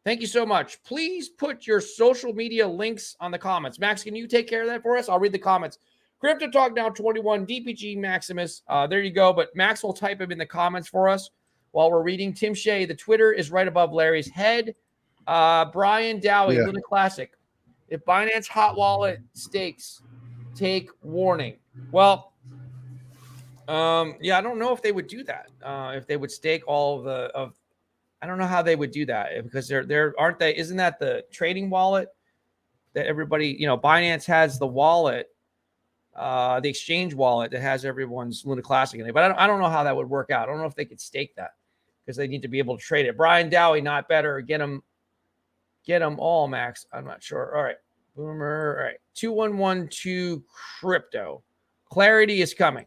A: Thank you so much. Please put your social media links on the comments. Max, can you take care of that for us? I'll read the comments. Crypto Talk Now 21, DPG Maximus. There you go. But Max will type them in the comments for us while we're reading. Tim Shea, the Twitter is right above Larry's head. Brian Dowie, Luna Classic. If Binance Hot Wallet stakes, take warning. Well, yeah, I don't know if they would do that. If they would stake all of I don't know how they would do that, because they're aren't they? Isn't that the trading wallet that everybody, Binance has the wallet, the exchange wallet that has everyone's Luna Classic in it. But I don't know how that would work out. I don't know if they could stake that, because they need to be able to trade it. Brian Dowie, not better. Get them all, Max. I'm not sure. All right. Boomer. All right. 2112 crypto. Clarity is coming.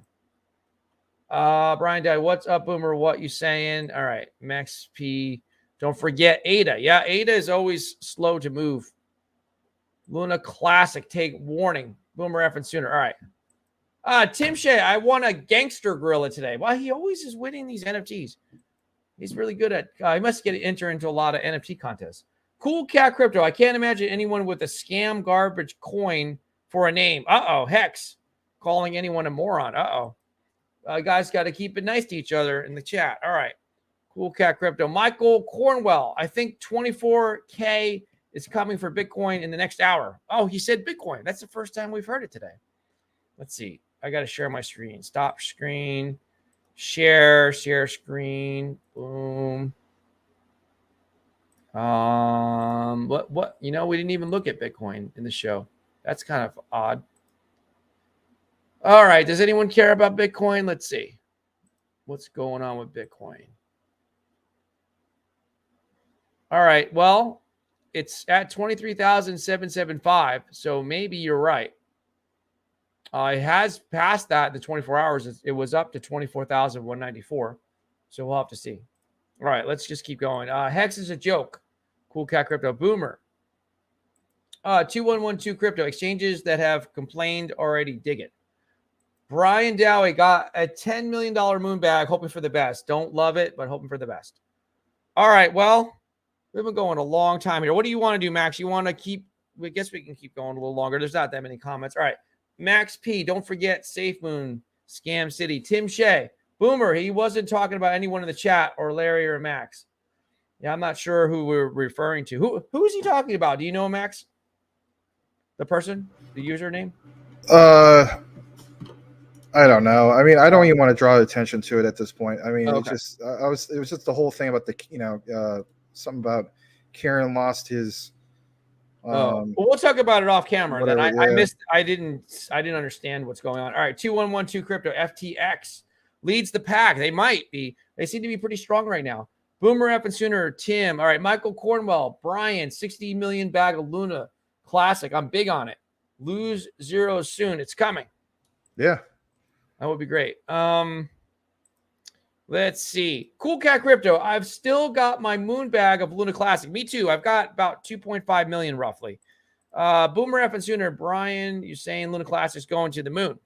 A: Brian Dowie, what's up, Boomer? What you saying? All right. Max P. Don't forget ADA. Yeah, ADA is always slow to move. Luna Classic, take warning. Boomer effing sooner. All right. Tim Shea, I won a gangster gorilla today. Well, he always is winning these NFTs. He's really good at he must enter into a lot of NFT contests. Cool Cat Crypto. I can't imagine anyone with a scam garbage coin for a name. Hex. Calling anyone a moron. Guys got to keep it nice to each other in the chat. All right. Cool Cat Crypto. Michael Cornwell. I think 24K is coming for Bitcoin in the next hour. Oh, he said Bitcoin. That's the first time we've heard it today. Let's see. I got to share my screen. Stop screen. Share screen. Boom. What? We didn't even look at Bitcoin in the show. That's kind of odd. All right. Does anyone care about Bitcoin? Let's see. What's going on with Bitcoin? All right. Well, it's at 23,775. So maybe you're right. It has passed that in the 24 hours. It was up to 24,194. So we'll have to see. All right. Let's just keep going. Hex is a joke. Cool Cat Crypto. Boomer. 2112 crypto exchanges that have complained already dig it. Brian Dowie got a $10 million moon bag, hoping for the best. Don't love it, but hoping for the best. All right. Well, we've been going a long time here. What do you want to do, Max? You want to keep, I guess we can keep going a little longer. There's not that many comments. All right. Max P, don't forget Safe Moon, Scam City. Tim Shea, Boomer, he wasn't talking about anyone in the chat or Larry or Max. Yeah, I'm not sure who we're referring to. Who is he talking about? Do you know, Max? The person, the username?
B: I don't know. I mean, I don't even want to draw attention to it at this point. I mean,
A: Okay.
B: It was just the whole thing about the, something about Kieran lost his.
A: Well, we'll talk about it off camera.
B: Whatever,
A: Then
B: yeah.
A: I didn't understand what's going on. All right, 2112 crypto FTX leads the pack. They might be. They seem to be pretty strong right now. Boomer F and Sooner, Tim. All right, Michael Cornwell, Brian, 60 million bag of Luna Classic. I'm big on it. Lose zero soon. It's coming.
B: Yeah.
A: That would be great. Let's see. Cool Cat Crypto. I've still got my moon bag of Luna Classic. Me too. I've got about 2.5 million roughly. Boomer F and Sooner, Brian, you're saying Luna Classic's going to the moon.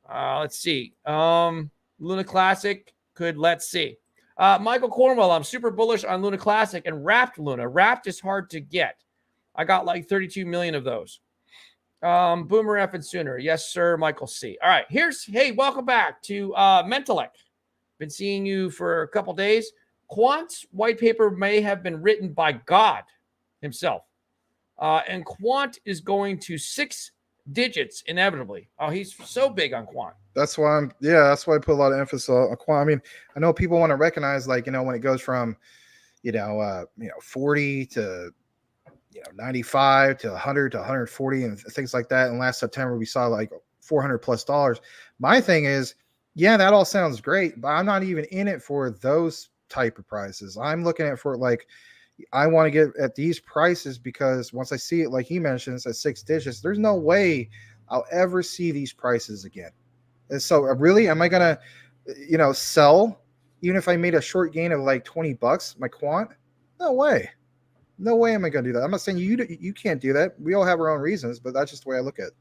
A: Let's see. Luna Classic could, let's see. Michael Cornwell, I'm super bullish on Luna Classic and Wrapped Luna. Wrapped is hard to get. I got like 32 million of those. Boomer F and Sooner. Yes, sir. Michael C. All right. Hey, welcome back to Mentalec. Been seeing you for a couple days. Quant's white paper may have been written by God himself. And Quant is going to 6 digits inevitably. Oh, he's so big on Quant.
B: That's why that's why I put a lot of emphasis on Quant. I mean, I know people want to recognize, like, when it goes from, 40 to 95 to 100 to 140 and things like that. And last September we saw like $400+. My thing is, yeah, that all sounds great, but I'm not even in it for those type of prices. I'm looking at for like, I want to get at these prices because once I see it, like he mentions, at 6 digits, there's no way I'll ever see these prices again. And so really, am I going to, sell even if I made a short gain of like $20, my Quant? No way. No way am I going to do that. I'm not saying you can't do that. We all have our own reasons, but that's just the way I look at it.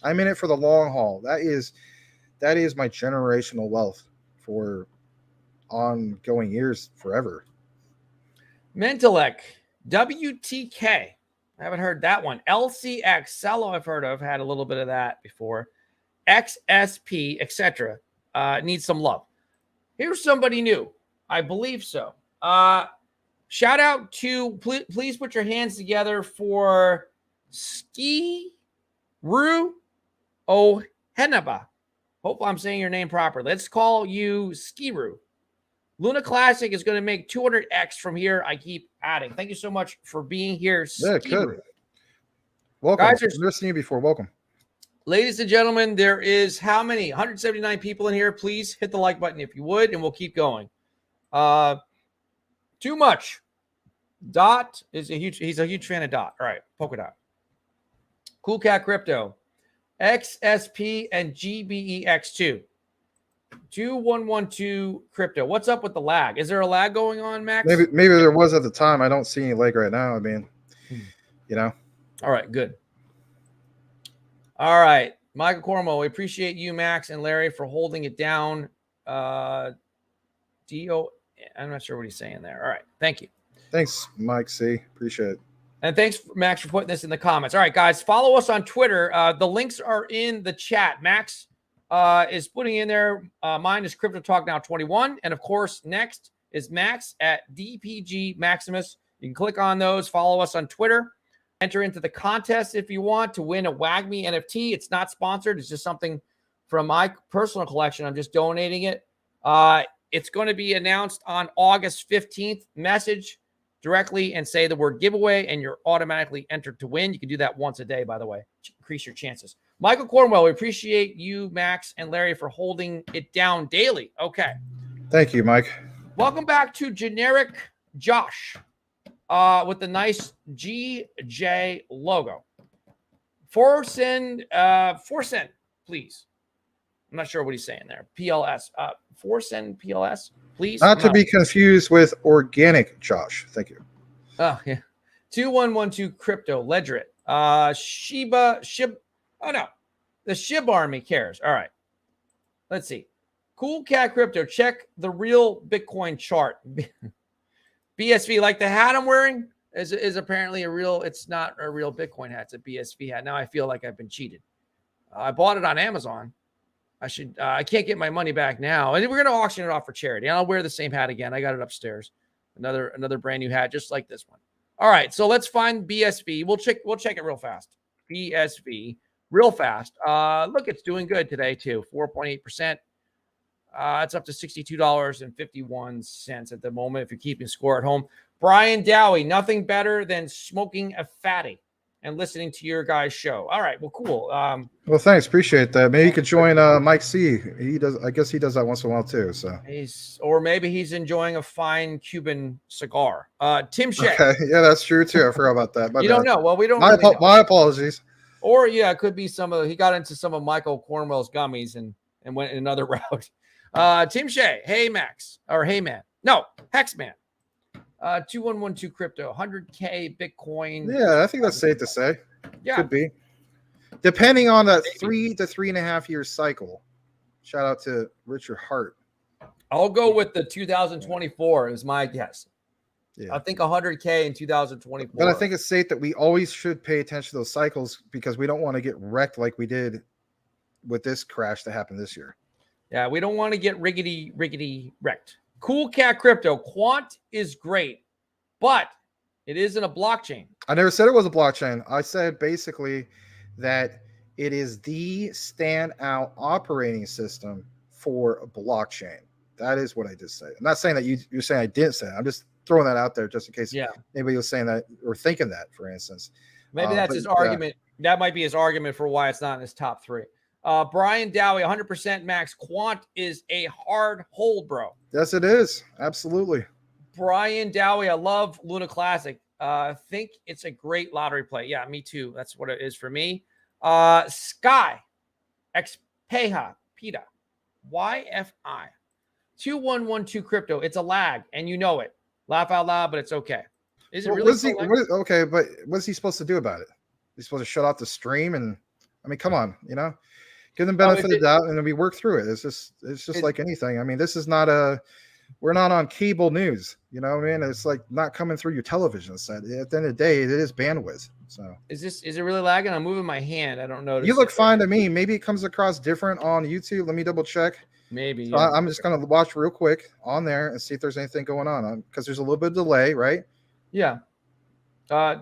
B: I'm in it for the long haul. That is my generational wealth for ongoing years, forever.
A: Mentalec, WTK. I haven't heard that one. LCX, Cello, I've heard of. Had a little bit of that before. XSP, etc. Needs some love. Here's somebody new. I believe so. Shout out to, please put your hands together for Skiru Ohenaba. Hope I'm saying your name properly. Let's call you Skiru. Luna Classic is going to make 200x from here. I keep adding. Thank you so much for being here,
B: Yeah,
A: Skiru.
B: good. Welcome.
A: Guys,
B: I've never seen you before. Welcome.
A: Ladies and gentlemen, there is how many? 179 people in here. Please hit the like button if you would, and we'll keep going. Too much. Dot is he's a huge fan of Dot. All right, Polka Dot. Cool Cat Crypto. XSP and GBEX2. 2112 crypto. What's up with the lag? Is there a lag going on, Max?
B: Maybe there was at the time. I don't see any lag right now. I mean,
A: All right, good. All right, Michael Cornwell, we appreciate you, Max and Larry, for holding it down. I'm not sure what he's saying there. All right, thank you.
B: Thanks, Mike C. Appreciate it.
A: And thanks, Max, for putting this in the comments. All right, guys, follow us on Twitter. The links are in the chat. Max is putting in there. Mine is Crypto Talk Now 21. And, of course, next is Max at DPG Maximus. You can click on those. Follow us on Twitter. Enter into the contest if you want to win a WAGMI NFT. It's not sponsored. It's just something from my personal collection. I'm just donating it. It's going to be announced on August 15th. Message directly and say the word giveaway, and you're automatically entered to win. You can do that once a day, by the way. Increase your chances. Michael Cornwell, we appreciate you, Max, and Larry for holding it down daily. Okay.
B: Thank you, Mike.
A: Welcome back to Generic Josh with the nice GJ logo. 4 cent, please. I'm not sure what he's saying there. PLS. 4 cent PLS, please.
B: Not to be confused with Organic Josh. Thank you.
A: Oh, yeah. 2112 crypto, Ledger it. Oh no, the SHIB army cares. All right, let's see. Cool Cat Crypto, check the real Bitcoin chart. BSV, like the hat I'm wearing is apparently a real. It's not a real Bitcoin hat. It's a BSV hat. Now I feel like I've been cheated. I bought it on Amazon. I can't get my money back now. And we're going to auction it off for charity. And I'll wear the same hat again. I got it upstairs. Another brand new hat, just like this one. All right. So let's find BSV. We'll check it real fast. BSV real fast. Look, it's doing good today too. 4.8%. It's up to $62.51 at the moment if you're keeping score at home. Brian Dowie, nothing better than smoking a fatty and listening to your guys' show. All right, well, cool.
B: Well, thanks, appreciate that. Maybe you could join Mike C. He does. I guess he does that once in a while too. So
A: or maybe he's enjoying a fine Cuban cigar. Tim Shea.
B: Okay, yeah, that's true too. I forgot about that.
A: You don't know. Well, we don't.
B: My apologies.
A: Or yeah, it could be he got into some of Michael Cornwell's gummies and went in another route. Tim Shea, hey Max, or hey man, no Hexman, 2112 crypto, 100K Bitcoin.
B: Yeah, I think that's safe to say.
A: Yeah,
B: could be, depending on that 3 to 3.5 year cycle. Shout out to Richard Hart.
A: I'll go with the 2024 is my guess. Yeah. I think 100K in 2024.
B: But I think it's safe that we always should pay attention to those cycles because we don't want to get wrecked like we did with this crash that happened this year.
A: Yeah, we don't want to get riggedy wrecked. Cool Cat Crypto. Quant is great, but it isn't a blockchain.
B: I never said it was a blockchain. I said basically that it is the standout operating system for a blockchain. That is what I did say. I'm not saying that you're saying I didn't say it. I'm just throwing that out there just in case anybody was saying that or thinking that, for instance.
A: Maybe that's his argument. That might be his argument for why it's not in his top 3. Brian Dowie, 100% Max. Quant is a hard hold, bro.
B: Yes, it is. Absolutely.
A: Brian Dowie, I love Luna Classic. Think it's a great lottery play. Yeah, me too. That's what it is for me. Sky, Xpeha, PETA, YFI, 2112 crypto. It's a lag, and you know it. Laugh out loud, but it's okay. Is it really
B: okay? But what's he supposed to do about it? He's supposed to shut off the stream and. I mean, come on, give them benefit of the doubt, and then we work through it. It's just like anything. I mean, this is not we're not on cable news. You know what I mean? It's like not coming through your television set. At the end of the day, it is bandwidth. So
A: is it really lagging? I'm moving my hand. I don't know.
B: You look fine to me. Maybe it comes across different on YouTube. Let me double check.
A: Maybe.
B: So I'm just gonna watch real quick on there and see if there's anything going on because there's a little bit of delay, right?
A: Yeah.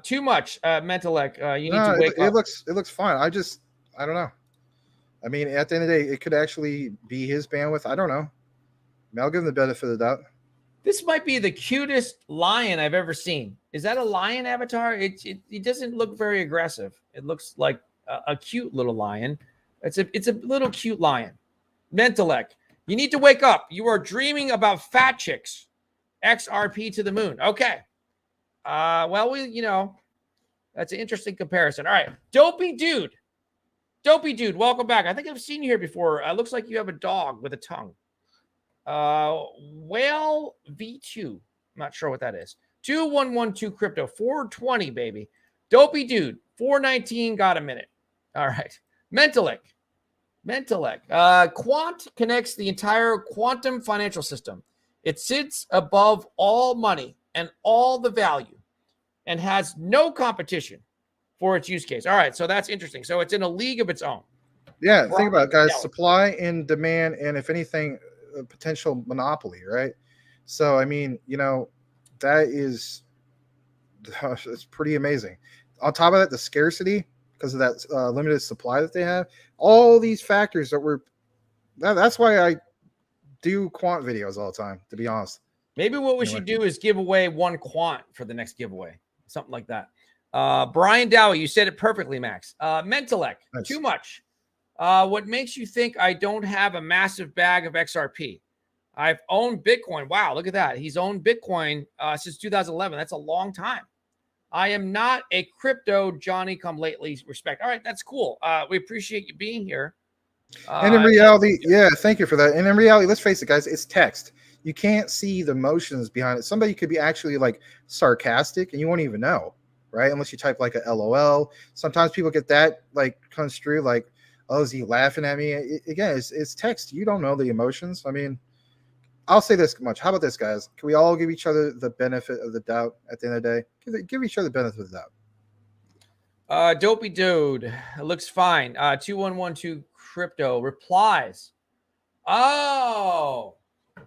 A: Too much Mentalek. You need to wake up.
B: It looks fine. I don't know. I mean, at the end of the day, it could actually be his bandwidth. I don't know. I mean, I'll give him the benefit of the doubt.
A: This might be the cutest lion I've ever seen. Is that a lion avatar? It doesn't look very aggressive. It looks like a cute little lion. It's a little cute lion. Mentalek, you need to wake up. You are dreaming about fat chicks. XRP to the moon. Okay. Well, that's an interesting comparison. All right. Dopey dude, welcome back. I think I've seen you here before. Looks like you have a dog with a tongue. Whale V2. I'm not sure what that is. 2112 crypto, 420, baby. Dopey dude, 419, got a minute. All right. Mentalek. Quant connects the entire quantum financial system. It sits above all money and all the value and has no competition for its use case. All right, so that's interesting. So it's in a league of its own.
B: Yeah, think about it, guys. Supply and demand, and if anything, a potential monopoly, right? So, I mean, that is it's pretty amazing. On top of that, the scarcity because of that limited supply that they have. All these factors that's why I do quant videos all the time, to be honest.
A: Maybe what we should do is give away one quant for the next giveaway, something like that. Brian Dowie, you said it perfectly, Max. Mentalek, nice. Too much. What makes you think I don't have a massive bag of XRP? I've owned Bitcoin. Wow, look at that. He's owned Bitcoin since 2011. That's a long time. I am not a crypto Johnny come lately respect. All right, that's cool. We appreciate you being here.
B: And in reality, thank you for that. And in reality, let's face it, guys, it's text. You can't see the emotions behind it. Somebody could be actually like sarcastic and you won't even know. right? Unless you type like a LOL. Sometimes people get that like construed like, oh, is he laughing at me? Again, it's text. You don't know the emotions. I mean, I'll say this much. How about this, guys? Can we all give each other the benefit of the doubt at the end of the day? Give each other the benefit of the doubt.
A: Dopey Dude, it looks fine. 2112 Crypto replies. Oh,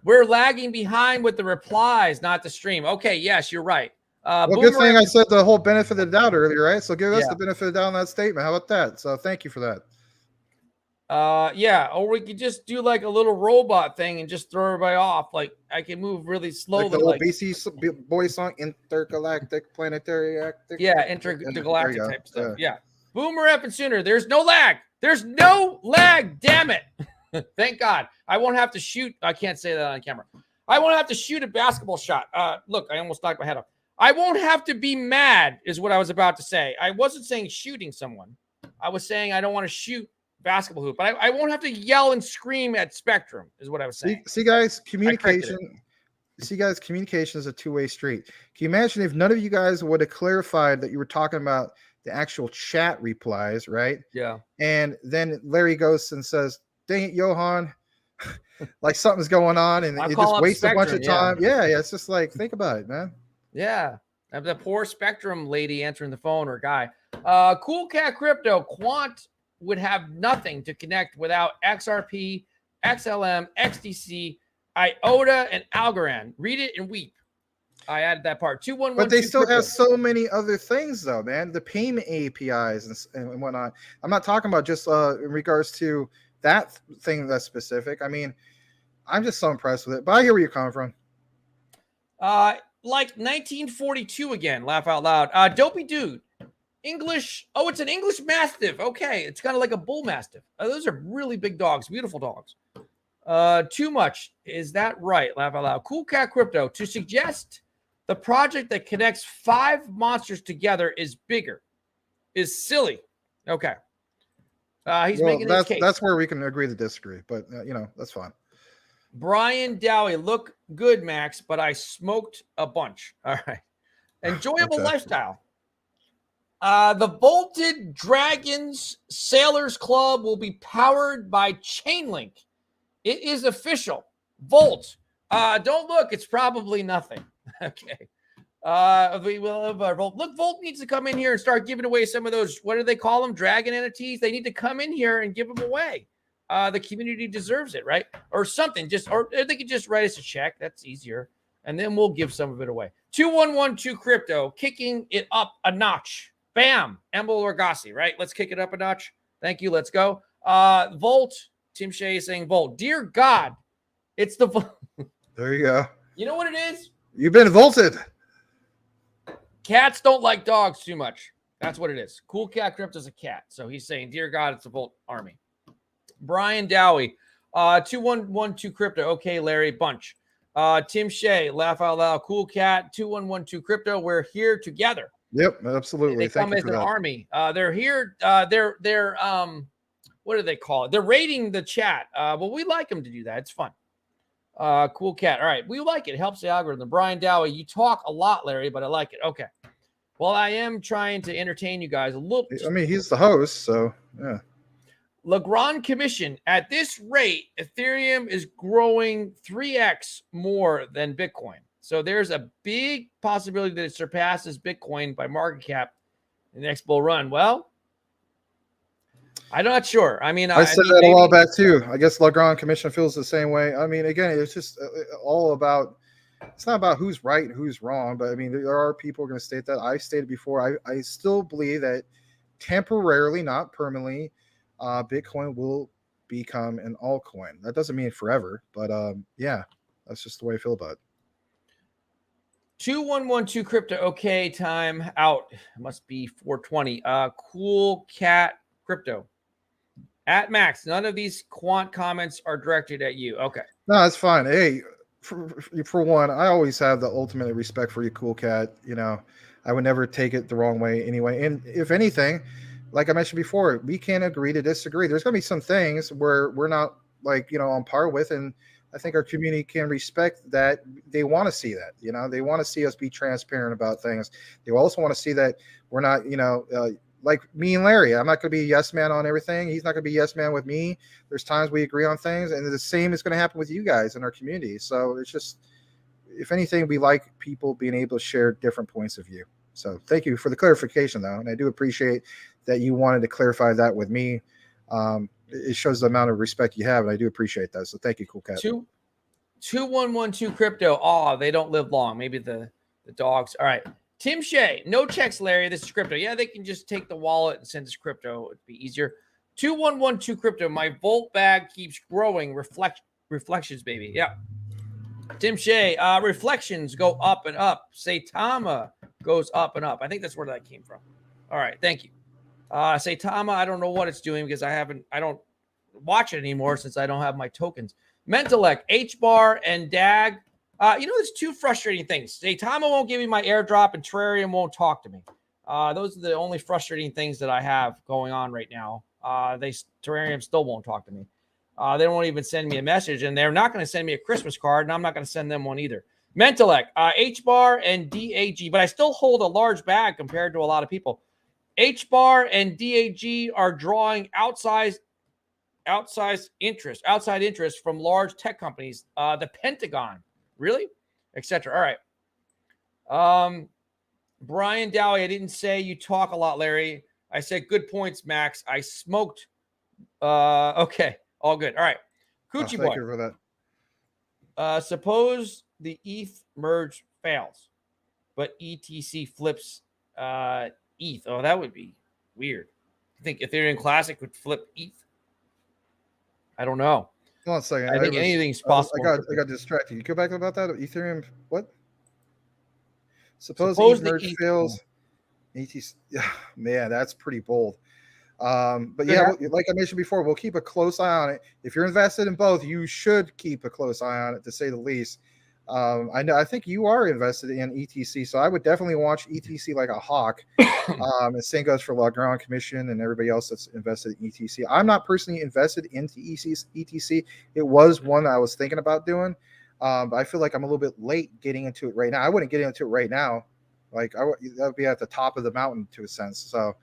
A: we're lagging behind with the replies, not the stream. Okay, yes, you're right.
B: Well, good thing I said the whole benefit of the doubt earlier, right? So give us the benefit of the doubt on that statement. How about that? So thank you for that.
A: Yeah, or we could just do like a little robot thing and just throw everybody off. Like I can move really slowly,
B: like the old BC boy song, intergalactic, planetary,
A: intergalactic type stuff. Yeah. Boomer F and Sooner. There's no lag. There's no lag. Damn it! Thank God. I won't have to shoot. I can't say that on camera. I won't have to shoot a basketball shot. Look, I almost knocked my head off. I won't have to be mad, is what I was about to say. I wasn't saying shooting someone. I was saying I don't want to shoot basketball hoop, but I won't have to yell and scream at Spectrum, is what I was saying.
B: See guys, communication is a two-way street. Can you imagine if none of you guys would have clarified that you were talking about the actual chat replies, right?
A: Yeah.
B: And then Larry goes and says, dang it, Johan, like something's going on, and you just waste a bunch of time. Yeah, it's just like, think about it, man.
A: Yeah. The poor Spectrum lady answering the phone, or guy. Cool Cat Crypto, Quant would have nothing to connect without XRP, XLM, XDC, IOTA, and Algorand. Read it and weep. I added that part. 2112.
B: But they still have so many other things, though, man. The payment APIs and whatnot. I'm not talking about just in regards to that thing that's specific. I mean, I'm just so impressed with it. But I hear where you're coming from.
A: Like 1942 again. Laugh out loud. Dopey Dude. English. Oh, it's an English Mastiff. Okay. It's kind of like a Bull Mastiff. Those are really big dogs. Beautiful dogs. Too much. Is that right? Laugh out loud. Cool Cat Crypto. To suggest the project that connects 5 monsters together is bigger is silly. Okay. He's making his case.
B: That's where we can agree to disagree, but that's fine.
A: Brian Dowie, look good, Max, but I smoked a bunch. All right. Enjoyable lifestyle. The Vaulted Dragons Sailors Club will be powered by Chainlink. It is official. Volt. Don't look. It's probably nothing. Okay. We will have Volt. Look, Volt needs to come in here and start giving away some of those, what do they call them? Dragon NFTs. They need to come in here and give them away. The community deserves it, right? Or something. Or they could just write us a check. That's easier. And then we'll give some of it away. 2112 Crypto, kicking it up a notch. Bam. Emil Orgassi, right? Let's kick it up a notch. Thank you. Let's go. Volt. Tim Shea is saying Volt. Dear God, it's the Volt.
B: There you go.
A: You know what it is?
B: You've been vaulted.
A: Cats don't like dogs too much. That's what it is. Cool Cat Crypto's a cat. So he's saying, dear God, it's the Volt army. Brian Dowie, 2112 Crypto. Okay, Larry, bunch. Tim Shea, laugh out loud. Cool Cat, 2112 Crypto. We're here together.
B: Yep, absolutely.
A: They come as an army. They're here. They're what do they call it? They're raiding the chat. Well, we like them to do that. It's fun. Cool Cat. All right. We like it. It helps the algorithm. Brian Dowie, you talk a lot, Larry, but I like it. Okay. Well, I am trying to entertain you guys a little.
B: I mean, he's the host, so yeah.
A: Legrand Commission. At this rate, Ethereum is growing 3x more than Bitcoin. So there's a big possibility that it surpasses Bitcoin by market cap in the next bull run. Well, I'm not sure. I mean,
B: I said that a while back too. I guess Legrand Commission feels the same way. I mean, again, it's just all about. It's not about who's right and who's wrong, but I mean, there are people going to state that. I stated before. I still believe that temporarily, not permanently, Bitcoin will become an altcoin. That doesn't mean forever, but yeah, that's just the way I feel about it.
A: 2112 Crypto. Okay, time out. It must be 420. Cool Cat Crypto. At Max, none of these quant comments are directed at you. Okay.
B: No, that's fine. Hey, for one, I always have the ultimate respect for you, Cool Cat. You know, I would never take it the wrong way anyway. And if anything, like I mentioned before, we can agree to disagree. There's going to be some things where we're not on par with, and I think our community can respect that. They want to see that, they want to see us be transparent about things. They also want to see that we're not, like me and Larry. I'm not going to be a yes man on everything. He's not going to be a yes man with me. There's times we agree on things, and the same is going to happen with you guys in our community. So it's just, if anything, we like people being able to share different points of view. So thank you for the clarification, though, and I do appreciate that you wanted to clarify that with me. It shows the amount of respect you have, and I do appreciate that. So thank you, Cool Cat.
A: 2112 crypto. Oh, they don't live long. Maybe the dogs. All right. Tim Shea, no checks, Larry. This is crypto. Yeah, they can just take the wallet and send us crypto. It'd be easier. 2112 crypto. My Volt bag keeps growing. Reflections, baby. Yeah. Tim Shea, reflections go up and up. Saitama goes up and up. I think that's where that came from. All right. Thank you. Saitama, I don't know what it's doing because I don't watch it anymore since I don't have my tokens. Mentalec, HBAR, and DAG. There's two frustrating things. Saitama won't give me my airdrop, and Terrarium won't talk to me. Those are the only frustrating things that I have going on right now. Terrarium still won't talk to me. They won't even send me a message, and they're not going to send me a Christmas card, and I'm not going to send them one either. Mentalec, HBAR, and DAG, but I still hold a large bag compared to a lot of people. HBAR and DAG are drawing outside interest from large tech companies, the Pentagon, really, etc. All right. Brian Dowie, I didn't say you talk a lot, Larry. I said good points, Max. I smoked. Okay, all good. All right. Coochie boy.
B: Thank you for that.
A: Suppose the ETH merge fails, but ETC flips ETH. Oh, that would be weird. I think Ethereum Classic would flip ETH. I don't know.
B: Hold on a second.
A: I think anything's possible.
B: I got distracted. You go back about that? Ethereum, what? Suppose ETH merge fails. ETC, man, that's pretty bold. But yeah, like I mentioned before, we'll keep a close eye on it. If you're invested in both, you should keep a close eye on it, to say the least. I think you are invested in ETC, so I would definitely watch ETC like a hawk. The same goes for Legrand Commission and everybody else that's invested in ETC. I'm not personally invested into ETC. It was one I was thinking about doing, but I feel like I'm a little bit late getting into it right now. I wouldn't get into it right now. Like that would be at the top of the mountain to a sense. So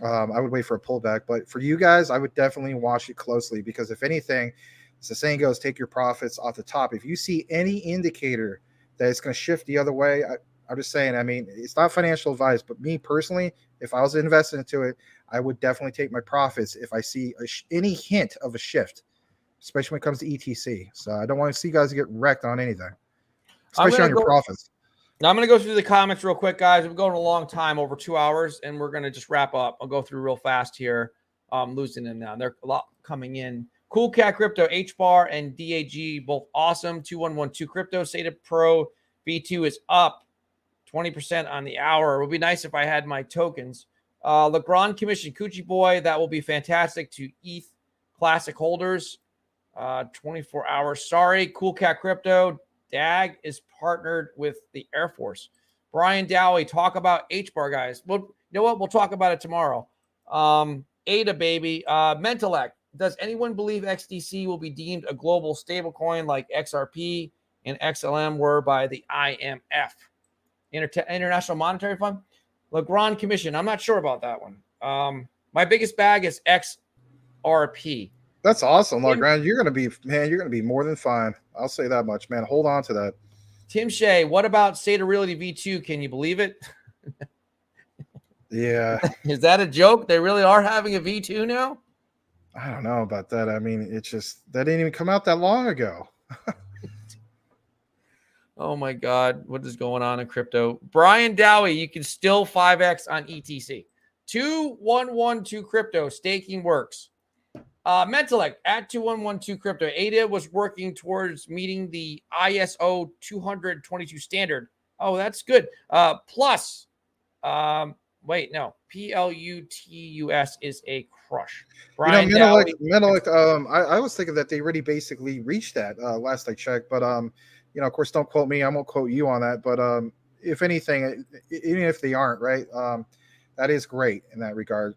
B: I would wait for a pullback. But for you guys, I would definitely watch it closely, because if anything, as the saying goes, take your profits off the top. If you see any indicator that it's going to shift the other way, I'm just saying, I mean, it's not financial advice, but me personally, if I was invested into it, I would definitely take my profits if I see any hint of a shift, especially when it comes to ETC. So I don't want to see you guys get wrecked on anything, especially on your profits.
A: Now I'm going to go through the comments real quick, guys. We're going a long time, over 2 hours, and we're going to just wrap up. I'll go through real fast here. I'm losing them now. There's a lot coming in. Cool Cat Crypto, HBAR, and DAG, both awesome. 2112 Crypto, SATA Pro V2 is up 20% on the hour. It would be nice if I had my tokens. Legrand Commission, Coochie Boy, that will be fantastic to ETH Classic holders. 24 hours. Sorry, Cool Cat Crypto. DAG is partnered with the Air Force. Brian Dowie, talk about HBAR, guys. Well, you know what? We'll talk about it tomorrow. ADA, baby. Mentalec. Does anyone believe XDC will be deemed a global stablecoin like XRP and XLM were by the IMF, International Monetary Fund? Legrand Commission. I'm not sure about that one. My biggest bag is XRP.
B: That's awesome, Legrand. You're going to be more than fine. I'll say that much, man. Hold on to that.
A: Tim Shea, what about SATA Realty V2? Can you believe it?
B: Yeah.
A: Is that a joke? They really are having a V2 now?
B: I don't know about that. I mean, it's just that didn't even come out that long ago.
A: Oh my God, what is going on in crypto? Brian Dowie, you can still 5x on ETC. 2112 Crypto, staking works. Mentalec at 2112 Crypto. ADA was working towards meeting the ISO 222 standard. Oh, that's good. Plus, wait, no. PLUTUS is a crush. Brian
B: Mentalec, I was thinking that they already basically reached that last I checked, but of course, don't quote me. I won't quote you on that. But if anything, even if they aren't, right, that is great in that regard.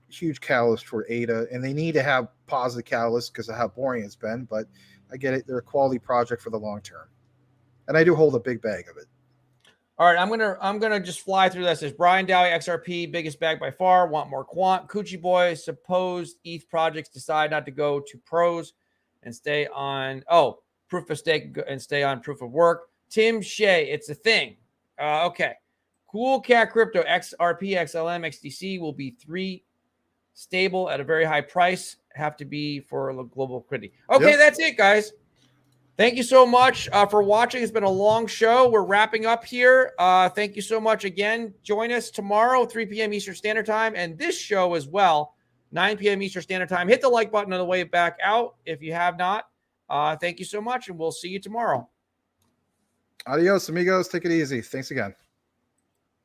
B: Huge catalyst for ADA, and they need to have positive catalysts because of how boring it's been. But
C: I get it. They're a quality project for the long term. And I do hold a big bag of it.
A: All right, I'm gonna just fly through this. There's Brian Dowie, XRP, biggest bag by far. Want more quant? Coochie Boy, supposed ETH projects decide not to go to pros and stay on proof of stake and stay on proof of work. Tim Shea, it's a thing. Okay. Cool Cat Crypto, XRP, XLM, XDC will be 3 stable at a very high price. Have to be for global liquidity. Okay, That's it, guys. Thank you so much for watching. It's been a long show. We're wrapping up here. Thank you so much again. Join us tomorrow, 3 p.m. Eastern Standard Time, and this show as well, 9 p.m. Eastern Standard Time. Hit the like button on the way back out if you have not. Thank you so much, and we'll see you tomorrow.
B: Adios, amigos. Take it easy. Thanks again.